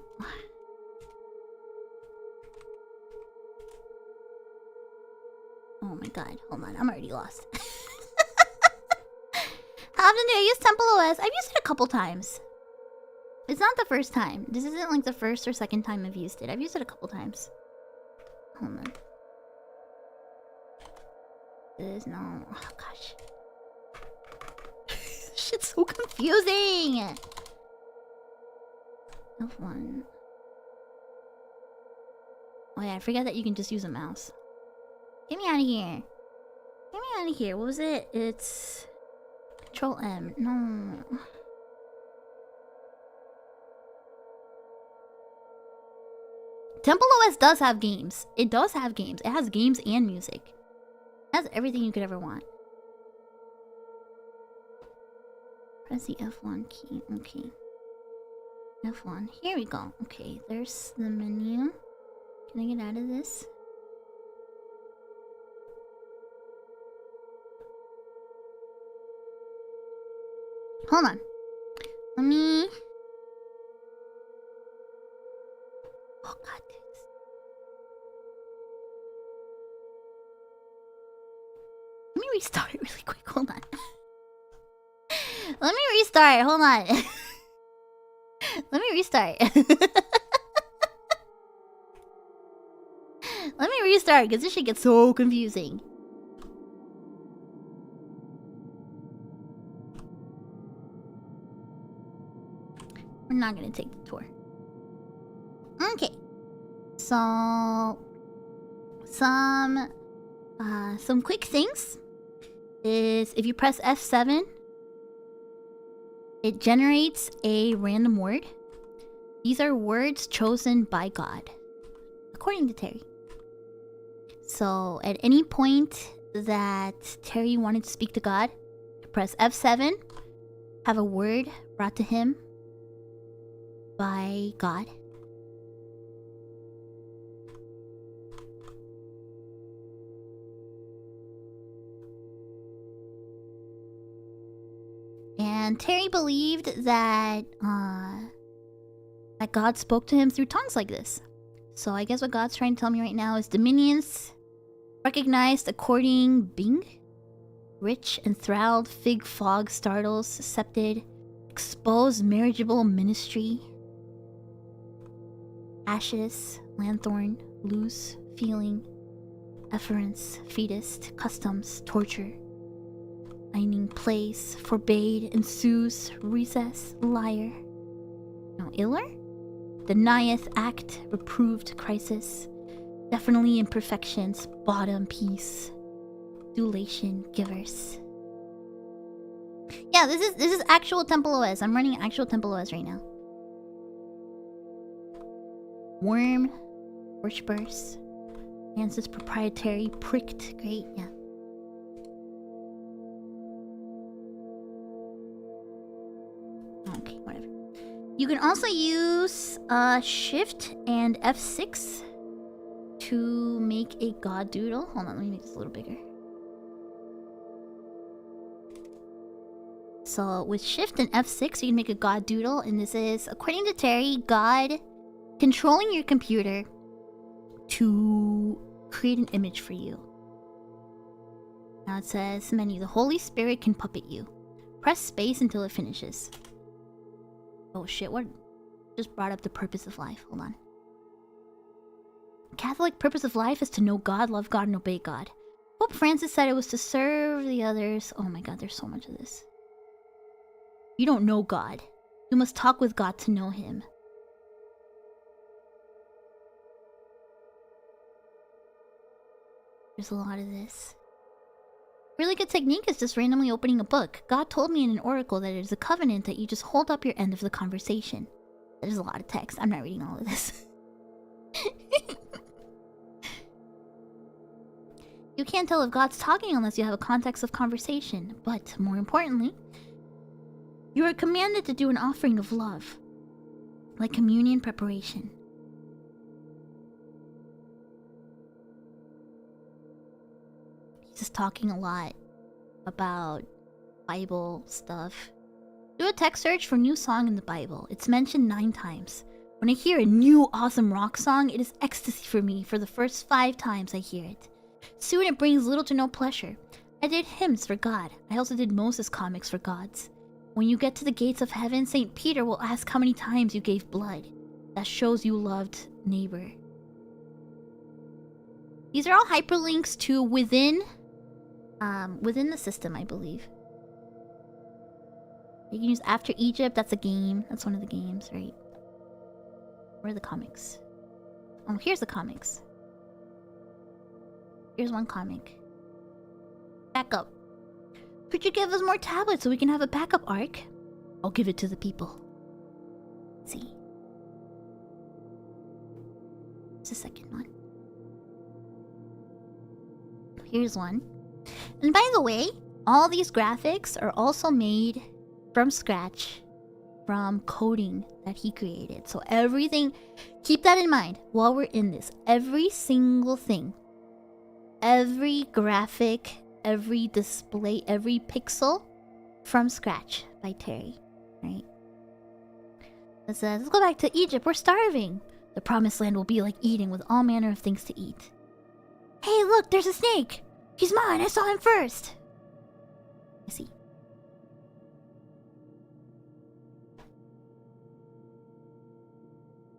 Speaker 1: Oh my god, hold on, I'm already lost. How often do I use TempleOS? I've used it a couple times. It's not the first time. This isn't like the first or second time I've used it. I've used it a couple times. Hold on. There's no... Oh gosh. Shit's so confusing! F1. Oh yeah, I forgot that you can just use a mouse. Get me out of here. Get me out of here. What was it? It's... Control M. No. TempleOS does have games. It does have games. It has games and music. It has everything you could ever want. Press the F1 key. Okay. F1. Here we go. Okay, there's the menu. Can I get out of this? Hold on. Let me... Oh god. Let me restart it really quick. Hold on. Let me restart. Hold on. Let me restart. Let me restart because this shit gets so confusing. We're not gonna take the tour. Okay. So some quick things is if you press F7, it generates a random word. These are words chosen by God, according to Terry. So at any point that Terry wanted to speak to God, press F7, have a word brought to him by God. And Terry believed that that God spoke to him through tongues like this. So I guess what God's trying to tell me right now is dominions recognized according Bing, rich, enthralled, fig fog startles, suscepted, exposed, marriageable ministry, ashes, lanthorn, loose, feeling, efference, fetus, customs, torture, lining, place, forbade, ensues, recess, liar. No, iller? Denieth, act, reproved, crisis, definitely imperfections, bottom, peace, adulation, givers. Yeah, this is actual TempleOS. I'm running actual TempleOS right now. Worm, worshipers, Ansys proprietary pricked. Great, yeah. Okay, whatever. You can also use Shift and F6 to make a god doodle. Hold on, let me make this a little bigger. So with Shift and F6, you can make a god doodle, and this is, according to Terry, God controlling your computer to create an image for you. Now it says menu, the Holy Spirit can puppet you. Press space until it finishes. Oh shit, what? Just brought up the purpose of life. Hold on. Catholic purpose of life is to know God, love God, and obey God. Pope Francis said it was to serve the others. Oh my god, there's so much of this. You don't know God. You must talk with God to know Him. There's a lot of this. Really good technique is just randomly opening a book. God told me in an oracle that it is a covenant that you just hold up your end of the conversation. There's a lot of text. I'm not reading all of this. You can't tell if God's talking unless you have a context of conversation. But, more importantly, you are commanded to do an offering of love, like communion preparation. He's just talking a lot about Bible stuff. Do a text search for new song in the Bible. It's mentioned 9 times. When I hear a new awesome rock song, it is ecstasy for me for the first 5 times I hear it. Soon it brings little to no pleasure. I did hymns for God. I also did Moses comics for gods. When you get to the gates of heaven, St. Peter will ask how many times you gave blood. That shows you loved neighbor. These are all hyperlinks to within the system, I believe. You can use After Egypt, that's a game. That's one of the games, right? Where are the comics? Oh, here's the comics. Here's one comic. Backup. Could you give us more tablets so we can have a backup arc? I'll give it to the people. Let's see. It's the second one. Here's one. And by the way, all these graphics are also made from scratch from coding that he created. So everything, keep that in mind while we're in this. Every single thing, every graphic, every display, every pixel from scratch by Terry, right? It says, let's go back to Egypt. We're starving. The promised land will be like Eden with all manner of things to eat. Hey, look, there's a snake. He's mine. I saw him first. I see.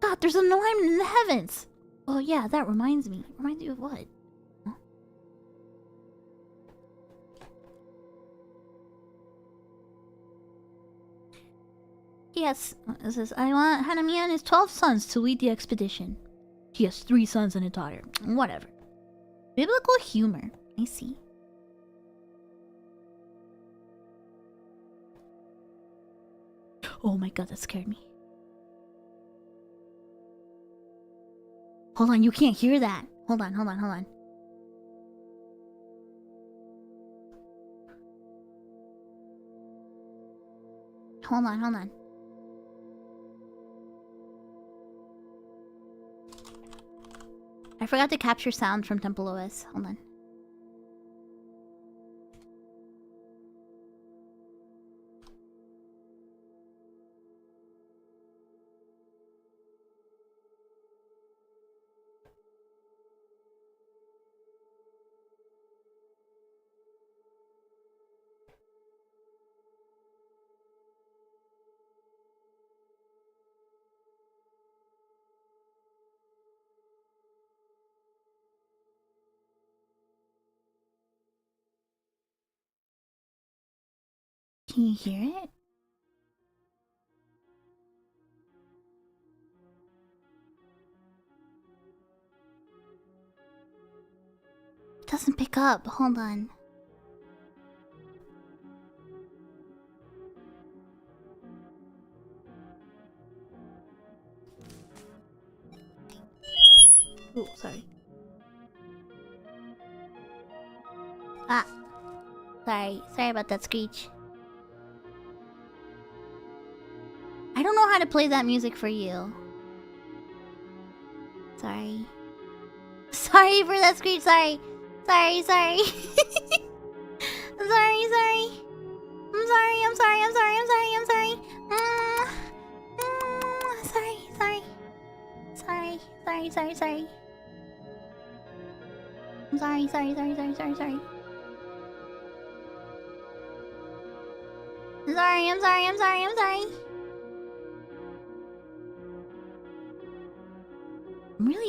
Speaker 1: God, there's an alignment in the heavens. Oh yeah, that reminds me. Reminds you of what? Huh? Yes, it says, I want Hanamiya and his 12 sons to lead the expedition. He has 3 sons and a daughter. Whatever. Biblical humor. I see. Oh my god, that scared me. Hold on, you can't hear that. Hold on. Hold on. I forgot to capture sound from TempleOS. Hold on. Can you hear it? It doesn't pick up. Hold on. Oh, sorry. Ah. Sorry. Sorry about that screech. I don't know how to play that music for you. Sorry. Sorry for that screech. Sorry. Sorry. Sorry. Sorry. Sorry. I'm sorry. I'm sorry. I'm sorry. I'm sorry. I'm sorry. Sorry. Sorry. Sorry. Sorry. Sorry. Sorry. I'm sorry. Sorry. Sorry. Sorry. Sorry. Sorry. I'm sorry. I'm sorry. I'm sorry. I'm sorry.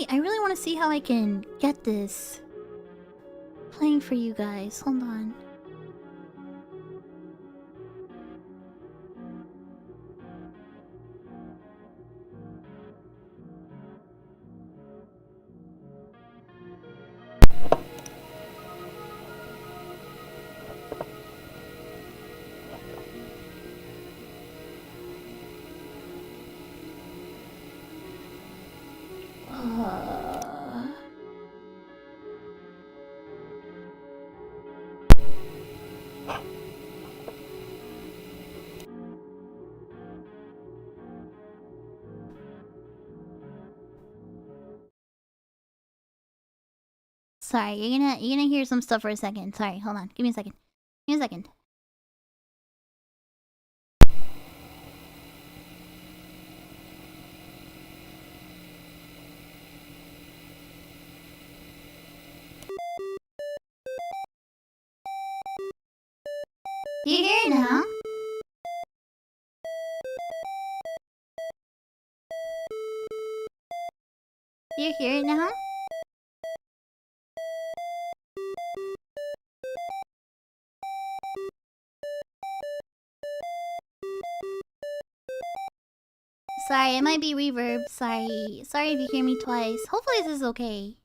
Speaker 1: I really want to see how I can get this playing for you guys. Hold on. Sorry, you're gonna hear some stuff for a second. Sorry, hold on. Give me a second. Give me a second. Do you hear it now? Do you hear it now? Sorry, it might be reverb. Sorry. Sorry if you hear me twice. Hopefully this is okay.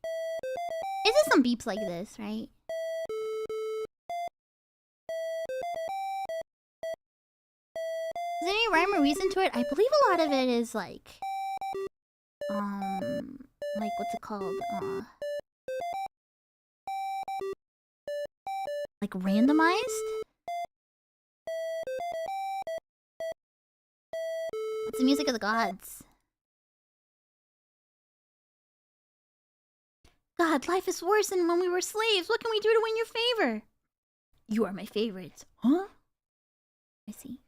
Speaker 1: It's just some beeps like this, right? Is there any rhyme or reason to it? I believe a lot of it is like... like, what's it called? Like, randomized? It's the music of the gods. God, life is worse than when we were slaves. What can we do to win your favor? You are my favorite. Huh? I see.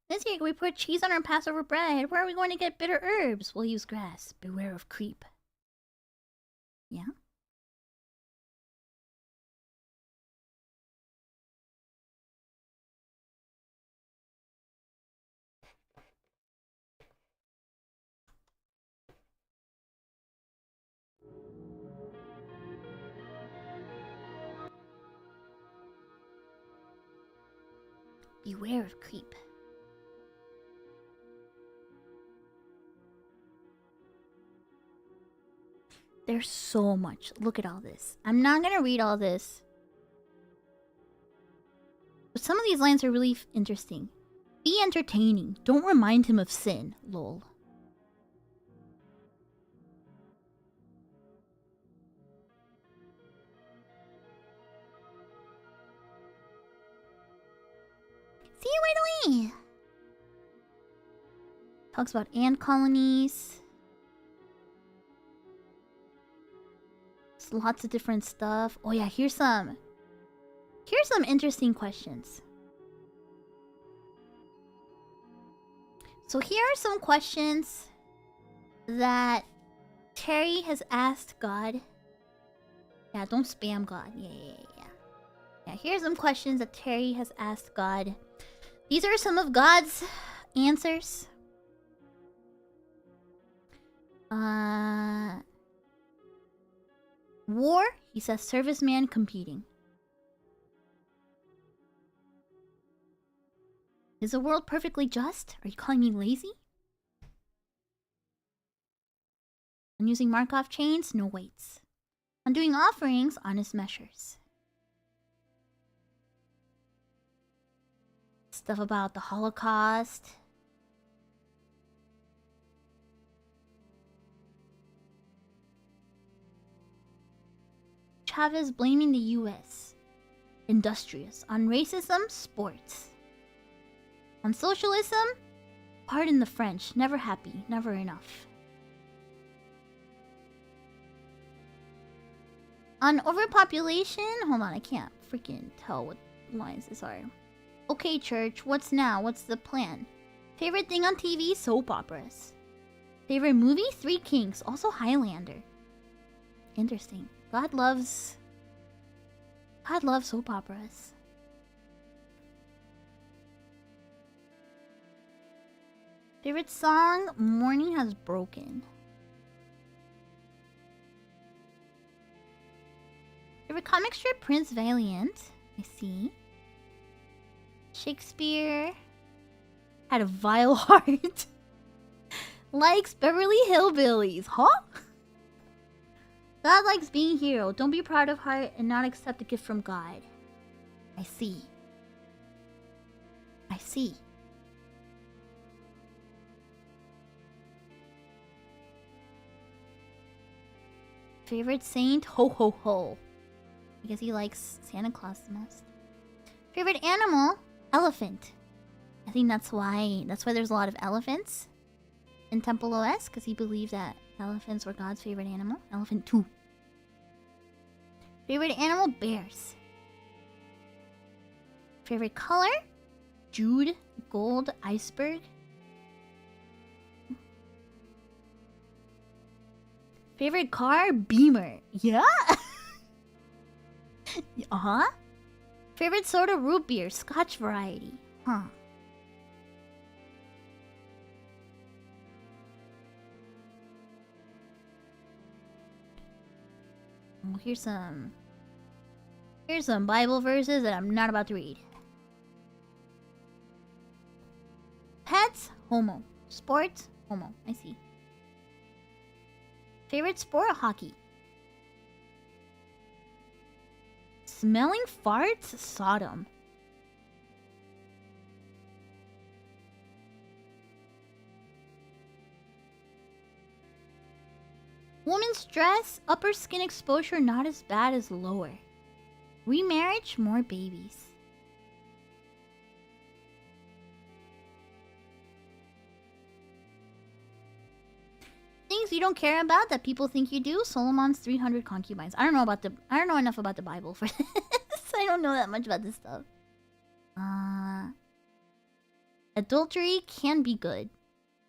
Speaker 1: This year we put cheese on our Passover bread. Where are we going to get bitter herbs? We'll use grass. Beware of creep. Yeah? Beware of creep. There's so much. Look at all this. I'm not gonna read all this. But some of these lines are really interesting. Be entertaining. Don't remind him of sin. Lol. See you right away. Talks about ant colonies. There's lots of different stuff. Oh yeah, here's some interesting questions. So here are some questions that Terry has asked God. Yeah, don't spam God. Yeah, here's some questions that Terry has asked God. These are some of God's answers. War, he says serviceman competing. Is the world perfectly just? Are you calling me lazy? I'm using Markov chains, no weights. I'm doing offerings, honest measures. Stuff about the Holocaust. Chavez blaming the US. Industrious. On racism, sports. On socialism, pardon the French, never happy, never enough. On overpopulation, hold on, I can't freaking tell what lines this are. Okay, church, what's now? What's the plan? Favorite thing on TV? Soap operas. Favorite movie? Three Kings, also Highlander. Interesting. God loves soap operas. Favorite song? Morning Has Broken. Favorite comic strip? Prince Valiant. I see. Shakespeare had a vile heart. Likes Beverly Hillbillies. Huh? God likes being hero. Don't be proud of heart and not accept a gift from God. I see. I see. Favorite saint? Ho ho ho. I guess he likes Santa Claus the most. Favorite animal? Elephant. I think that's why there's a lot of elephants in TempleOS, because he believed that elephants were God's favorite animal. Elephant 2. Favorite animal? Bears. Favorite color? Jude, gold, iceberg. Favorite car? Beamer. Yeah? Uh-huh. Favorite soda? Root beer, Scotch variety. Huh. Well, here's some Bible verses that I'm not about to read. Pets? Homo. Sports? Homo. I see. Favorite sport? Hockey. Smelling farts? Sodom. Woman's dress? Upper skin exposure not as bad as lower. Remarriage? More babies. Things you don't care about that people think you do. Solomon's 300 concubines. I don't know enough about the Bible for this. I don't know that much about this stuff. Adultery can be good.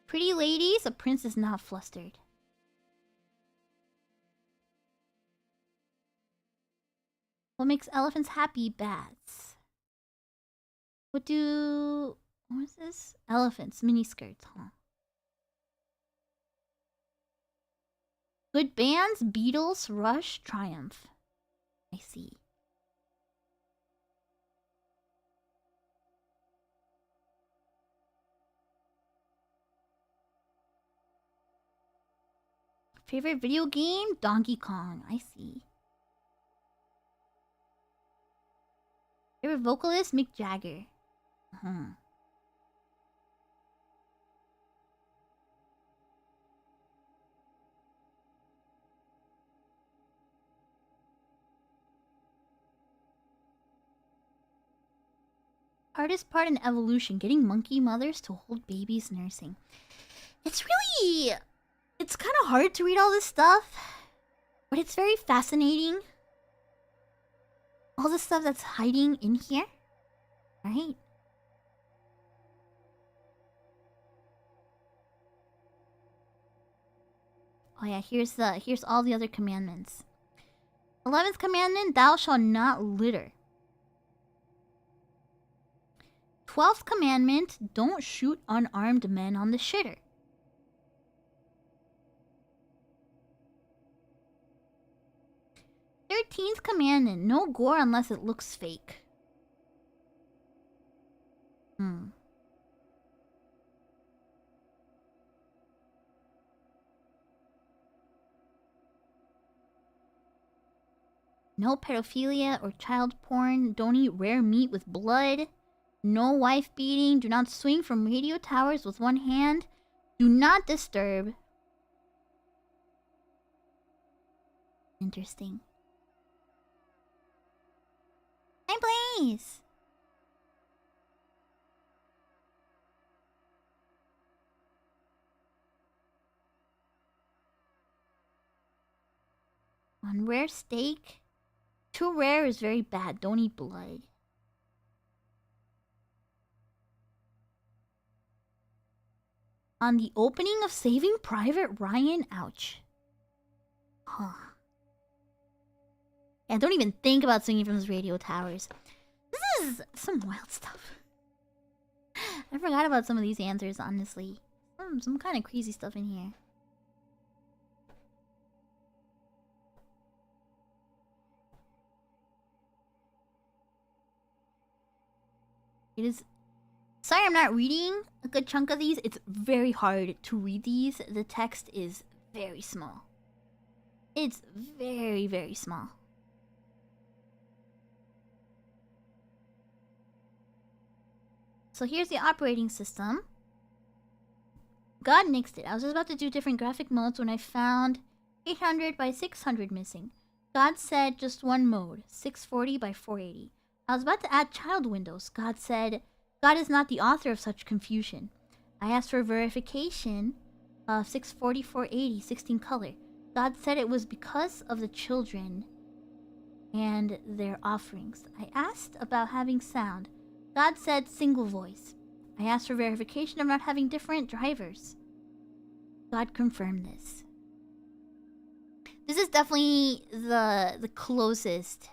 Speaker 1: Pretty ladies, a prince is not flustered. What makes elephants happy? Bats. What is this? Elephants, miniskirts, huh? Good bands, Beatles, Rush, Triumph. I see. Favorite video game? Donkey Kong. I see. Favorite vocalist? Mick Jagger. Hardest part in evolution, getting monkey mothers to hold babies nursing. It's kind of hard to read all this stuff, but it's very fascinating. All the stuff that's hiding in here, right? Oh yeah, here's all the other commandments. 11th commandment, thou shalt not litter. 12th commandment, don't shoot unarmed men on the shitter. 13th commandment, no gore unless it looks fake. No pedophilia or child porn. Don't eat rare meat with blood. No wife beating. Do not swing from radio towers with one hand. Do not disturb. Interesting. Hi, Blaze! On rare steak. Too rare is very bad. Don't eat blood. On the opening of Saving Private Ryan. Ouch. Huh. Yeah, don't even think about singing from those radio towers. This is some wild stuff. I forgot about some of these answers, honestly. Some kind of crazy stuff in here. It is... Sorry I'm not reading a good chunk of these. It's very hard to read these. The text is very small. It's very, very small. So here's the operating system. God nixed it. I was just about to do different graphic modes when I found 800 by 600 missing. God said just one mode, 640 by 480. I was about to add child windows. God said, God is not the author of such confusion. I asked for verification of 640, 480, 16 color. God said it was because of the children and their offerings. I asked about having sound. God said single voice. I asked for verification of not having different drivers. God confirmed this. This is definitely the closest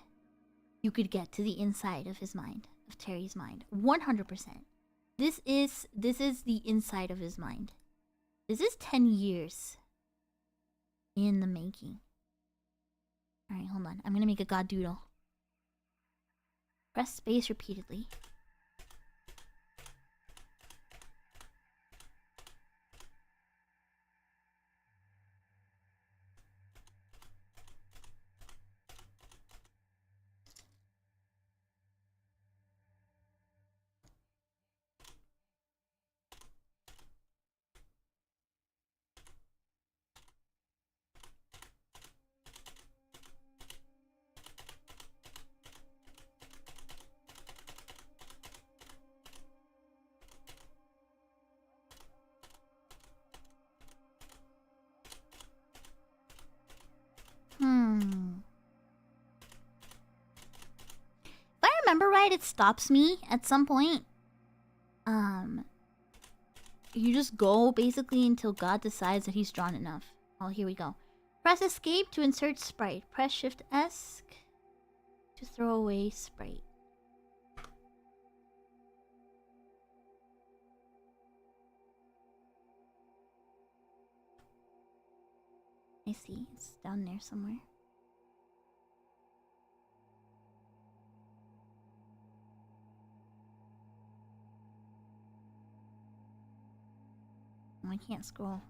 Speaker 1: you could get to the inside of his mind, of Terry's mind. 100%. This is the inside of his mind. This is 10 years in the making. Alright, hold on. I'm gonna make a God doodle. Press space repeatedly. If I remember right, it stops me at some point. You just go basically until God decides that he's drawn enough. Oh, here we go. Press escape to insert sprite. Press shift S to throw away sprite. I see. It's down there somewhere. Oh, I can't scroll.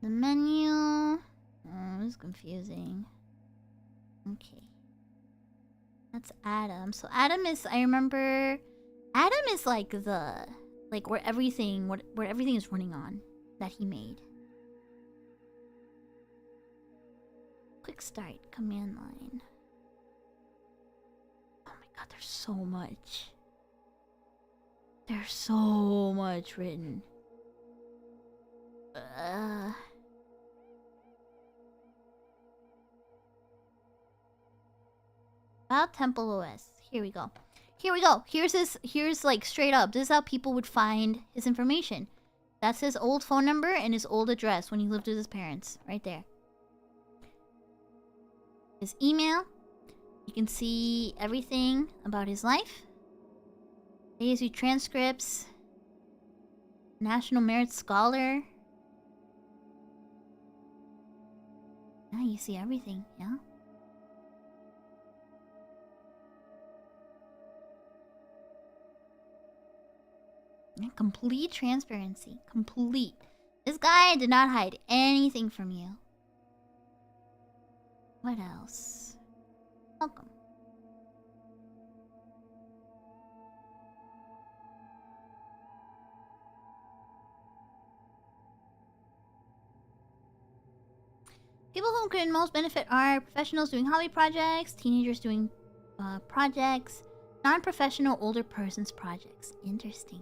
Speaker 1: The menu. Oh, this is confusing. Okay. That's Adam. So Adam is, I remember, Adam is like the, like where everything is running on that he made. Quick start, command line. Oh my god, there's so much. There's so much written. About TempleOS. Here we go. Here we go. Here's like straight up. This is how people would find his information. That's his old phone number and his old address when he lived with his parents. Right there. His email. You can see everything about his life. ASU transcripts. National Merit Scholar. Yeah, you see everything, yeah? Complete transparency. Complete. This guy did not hide anything from you. What else? Welcome. People who can most benefit are professionals doing hobby projects, teenagers doing projects, non-professional older persons projects. Interesting.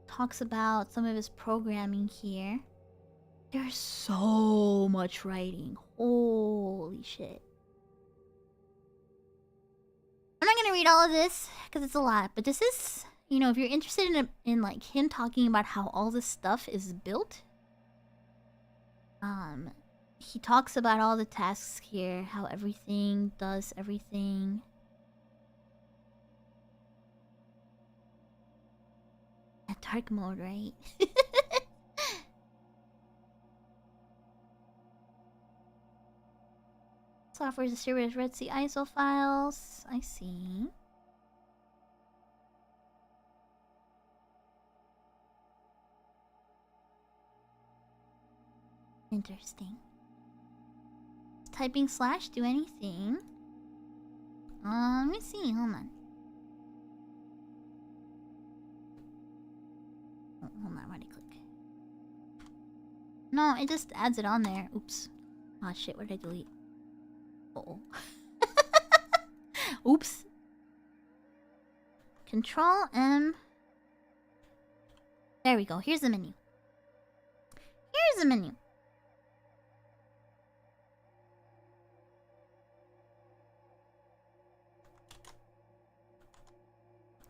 Speaker 1: Talks about some of his programming here. There's so much writing. Holy shit. I'm not gonna read all of this because it's a lot, but this is, you know, if you're interested in like him talking about how all this stuff is built, he talks about all the tasks here, how everything does everything. At dark mode, right? Software is distributed as Red Sea ISO files. I see. Interesting. Typing slash do anything. Let me see. Hold on. Oh, hold on. Right click. No, it just adds it on there. Oops. Oh shit. What did I delete? Uh-oh. Oops. Control M. There we go. Here's the menu. Here's the menu.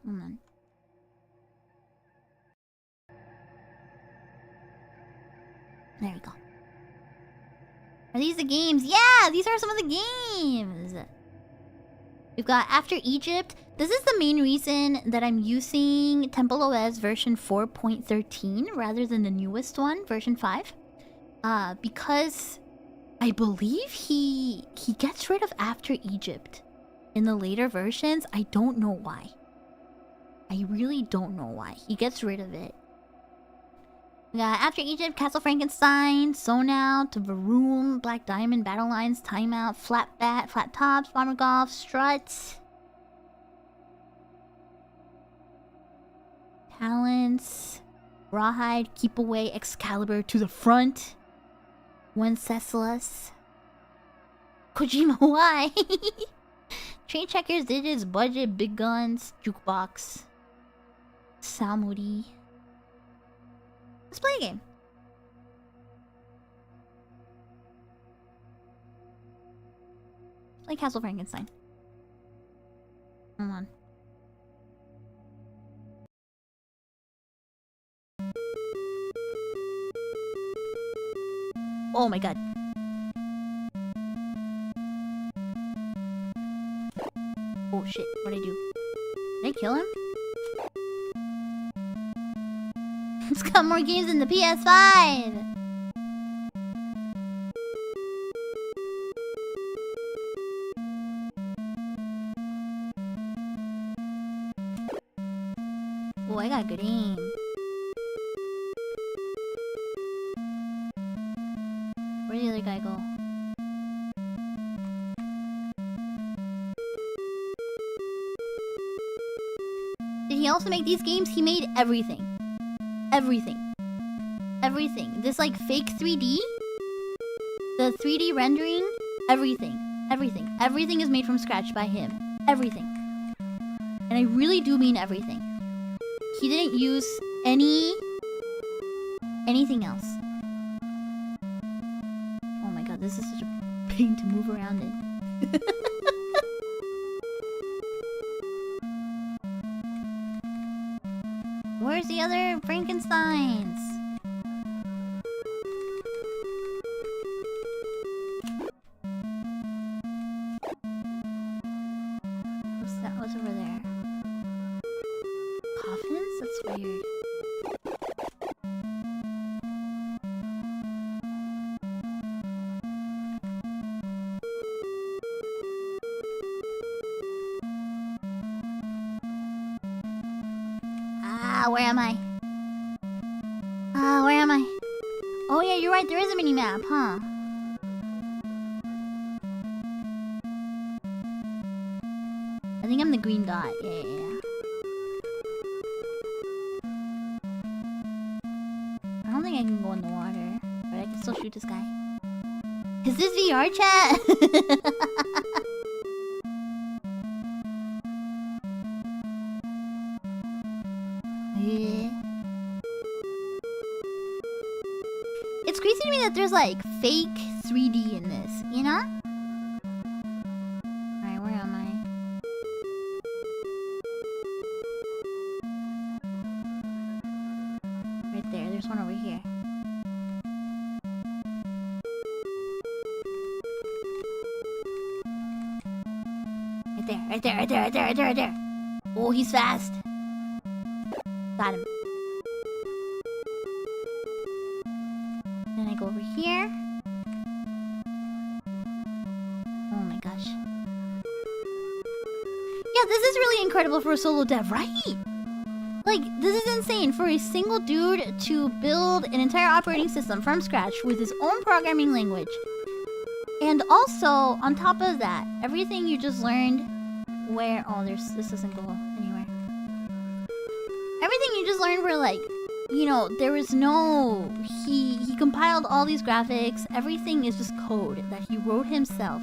Speaker 1: Hold on. There we go. Are these the games? Yeah, these are some of the games. We've got After Egypt. This is the main reason that I'm using TempleOS version 4.13 rather than the newest one, version 5. Because I believe he gets rid of After Egypt in the later versions. I don't know why. I really don't know why. He gets rid of it. We got After Egypt, Castle Frankenstein, Zone Out, Varoom, Black Diamond, Battle Lines, Timeout, Flat Bat, Flat Tops, Bomber Golf, Strut, Talents, Rawhide, Keep Away, Excalibur, To the Front, Wenceslas, Kojima, why? Train Checkers, Digits, Budget, Big Guns, Jukebox, Samuri. Let's play a game. Play Castle Frankenstein. Hold on. Oh my god. Oh shit, what'd I do? Did I kill him? It's got more games than the PS5! Oh, I got good aim. Where'd the other guy go? Did he also make these games? He made everything. Everything. Everything. This like fake 3D? The 3D rendering? Everything. Everything. Everything is made from scratch by him. Everything. And I really do mean everything. He didn't use anything else. Oh my god, this is such a pain to move around in. Where's the other Frankensteins? What's that? What's over there? Coffins? That's weird. Where am I? Where am I? Oh yeah, you're right, there is a mini-map, huh? I think I'm the green dot. Yeah. I don't think I can go in the water, but I can still shoot this guy. Is this VR chat? Yeah. It's crazy to me that there's like fake 3D in this, you know? Alright, where am I? Right there, there's one over here. Right there. Oh, he's fast. Got him. Then I go over here. Oh my gosh. Yeah, this is really incredible for a solo dev, right? Like, this is insane for a single dude to build an entire operating system from scratch with his own programming language. And also, on top of that, everything you just learned where... Oh, this doesn't go anywhere. Everything you just learned were like, you know, there was no... He compiled all these graphics. Everything is just code that he wrote himself.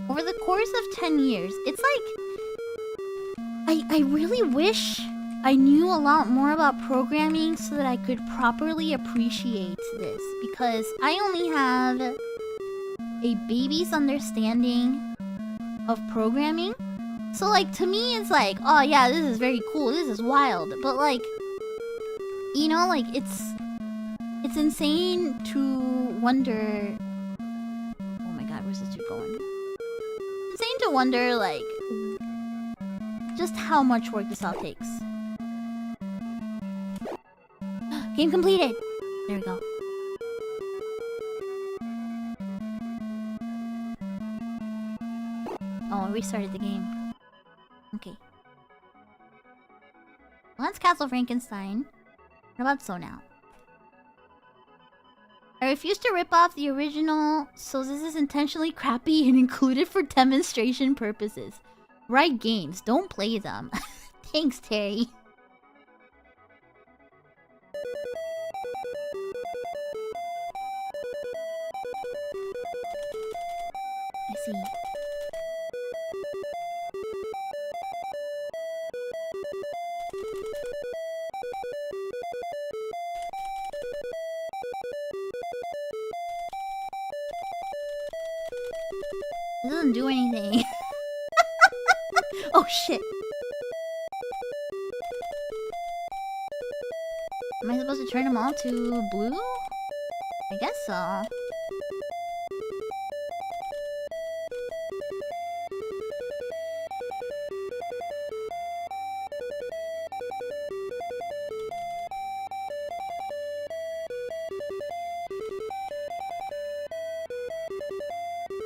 Speaker 1: Over the course of 10 years, it's like... I really wish I knew a lot more about programming so that I could properly appreciate this. Because I only have a baby's understanding of programming. So, like, to me, it's like, oh yeah, this is very cool, this is wild. But, like, you know, like, it's insane to wonder... Oh my god, where's this dude going? It's insane to wonder, like, just how much work this all takes. Game completed! There we go. Oh, I restarted the game. Okay. Well, that's Castle Frankenstein. What about So Now? I refuse to rip off the original, so this is intentionally crappy and included for demonstration purposes. Write games, don't play them. Thanks, Terry. I see. It doesn't do anything. Oh shit. Am I supposed to turn them all to blue? I guess so.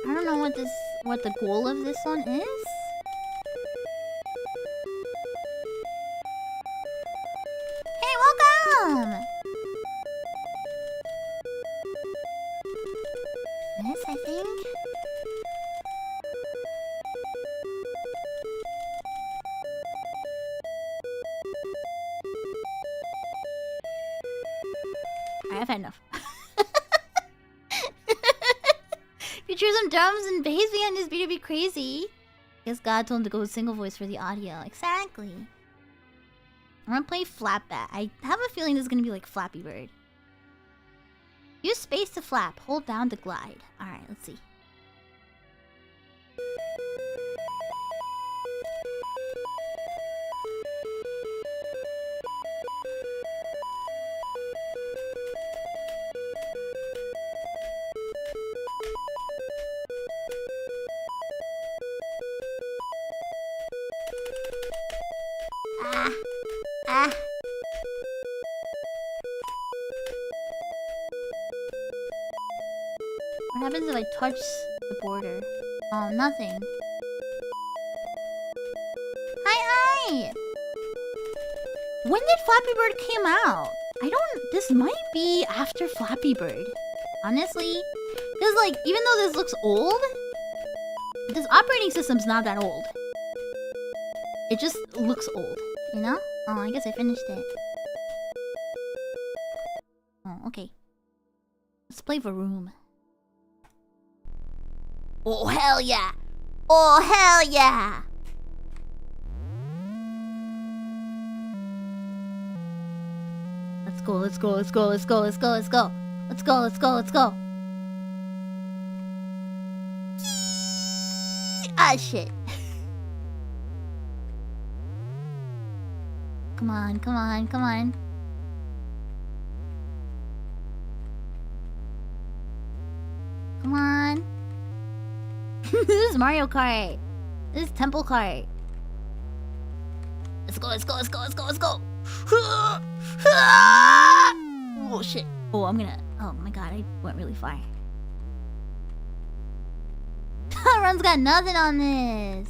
Speaker 1: I don't know what the goal of this one is. Hey, welcome! This, I think. I've had enough. Feature some drums and bass behind this beat to be crazy. Guess God told him to go with single voice for the audio. Exactly. I'm gonna play Flapbat. I have a feeling this is gonna be like Flappy Bird. Use space to flap. Hold down to glide. Alright, let's see. What happens if I touch the border? Oh, nothing. Hi! When did Flappy Bird came out? This might be after Flappy Bird. Honestly. Because, like, even though this looks old, this operating system's not that old. It just looks old, you know? Oh, I guess I finished it. Oh, okay. Let's play for room. Oh, hell yeah! Oh, hell yeah! Let's go, let's go, let's go, let's go, let's go, let's go. Let's go, let's go, let's go. Ah, shit. Come on, come on, come on. Come on. This is Mario Kart. This is Temple Kart. Let's go, let's go, let's go, let's go, let's go. Oh shit. Oh, I'm gonna... Oh my god, I went really far. Run's got nothing on this.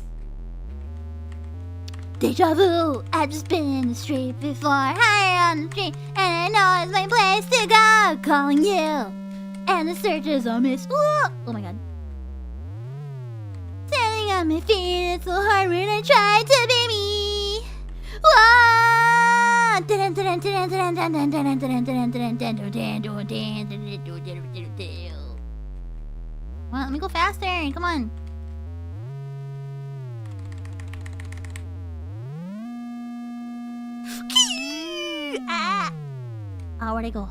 Speaker 1: Deja vu, I've just been in the street before. High on the street, and I know it's my place to go. Calling you, and the searches are missed. Oh my god. Standing on my feet, it's so hard when I try to be me. Well, let me go faster. Come on. Ah! Oh, where'd I go?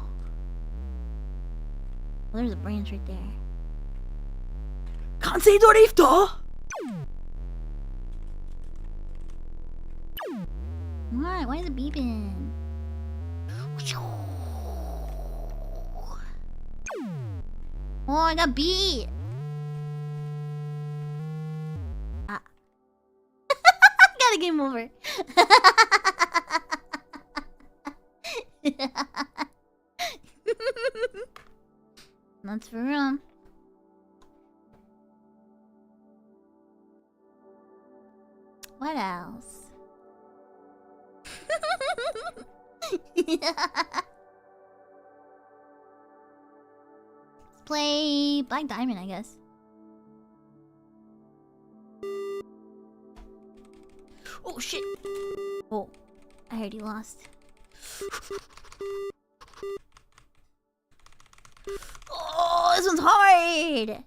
Speaker 1: Well, there's a branch right there. Kansei Dorifto! What? Why is it beeping? Oh, I got beat! Ah. Got a game over. That's for real. What else? Let's play Black Diamond, I guess. Oh shit! Oh, I already lost. Oh, this one's hard!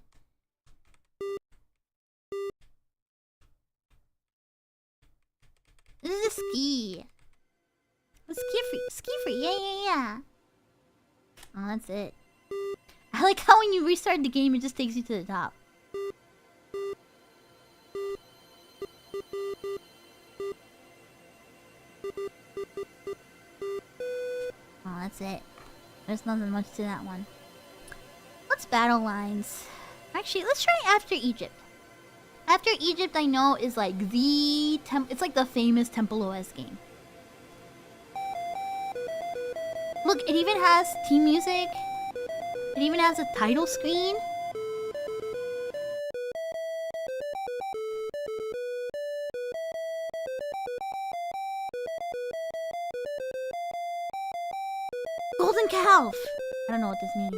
Speaker 1: This is a ski. Let's ski free, yeah. Oh, that's it. I like how when you restart the game, it just takes you to the top. Oh, that's it. There's nothing much to that one. What's battle lines? Actually, let's try After Egypt. After Egypt, I know, is like the it's like the famous TempleOS game. Look, it even has team music. It even has a title screen. Golden calf! I don't know what this means.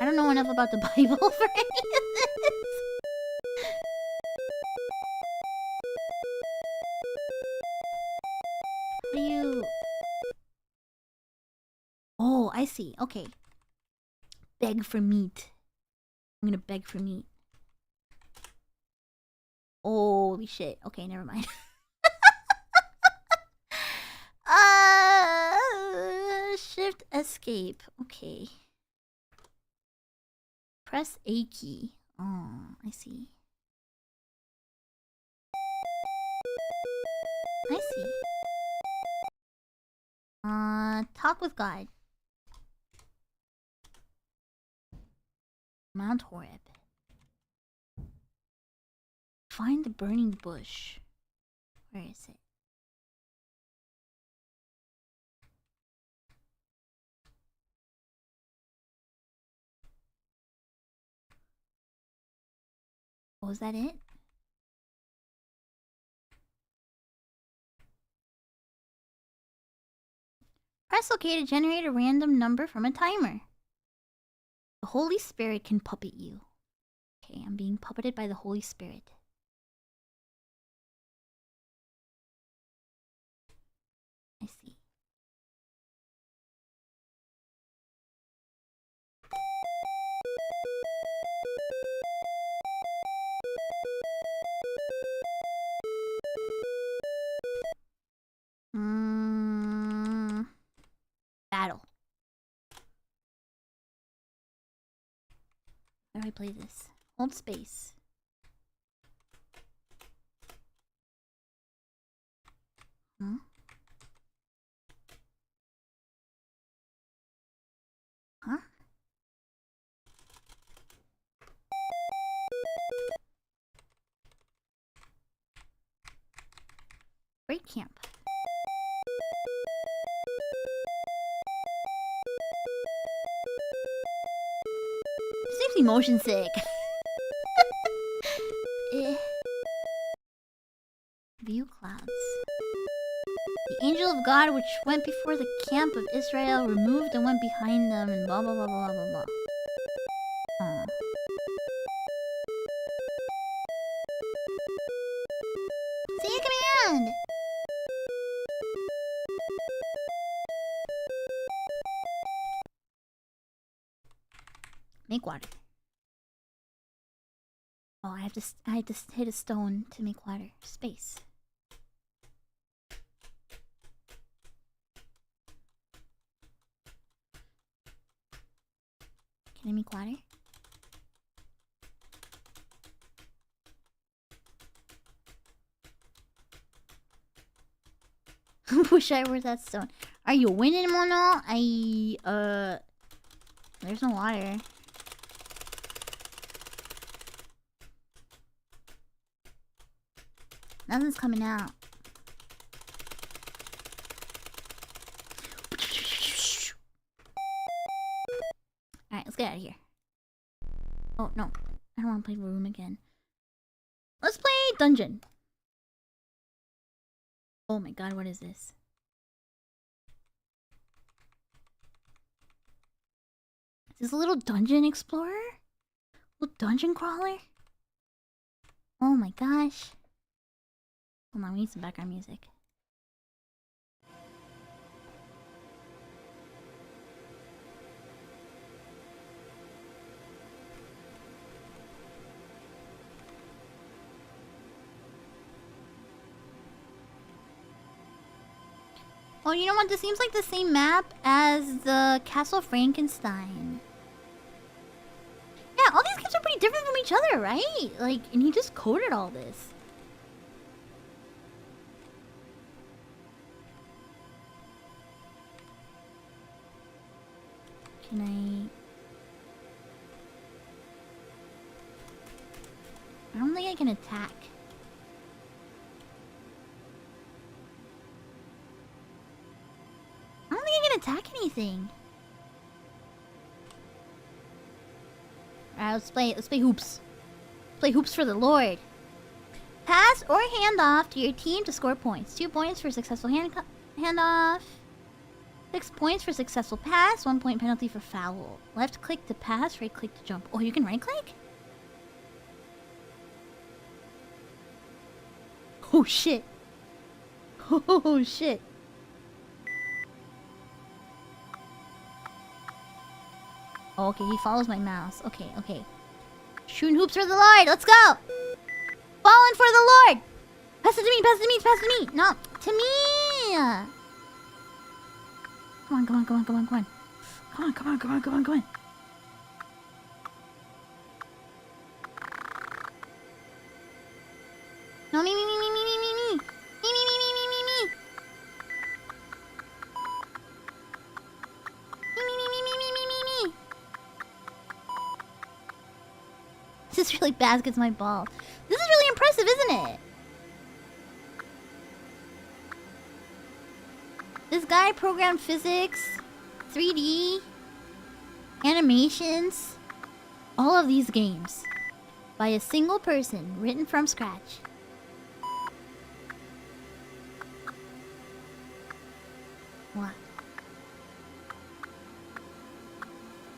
Speaker 1: I don't know enough about the Bible for any of this. How do you... Oh, I see. Okay. Beg for meat. I'm gonna beg for meat. Holy shit. Okay, never mind. Shift escape. Okay. Press A key. Oh, I see. I see. Talk with God. Mount Horeb. Find the burning bush. Where is it? Oh, is that it? Press OK to generate a random number from a timer. The Holy Spirit can puppet you. Okay, I'm being puppeted by the Holy Spirit. How do I play this? Hold space. Huh? Huh? Break camp. This makes me motion sick. View clouds. The angel of God which went before the camp of Israel removed and went behind them and blah blah blah blah blah blah. Say a command! Make water. Oh, I have to hit a stone to make water. Space. Can I make water? Wish I were that stone. Are you winning, Mono? There's no water. Nothing's coming out. Alright, let's get out of here. Oh, no. I don't want to play room again. Let's play dungeon. Oh my god, what is this? Is this a little dungeon explorer? Little dungeon crawler? Oh my gosh. Hold on, we need some background music. Oh, you know what? This seems like the same map as the Castle Frankenstein. Yeah, all these games are pretty different from each other, right? Like, and he just coded all this. Can I don't think I can attack. I don't think I can attack anything. Alright, let's play hoops. Let's play hoops for the Lord. Pass or hand off to your team to score points. 2 points for successful handoff. 6 points for successful pass. 1 point penalty for foul. Left click to pass, right click to jump. Oh, you can right click? Oh shit. Oh shit. Oh, okay, he follows my mouse. Okay, okay. Shooting hoops for the Lord. Let's go. Falling for the Lord. Pass it to me, pass it to me, pass it to me. No, to me. Come on, come on, come on, come on, come on. Come on, come on, come on, come on, come on. No, me. This really baskets my ball. This is really impressive, isn't it? This guy programmed physics, 3D, animations, all of these games by a single person, written from scratch. What?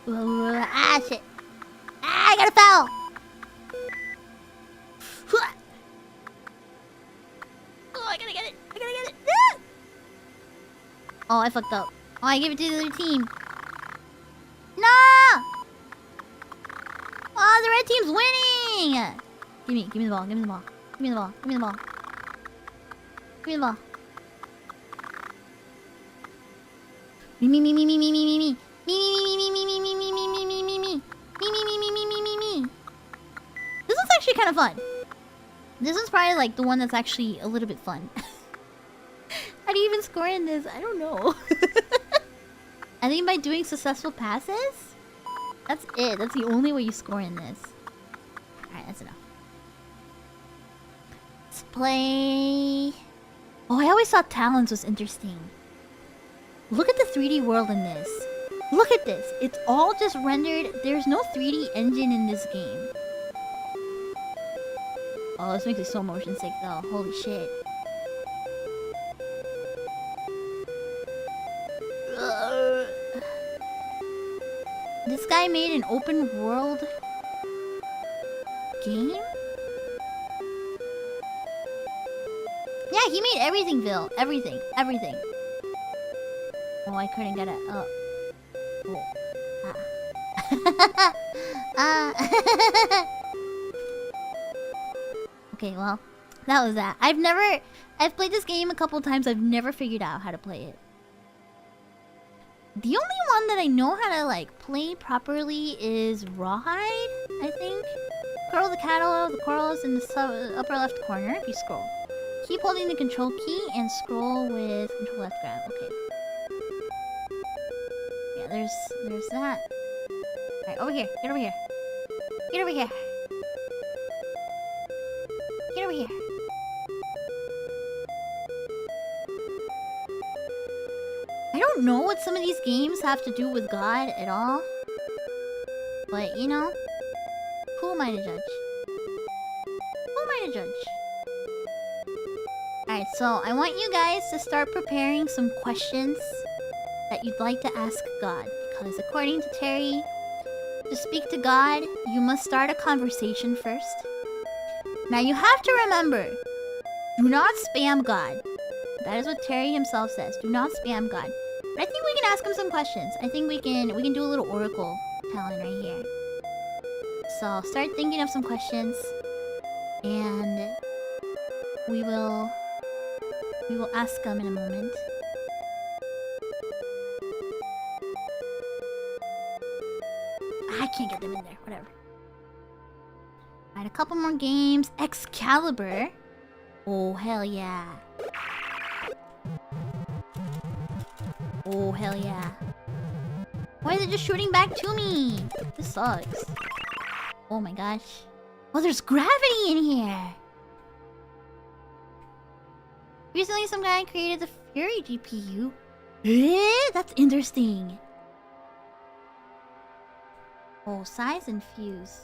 Speaker 1: Ah, shit. Ah, I got a foul! Oh, I gotta get it! I gotta get it! Ah! Oh, I fucked up. Oh, I gave it to the other team. No! Oh, the red team's winning! Give me the ball, give me the ball. Give me the ball, give me the ball. Give me the ball. Me. Me. actually kind of fun. This is probably like the one that's actually a little bit fun. How do you even score in this? I don't know. I think by doing successful passes? That's it. That's the only way you score in this. Alright, that's enough. Let's play... Oh, I always thought Talons was interesting. Look at the 3D world in this. Look at this. It's all just rendered. There's no 3D engine in this game. Oh, this makes me so motion sick though. Holy shit. This guy made an open world game? Yeah, he made everything, Vil. Everything. Everything. Oh, I couldn't get it up. Oh. Ah. Okay, well, that was that. I've played this game a couple times. I've never figured out how to play it. The only one that I know how to, like, play properly is Rawhide, I think. Curl the cattle, the corals in the upper left corner if you scroll. Keep holding the control key and scroll with control left grab. Okay. Yeah, there's that. Alright, over here. Get over here. Get over here. Get over here. I don't know what some of these games have to do with God at all. But, you know, who am I to judge? Who am I to judge? Alright, so I want you guys to start preparing some questions that you'd like to ask God. Because according to Terry, to speak to God, you must start a conversation first. Now you have to remember, do not spam God. That is what Terry himself says. Do not spam God. But I think we can ask him some questions. I think we can do a little oracle talent right here. So start thinking of some questions, and we will ask them in a moment. I can't get them in there. Whatever. Alright, a couple more games. Excalibur. Oh, hell yeah. Oh, hell yeah. Why is it just shooting back to me? This sucks. Oh my gosh. Oh, there's gravity in here. Recently, some guy created the Fury GPU. Eh? That's interesting. Oh, size and fuse.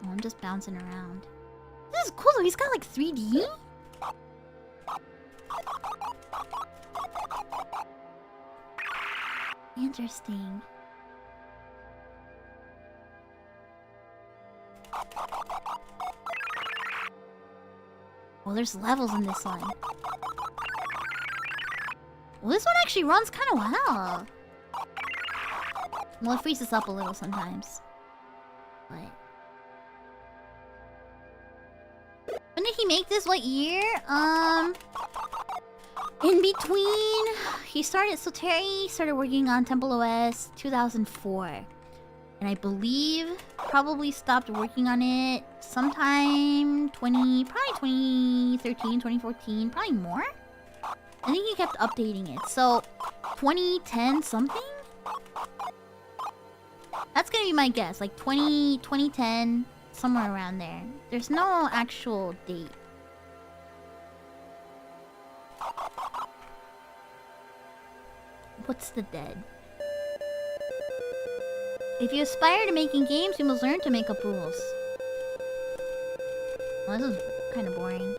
Speaker 1: Oh, I'm just bouncing around. This is cool though, he's got like 3D? Interesting. Oh, there's levels in this one. Well, this one actually runs kind of well. Well, it freezes up a little sometimes. But... when did he make this? What year? In between... he started... so Terry started working on TempleOS 2004. And I believe probably stopped working on it sometime probably 2013, 2014, probably more. I think he kept updating it. So 2010 something? That's gonna be my guess. Like 2010, somewhere around there. There's no actual date. What's the dead? If you aspire to making games, you must learn to make up rules. Well, this is kind of boring.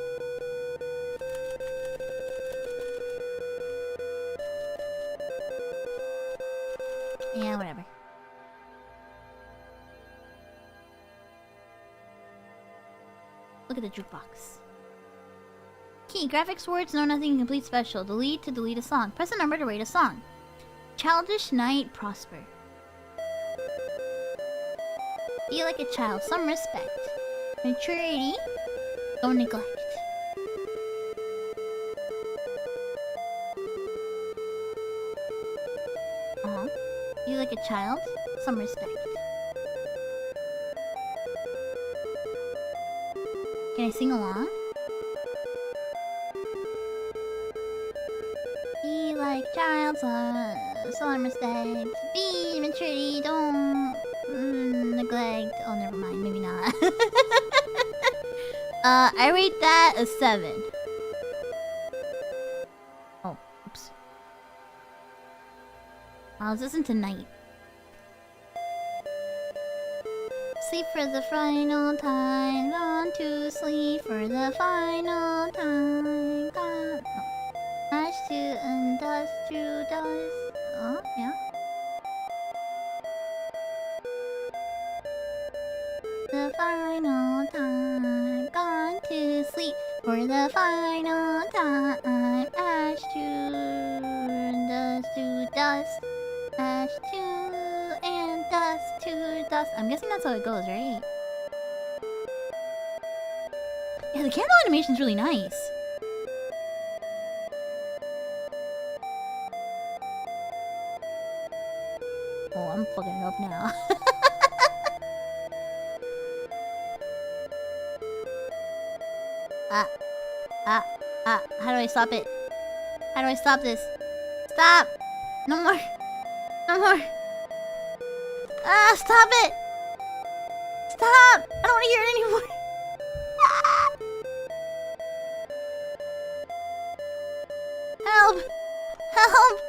Speaker 1: Yeah, whatever. Look at the jukebox. Key, graphics words, know nothing, complete special. Delete to delete a song. Press a number to rate a song. Childish night, prosper. Be like a child, some respect. Maturity, don't neglect. like a child. Some respect. Can I sing along? Be like child, some respect. Be maturity, don't neglect. Oh, never mind. Maybe not. I rate that a 7. Oh, oops. I'll listen to Night. Sleep for the final time. Gone to sleep for the final time. Gone. Oh. Ash to and dust to dust. Oh, yeah. The final time. Gone to sleep for the final time. Ash to dust to dust. Ash to and dust to dust. I'm guessing that's how it goes, right? Yeah, the candle animation's really nice. Oh, I'm fucking it up now. How do I stop it? How do I stop this? Stop! No more! No more! Stop it! Stop! I don't want to hear it anymore! Help! Help!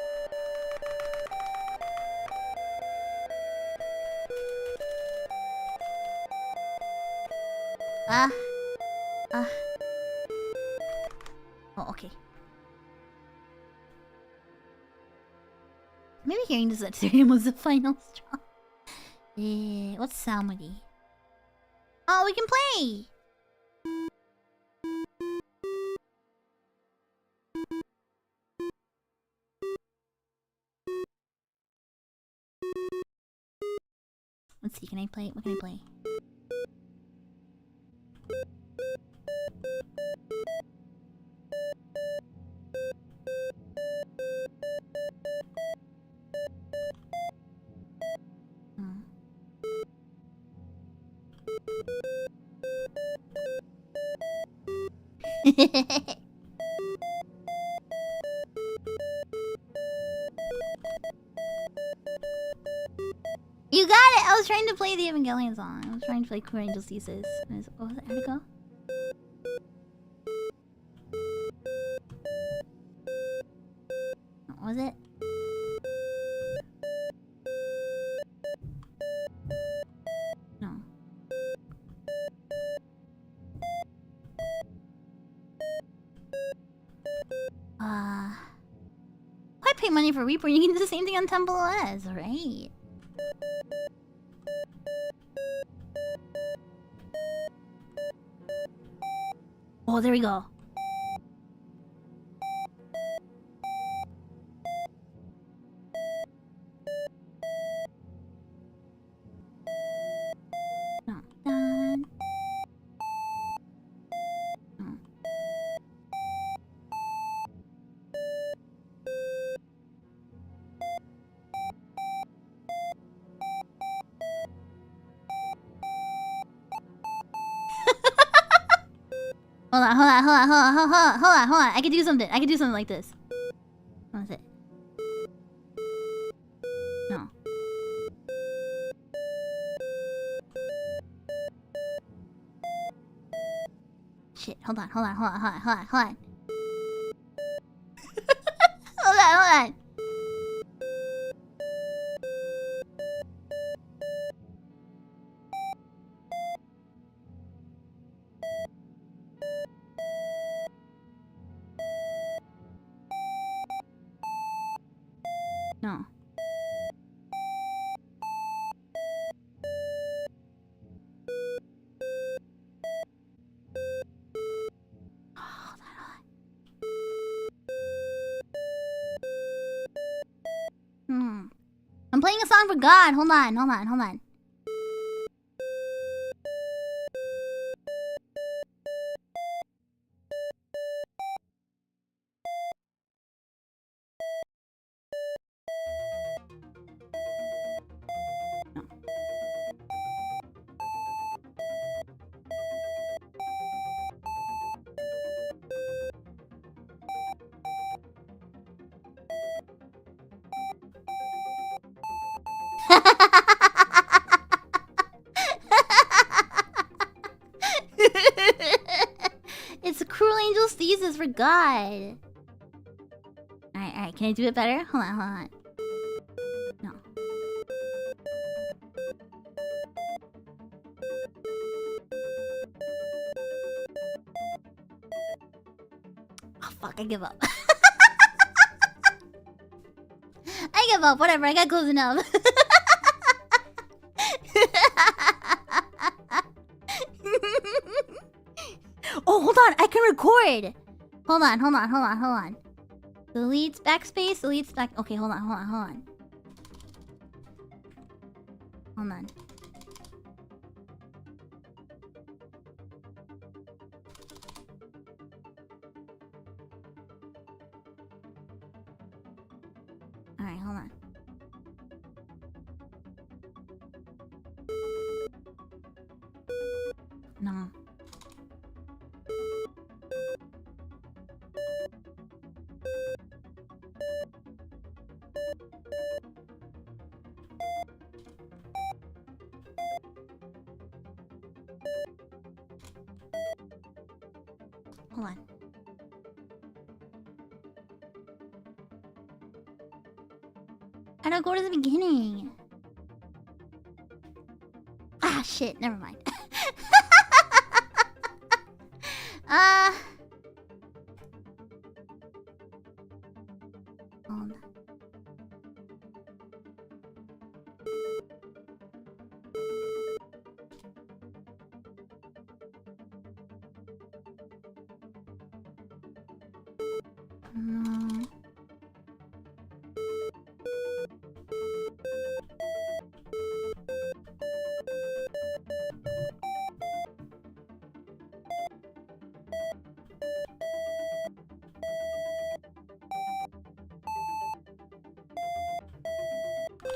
Speaker 1: Oh, okay. Maybe hearing this at Serina was the final straw. What's Salmody? Oh, we can play! Let's see, can I play? What can I play? You got it! I was trying to play the Evangelion song. I was trying to play Kou Angel's Thesis. What was it? How'd it go? What was it? No. Why pay money for Reaper? You can do the same thing on TempleOS, right? Oh, there we go. No. Done. No. Hold on. I can do something. Like this. What was it? No. Shit. Hold on. Hold on. No. Hold on. I'm playing a song for God. Hold on. just forgot. Alright. Can I do it better? Hold on. No. Oh, fuck. I give up. I give up. Whatever. I got close enough. Oh, hold on. I can record. Hold on. Deletes backspace. Deletes back. Okay, hold on. Hold on. Alright, hold on. No. Hold on. I don't go to the beginning. Ah, shit. Never mind. Hold on. No.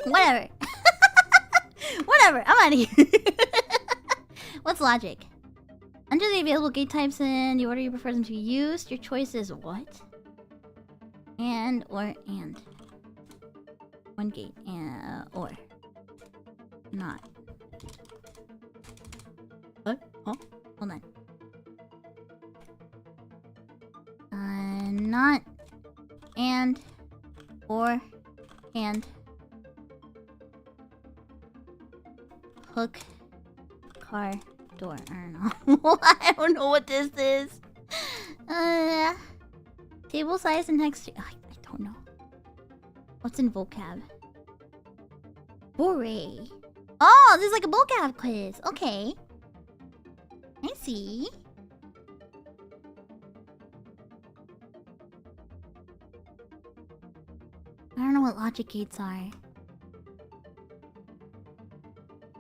Speaker 1: Whatever. Whatever. I'm out of here. What's logic? Under the available gate types in the order you prefer them to be used, your choice is what? And or and. One gate or not. What? Oh, hold on. Not and or and hook car door. I don't know. I don't know what this is. Table size and text. I don't know. What's in vocab? Bore. Oh, this is like a vocab quiz. Okay. I see. I don't know what logic gates are.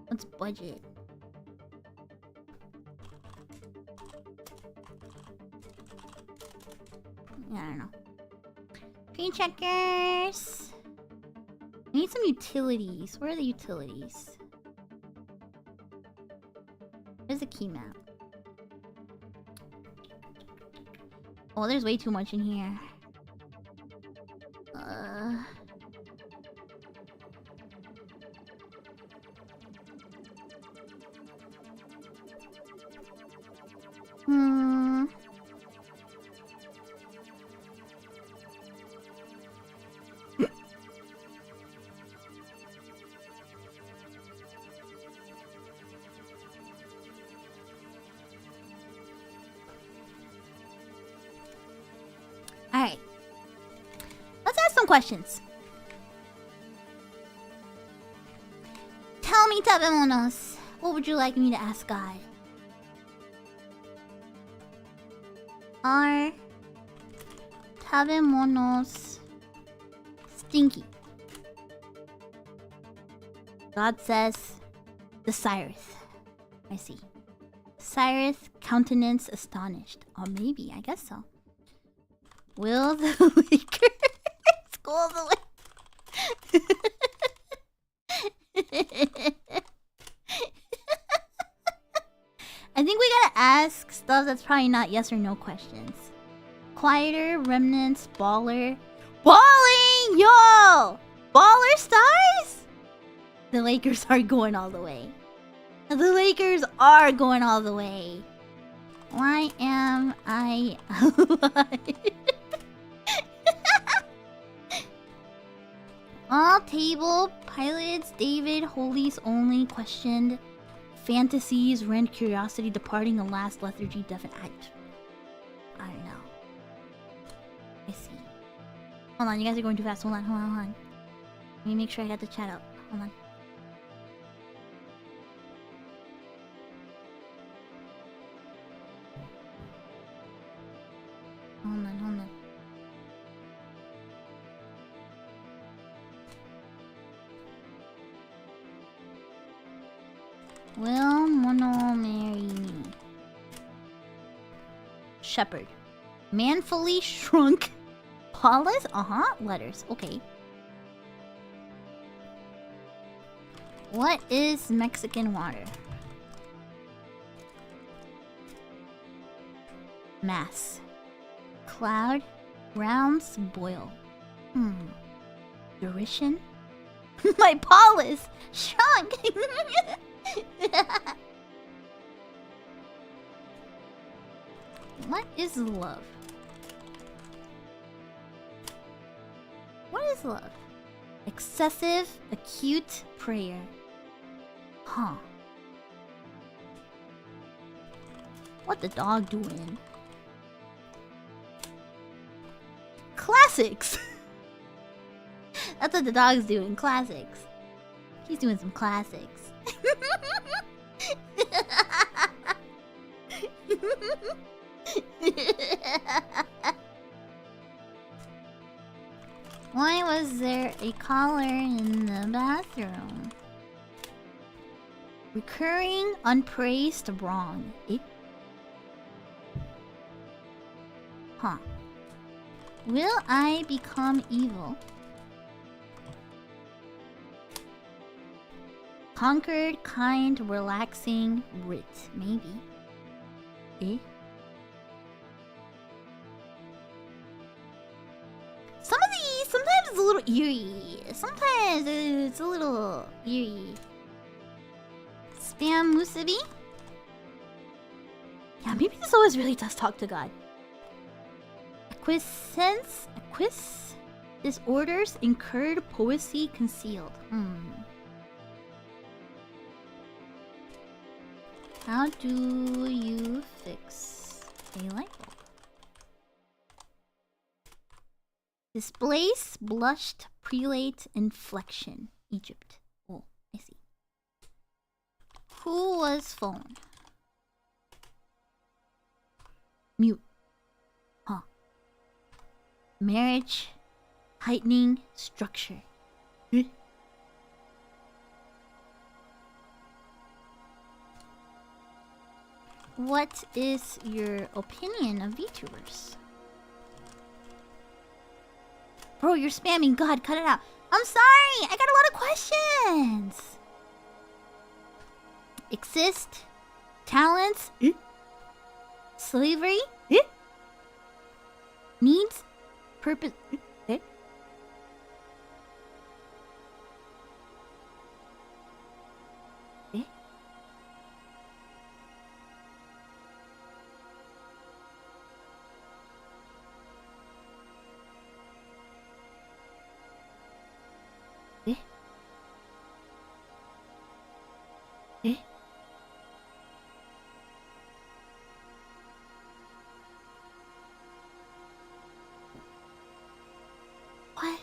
Speaker 1: What's budget? Yeah, I don't know. Screen checkers. I need some utilities. Where are the utilities? There's a key map. Oh, there's way too much in here. Alright. Let's ask some questions. Tell me, Tabemonos, what would you like me to ask God? Are Tabemonos stinky? God says, the Cyrus. I see. Cyrus, countenance astonished. Or maybe, I guess so. Will the Lakers go all the way? I think we gotta ask stuff that's probably not yes or no questions. Quieter, remnants, baller. Balling! Yo! Baller stars? The Lakers are going all the way. The Lakers are going all the way. Why am I alive? All table pilots, David, holies only, questioned, fantasies, rent, curiosity, departing, a last lethargy, deafened. I don't know. I see. Hold on, you guys are going too fast. Hold on, hold on, hold on. Let me make sure I got the chat up. Hold on. Hold on, hold on. Will Mono marry me? Shepherd. Manfully shrunk. Paulus? Letters. Okay. What is Mexican water? Mass. Cloud. Rounds. Boil. Derision? My Paulus! Shrunk! What is love? What is love? Excessive, acute prayer. Huh. What the dog doing? Classics! That's what the dog's doing, classics. He's doing some classics. Why was there a collar in the bathroom? Recurring unpraised wrong. Huh. Will I become evil? Conquered, kind, relaxing, writ. Maybe. Some of these, sometimes it's a little eerie. Sometimes it's a little eerie. Spam musubi? Yeah, maybe this always really does talk to God. Acquiescence? Disorders incurred, poesy concealed. How do you fix a light bulb? Displace, blushed, prelate, inflection. Egypt. Oh, I see. Who was phone? Mute. Huh. Marriage, heightening, structure. What is your opinion of VTubers? Bro, you're spamming. God, cut it out. I'm sorry. I got a lot of questions. Exist. Talents. Slavery. Needs. Purpose. What?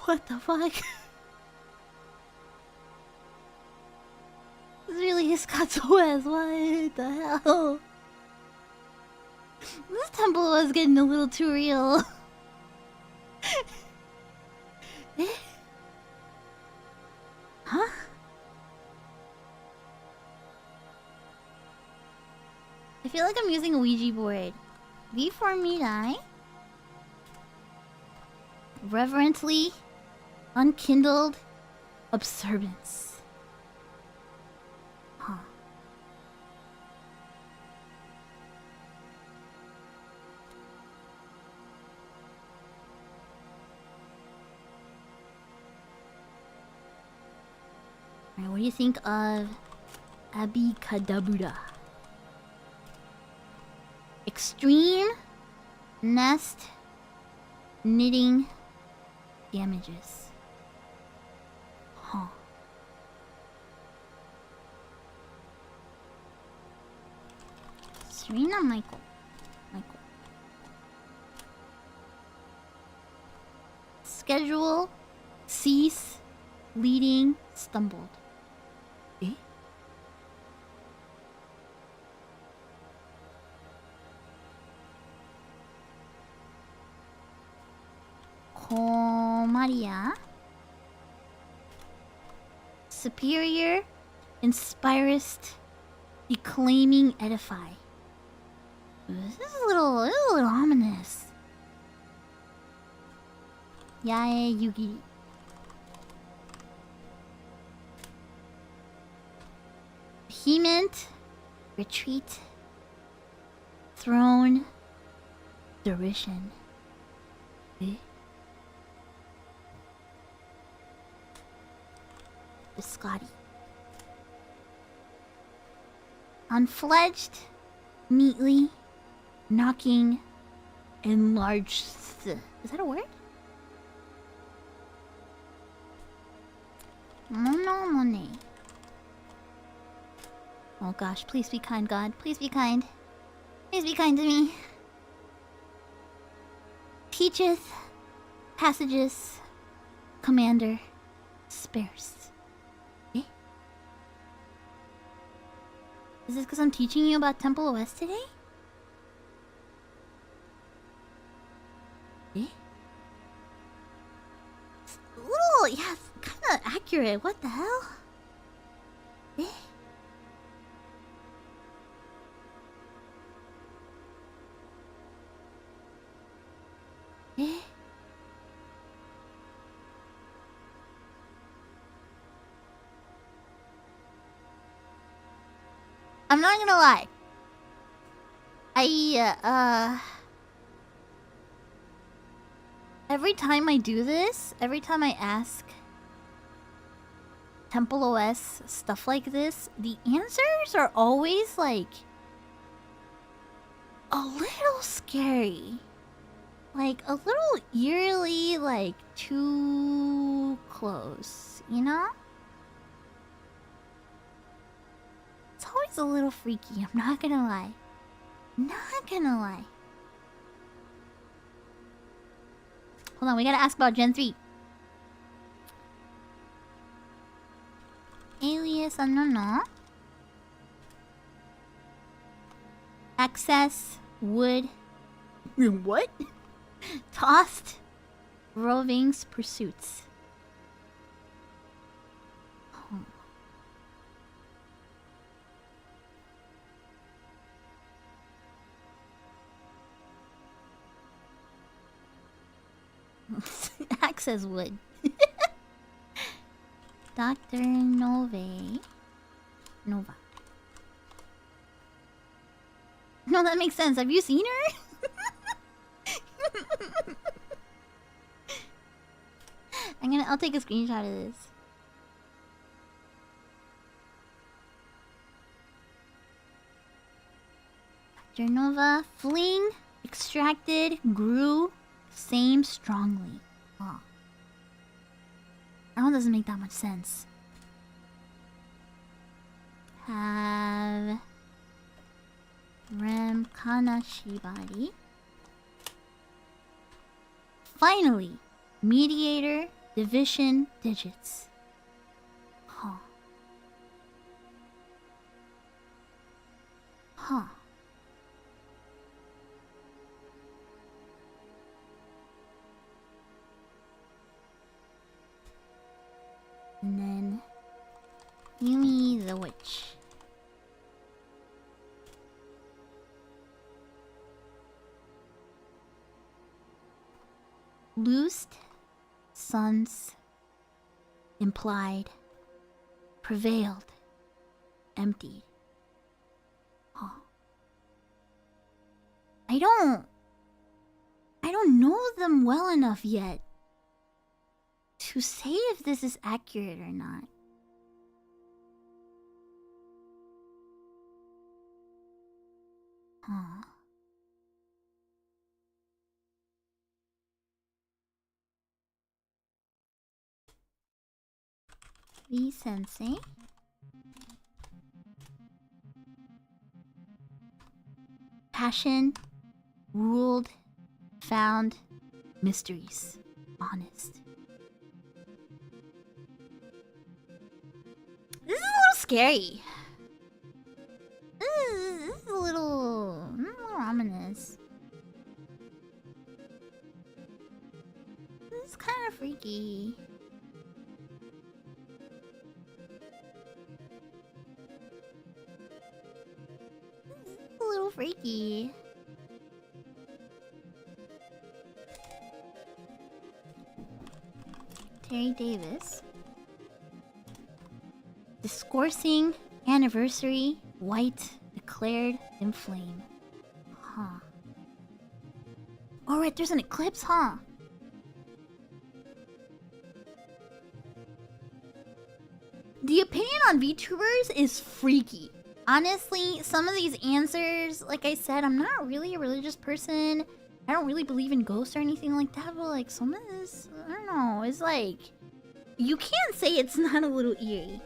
Speaker 1: What the fuck? This really is TempleOS. What the hell? This TempleOS getting a little too real. Huh? I feel like I'm using a Ouija board. V4Mirai. Reverently unkindled observance. Huh. Alright, what do you think of Abi Kadabura? Extreme nest knitting damages. Huh. Serina Maiko. Schedule cease leading stumbled. Eh? Kou Mariya. Superior inspirest declaiming edify. This is a little ominous. Yae Yugiri. Vehement retreat. Throne derision. Eh? Biscotti. Unfledged, neatly knocking enlarged. Is that a word? Mono Monet. Oh gosh, please be kind, God. Please be kind. Please be kind to me. Teacheth, passages, commander, sparse. Eh? Is this because I'm teaching you about TempleOS today? Eh? It's a little, yeah, it's kind of accurate. What the hell? Eh? Eh? I'm not gonna lie. Every time I do this, every time I ask TempleOS stuff like this, the answers are always like a little scary. Like a little eerily, like too close, you know? It's always a little freaky, I'm not gonna lie. Not gonna lie. Hold on, we gotta ask about Gen 3. Alias unknown. Access wood. What? Tossed rovings pursuits. Oh. Access wood. Dr. Nova. No, that makes sense. Have you seen her? I'll take a screenshot of this. Dr. Nova, fling, extracted, grew, same strongly. Oh. That one doesn't make that much sense. Have Rem Kanashibari. Finally, mediator, division, digits. Huh. Huh. And then Yumi the Witch. Loosed, sons, implied, prevailed, emptied. Huh. I don't know them well enough yet to say if this is accurate or not. Huh. V Sensei. Passion, ruled, found, mysteries, honest. This is a little scary. This is a little ominous. This is kind of freaky. This is a little freaky. Terry Davis. Discoursing anniversary, white, declared in flame. Huh. Alright, there's an eclipse, huh? The opinion on VTubers is freaky. Honestly, some of these answers, like I said, I'm not really a religious person. I don't really believe in ghosts or anything like that, but like some of this, I don't know, it's like, you can't say it's not a little eerie,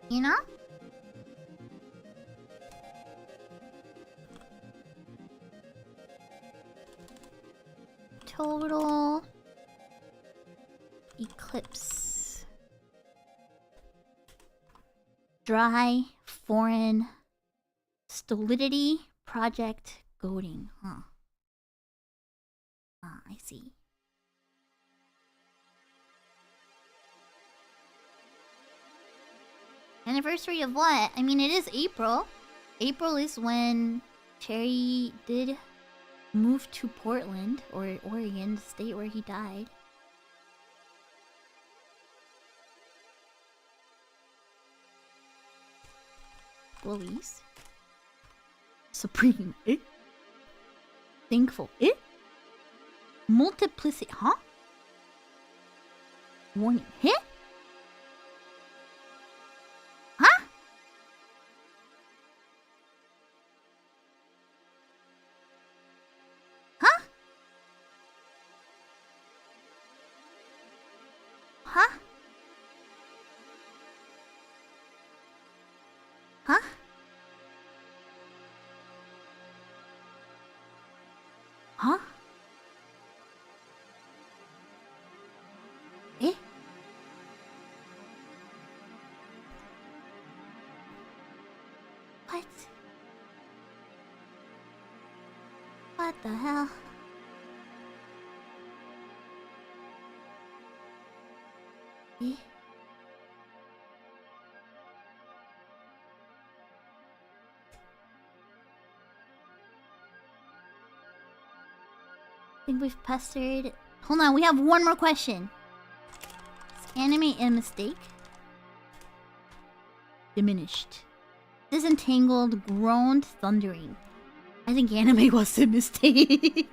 Speaker 1: you know? Total eclipse. Dry, foreign, stolidity, project, goading, huh? Ah, I see. Anniversary of what? I mean, it is April. April is when Cherry did move to Portland, or Oregon, the state where he died. Bullies. Supreme, eh? Thankful, eh? Multiplicity, huh? Warning, hit? Huh? Huh? Huh? Huh? Huh? Eh? What? What the hell? Eh? I think we've pestered. Hold on, we have one more question. Is anime a mistake? Diminished. Disentangled, groaned, thundering. I think anime was a mistake.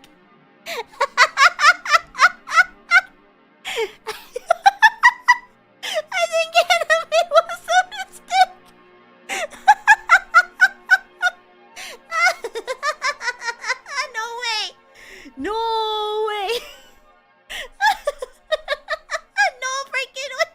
Speaker 1: I think anime was a mistake. No way. No way. No freaking way.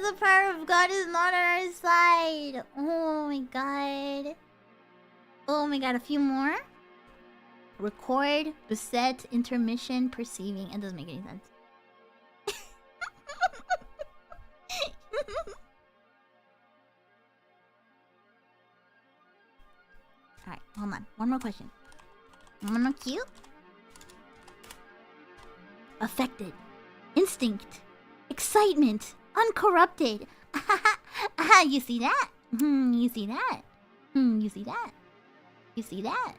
Speaker 1: The power of God is not on our side. Oh my god. Oh my god, a few more. Record, beset, intermission, perceiving. It doesn't make any sense. Alright, hold on. One more question. Mono cute? Affected. Instinct. Excitement. Uncorrupted. You see that? You see that? You see that? You see that?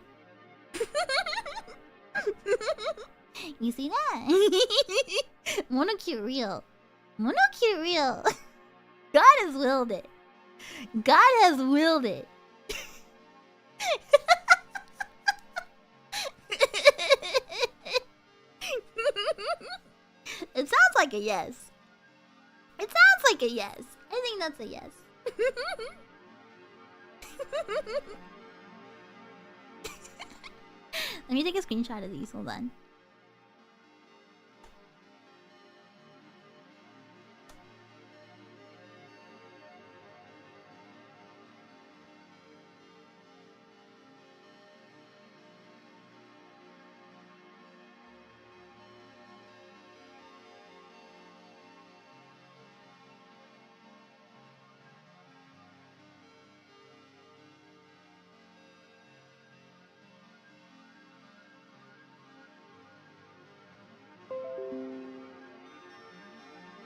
Speaker 1: You see that? Mono cute real. Mono cute real. God has willed it. God has willed it. It sounds like a yes. It sounds like a yes. I think that's a yes. Let me take a screenshot of these. Hold on.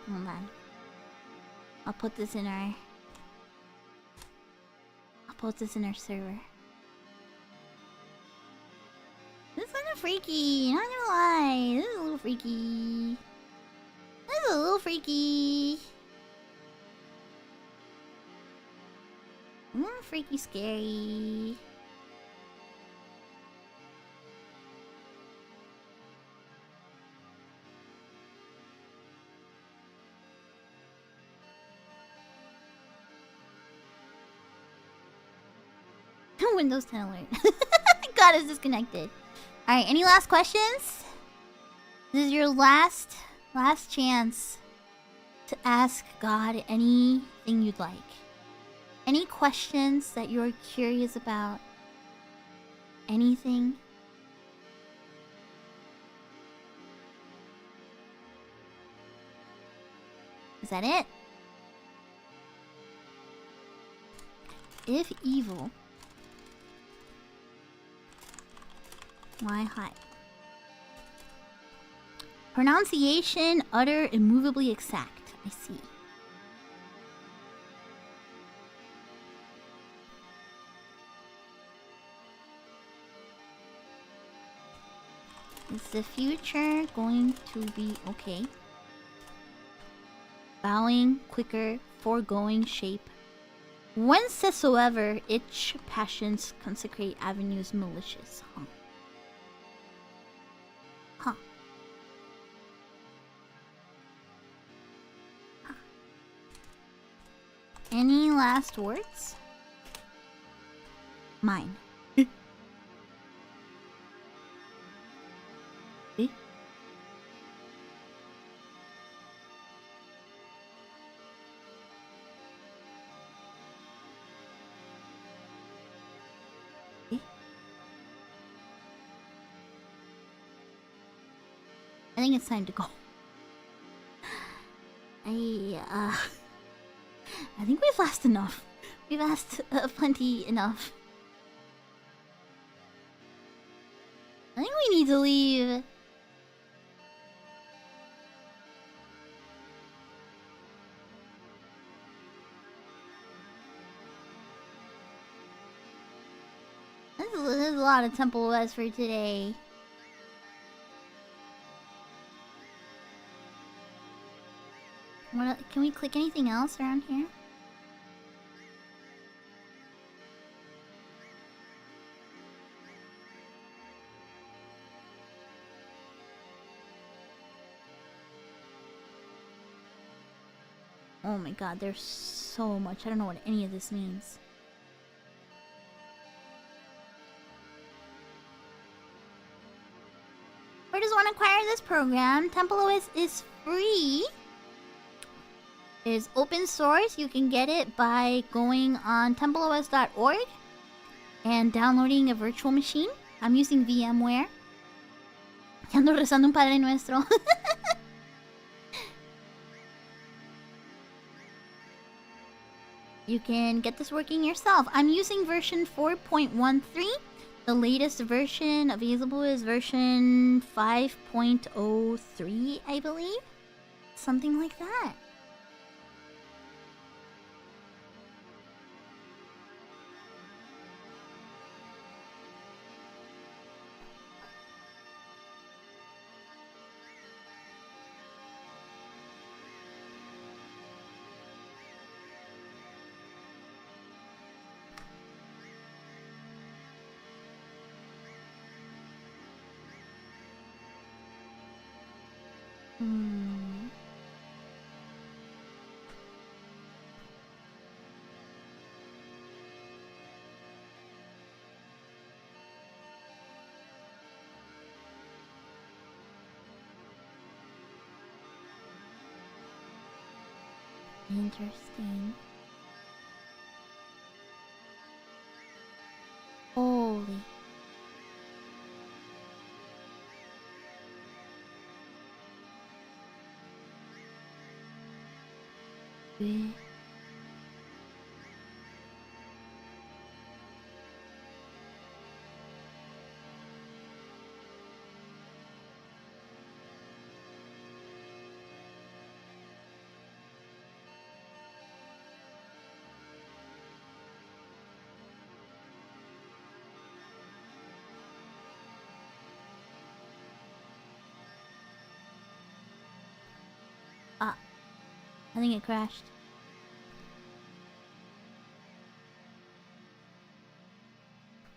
Speaker 1: Hold on. I'll put this in our... I'll post this in our server. This is kind of freaky, not gonna lie. This is a little freaky. This is a little freaky. A little freaky scary. Windows 10 alert. God is disconnected. Alright, any last questions? This is your last chance to ask God anything you'd like. Any questions that you're curious about? Anything? Is that it? If evil... Why hi? Pronunciation, utter, immovably exact. I see. Is the future going to be okay? Bowing, quicker, foregoing shape. Whencesoever itch passions consecrate avenues malicious. Huh. Any last words? Mine. Eh? Eh? I think it's time to go. I think we've asked enough. We've asked plenty enough. I think we need to leave. This is a lot of TempleOS for today. Can we click anything else around here? Oh my god, there's so much. I don't know what any of this means. Where does one acquire this program? TempleOS is free. It is open source. You can get it by going on templeos.org and downloading a virtual machine. I'm using VMware. Ando rezando un Padre Nuestro. You can get this working yourself. I'm using version 4.13. The latest version available is version 5.03, I believe. Something like that. Interesting. Holy. Eh. Ah, I think it crashed.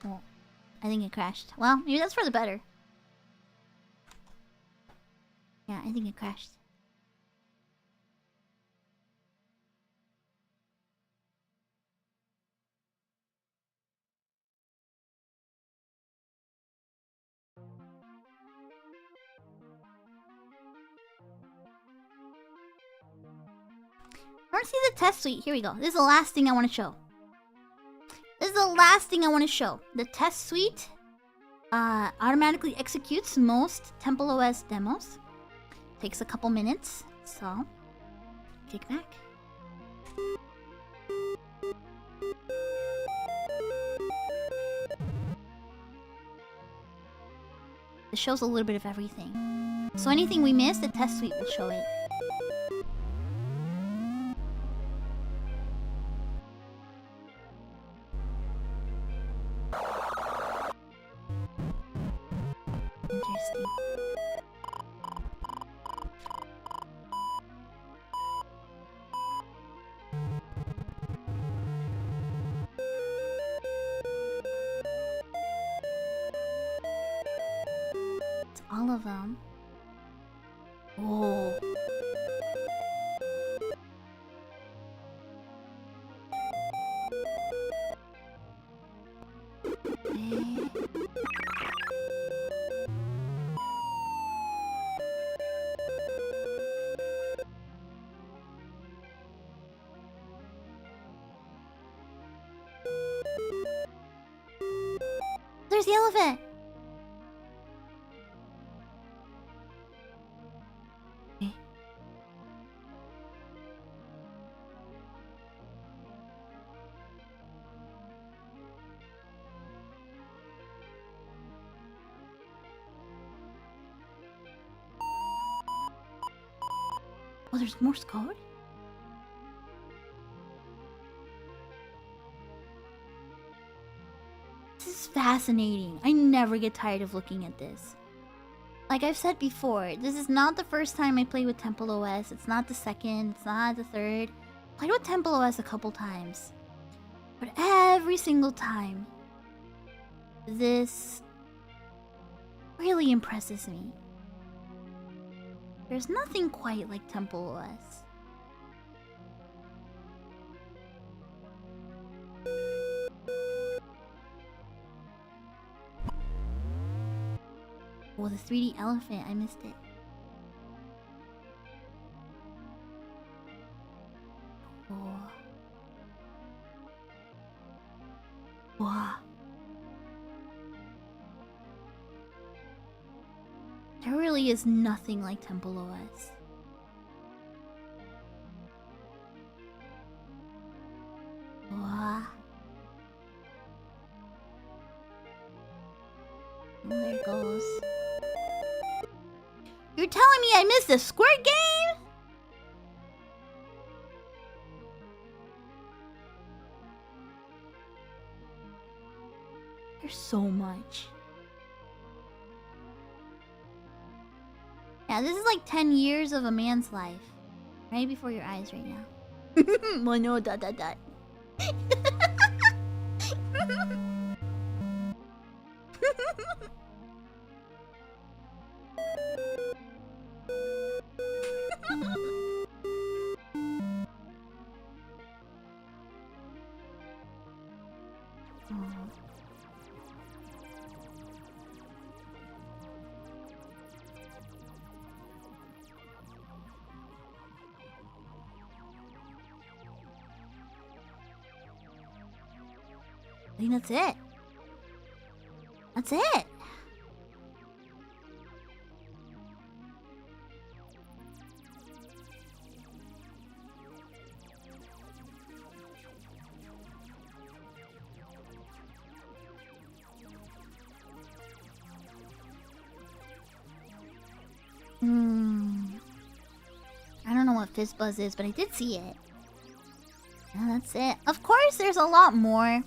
Speaker 1: Well, I think it crashed. Well, maybe that's for the better. Yeah, I think it crashed. I want to see the test suite. Here we go. This is the last thing I want to show. This is the last thing I want to show. The test suite automatically executes most TempleOS demos. Takes a couple minutes, so kick back. It shows a little bit of everything. So anything we miss, the test suite will show it. Interesting. It's all of them. Whoa. There's the elephant! Okay. Oh, there's Morse code? This is fascinating. I never get tired of looking at this. Like I've said before, this is not the first time I played with TempleOS. It's not the second. It's not the third. Played with TempleOS a couple times. But every single time, this really impresses me. There's nothing quite like TempleOS. Oh, the 3D elephant. I missed it. Oh. Wow. There really is nothing like TempleOS. Wow. Oh, there it goes. You're telling me I missed the Squirt game? There's so much. Yeah, this is like 10 years of a man's life. Right before your eyes right now. Mono dot dot dot. think that's it. That's it. I don't know what Fizz Buzz is, but I did see it. Yeah, that's it. Of course, there's a lot more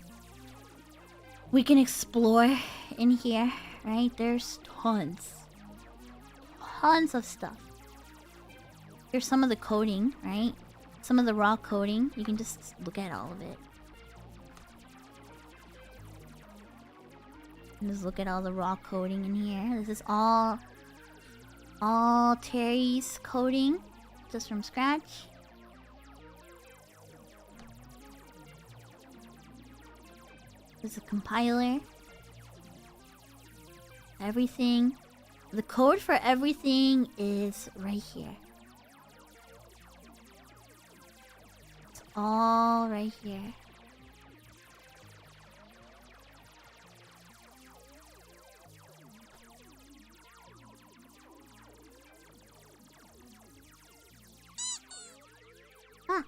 Speaker 1: we can explore in here, right? There's tons. Tons of stuff. Here's some of the coding, right? Some of the raw coding. You can just look at all of it. And just look at all the raw coding in here. This is all Terry's coding, just from scratch. There's a compiler. Everything. The code for everything is right here. It's all right here. Huh.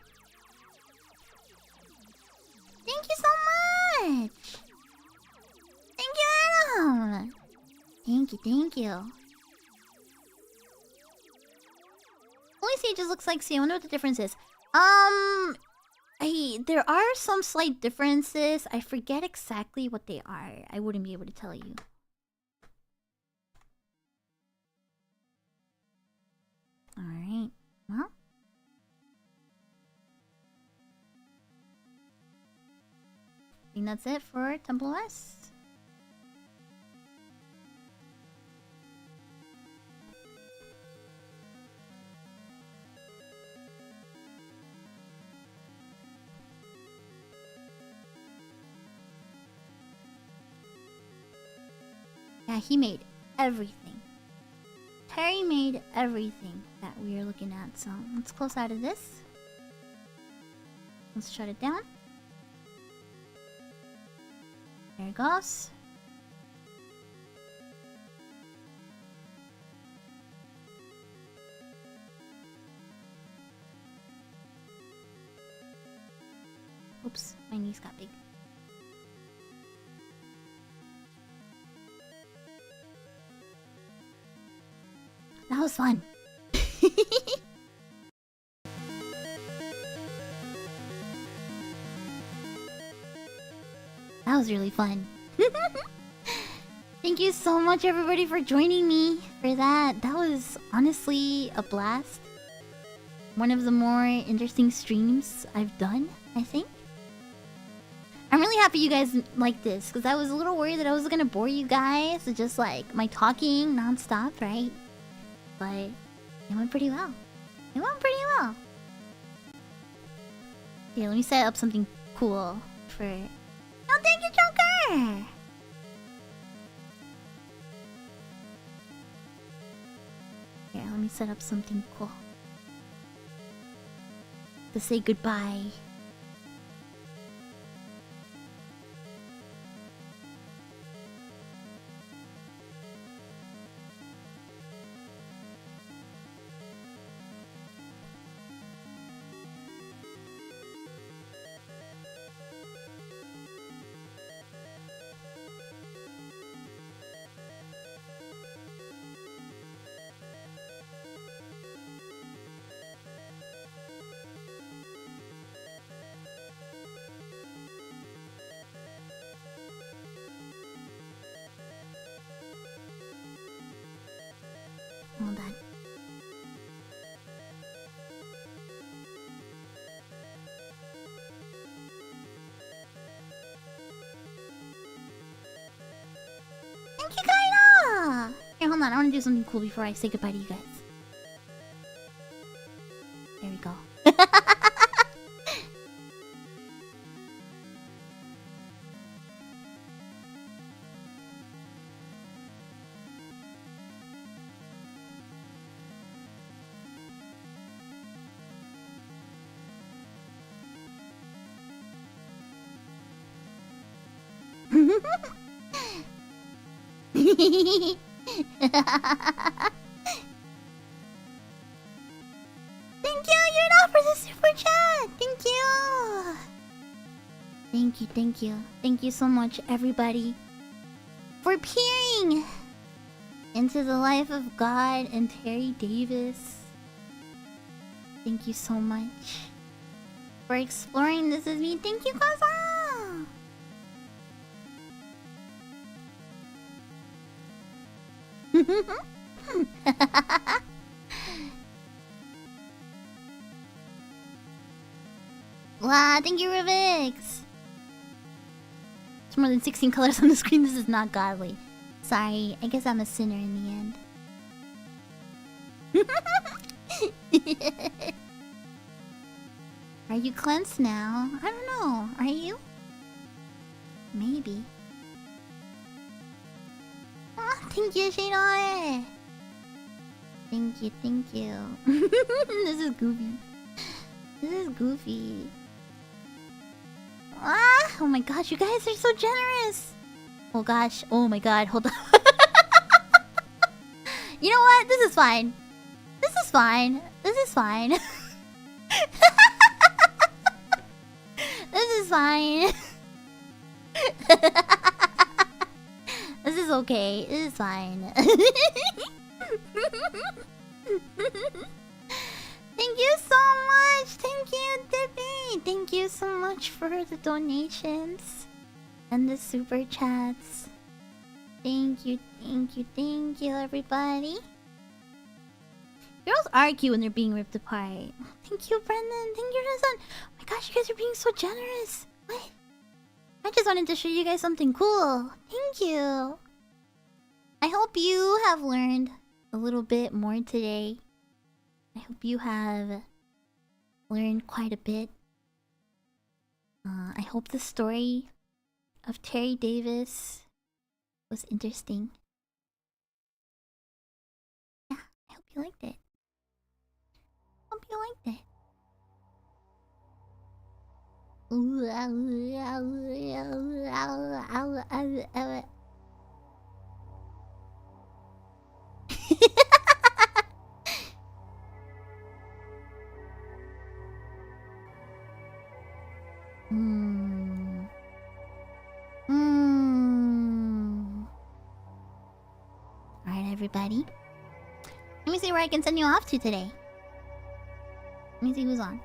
Speaker 1: Thank you so much! Thank you, Adam! Thank you. Only Sages looks like C. I wonder what the difference is. There are some slight differences. I forget exactly what they are. I wouldn't be able to tell you. Alright. Well. I think that's it for TempleOS. Yeah, he made everything. Terry made everything that we are looking at. So let's close out of this. Let's shut it down. There it goes. Oops, my knees got big. That was fun. That was really fun. Thank you so much, everybody, for joining me for that. That was honestly a blast. One of the more interesting streams I've done, I think. I'm really happy you guys like this, because I was a little worried that I was gonna bore you guys with just like my talking non-stop, right? But it went pretty well. It went pretty well. Here, let me set up something cool for... Oh, thank you, Joker! Here, let me set up something cool. To say goodbye. Hold on. Thank you, Kaina! Here, hold on. I want to do something cool before I say goodbye to you guys. There we go. Thank you, you're not for the super chat. Thank you. Thank you, thank you. Thank you so much, everybody, for peering into the life of God and Terry Davis. Thank you so much for exploring this with me. Thank you, Kaza. Wow, thank you, Rivix. There's more than 16 colors on the screen. This is not godly. Sorry, I guess I'm a sinner in the end. Are you cleansed now? I don't know. Are you? Maybe. Oh, thank you, Shinoe. Thank you, thank you. This is goofy. This is goofy. Ah! Oh my gosh, you guys are so generous! Oh gosh, oh my god, hold on. You know what? This is fine. This is fine. This is fine. This is fine. This is okay. This is fine. Thank you so much! Thank you, Dippy! Thank you so much for the donations and the super chats. Thank you, thank you, thank you, everybody. Girls argue when they're being ripped apart. Thank you, Brendan. Thank you, Razan. Oh my gosh, you guys are being so generous. What? I just wanted to show you guys something cool. Thank you. I hope you have learned a little bit more today. I hope you have learned quite a bit. I hope the story of Terry Davis was interesting. Yeah, I hope you liked it. Hope you liked it. Alright, everybody. Let me see where I can send you off to today. Let me see who's on.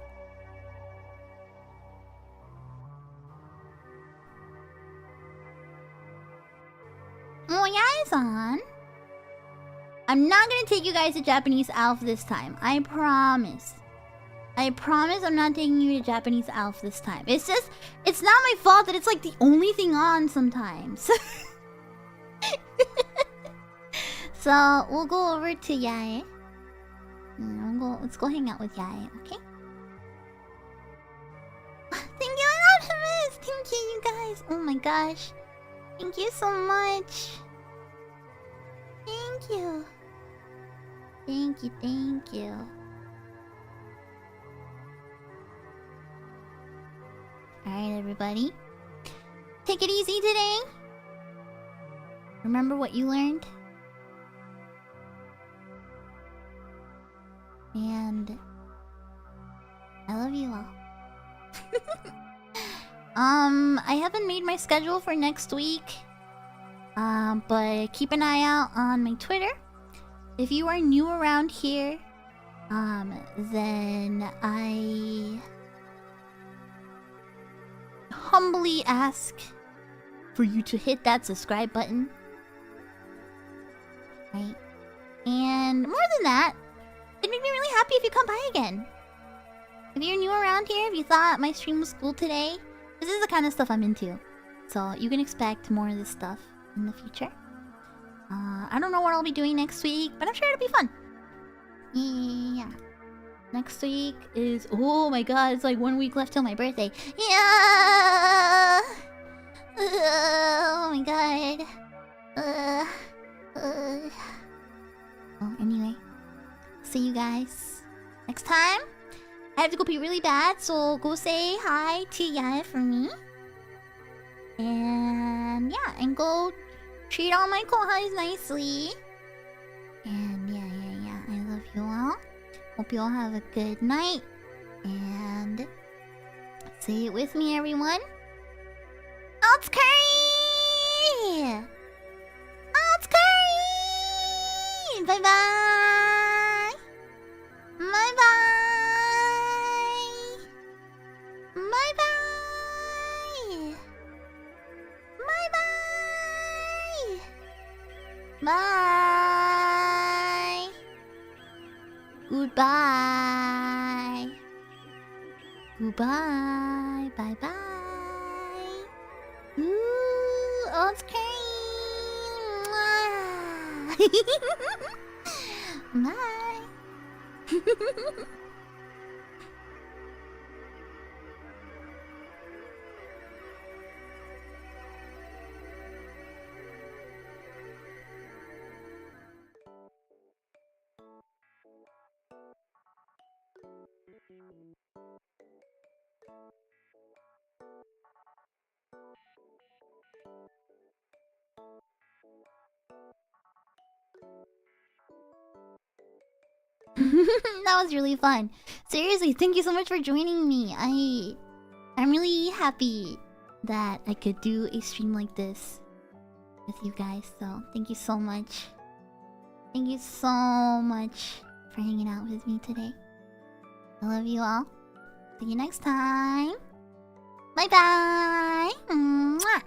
Speaker 1: Oh, Yae's on. I'm not gonna take you guys to Japanese Alpha this time. I promise. I promise I'm not taking you to Japanese Alpha this time. It's just, it's not my fault that it's like the only thing on sometimes. So, we'll go over to Yae. Let's go hang out with Yae, okay? Thank you, Anonymous! Thank you, you guys! Oh my gosh. Thank you so much. Thank you. Thank you, thank you. Alright, everybody. Take it easy today. Remember what you learned. And I love you all. I haven't made my schedule for next week. But keep an eye out on my Twitter. If you are new around here, then I humbly ask for you to hit that subscribe button. Right? And more than that, it'd make me really happy if you come by again. If you're new around here, if you thought my stream was cool today, this is the kind of stuff I'm into. So you can expect more of this stuff in the future. I don't know what I'll be doing next week, but I'm sure it'll be fun. Yeah. Next week is... Oh my god, it's like 1 week left till my birthday. Yeah! Oh my god. Well, anyway. See you guys next time. I have to go pee really bad, so go say hi to Yae for me. And yeah, and go treat all my kohais nicely. And yeah, I love you all. Hope you all have a good night. And say it with me, everyone. Otskari! Otskari! Bye bye! Bye bye! Bye bye! Bye bye! Bye! Goodbye! Goodbye! Bye bye! Ooh, ice cream! Bye! That was really fun. Seriously, thank you so much for joining me. I'm really happy that I could do a stream like this with you guys. So thank you so much. Thank you so much for hanging out with me today. I love you all. See you next time. Bye bye. Mwah.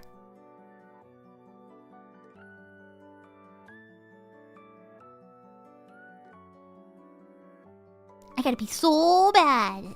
Speaker 1: I gotta pee so bad.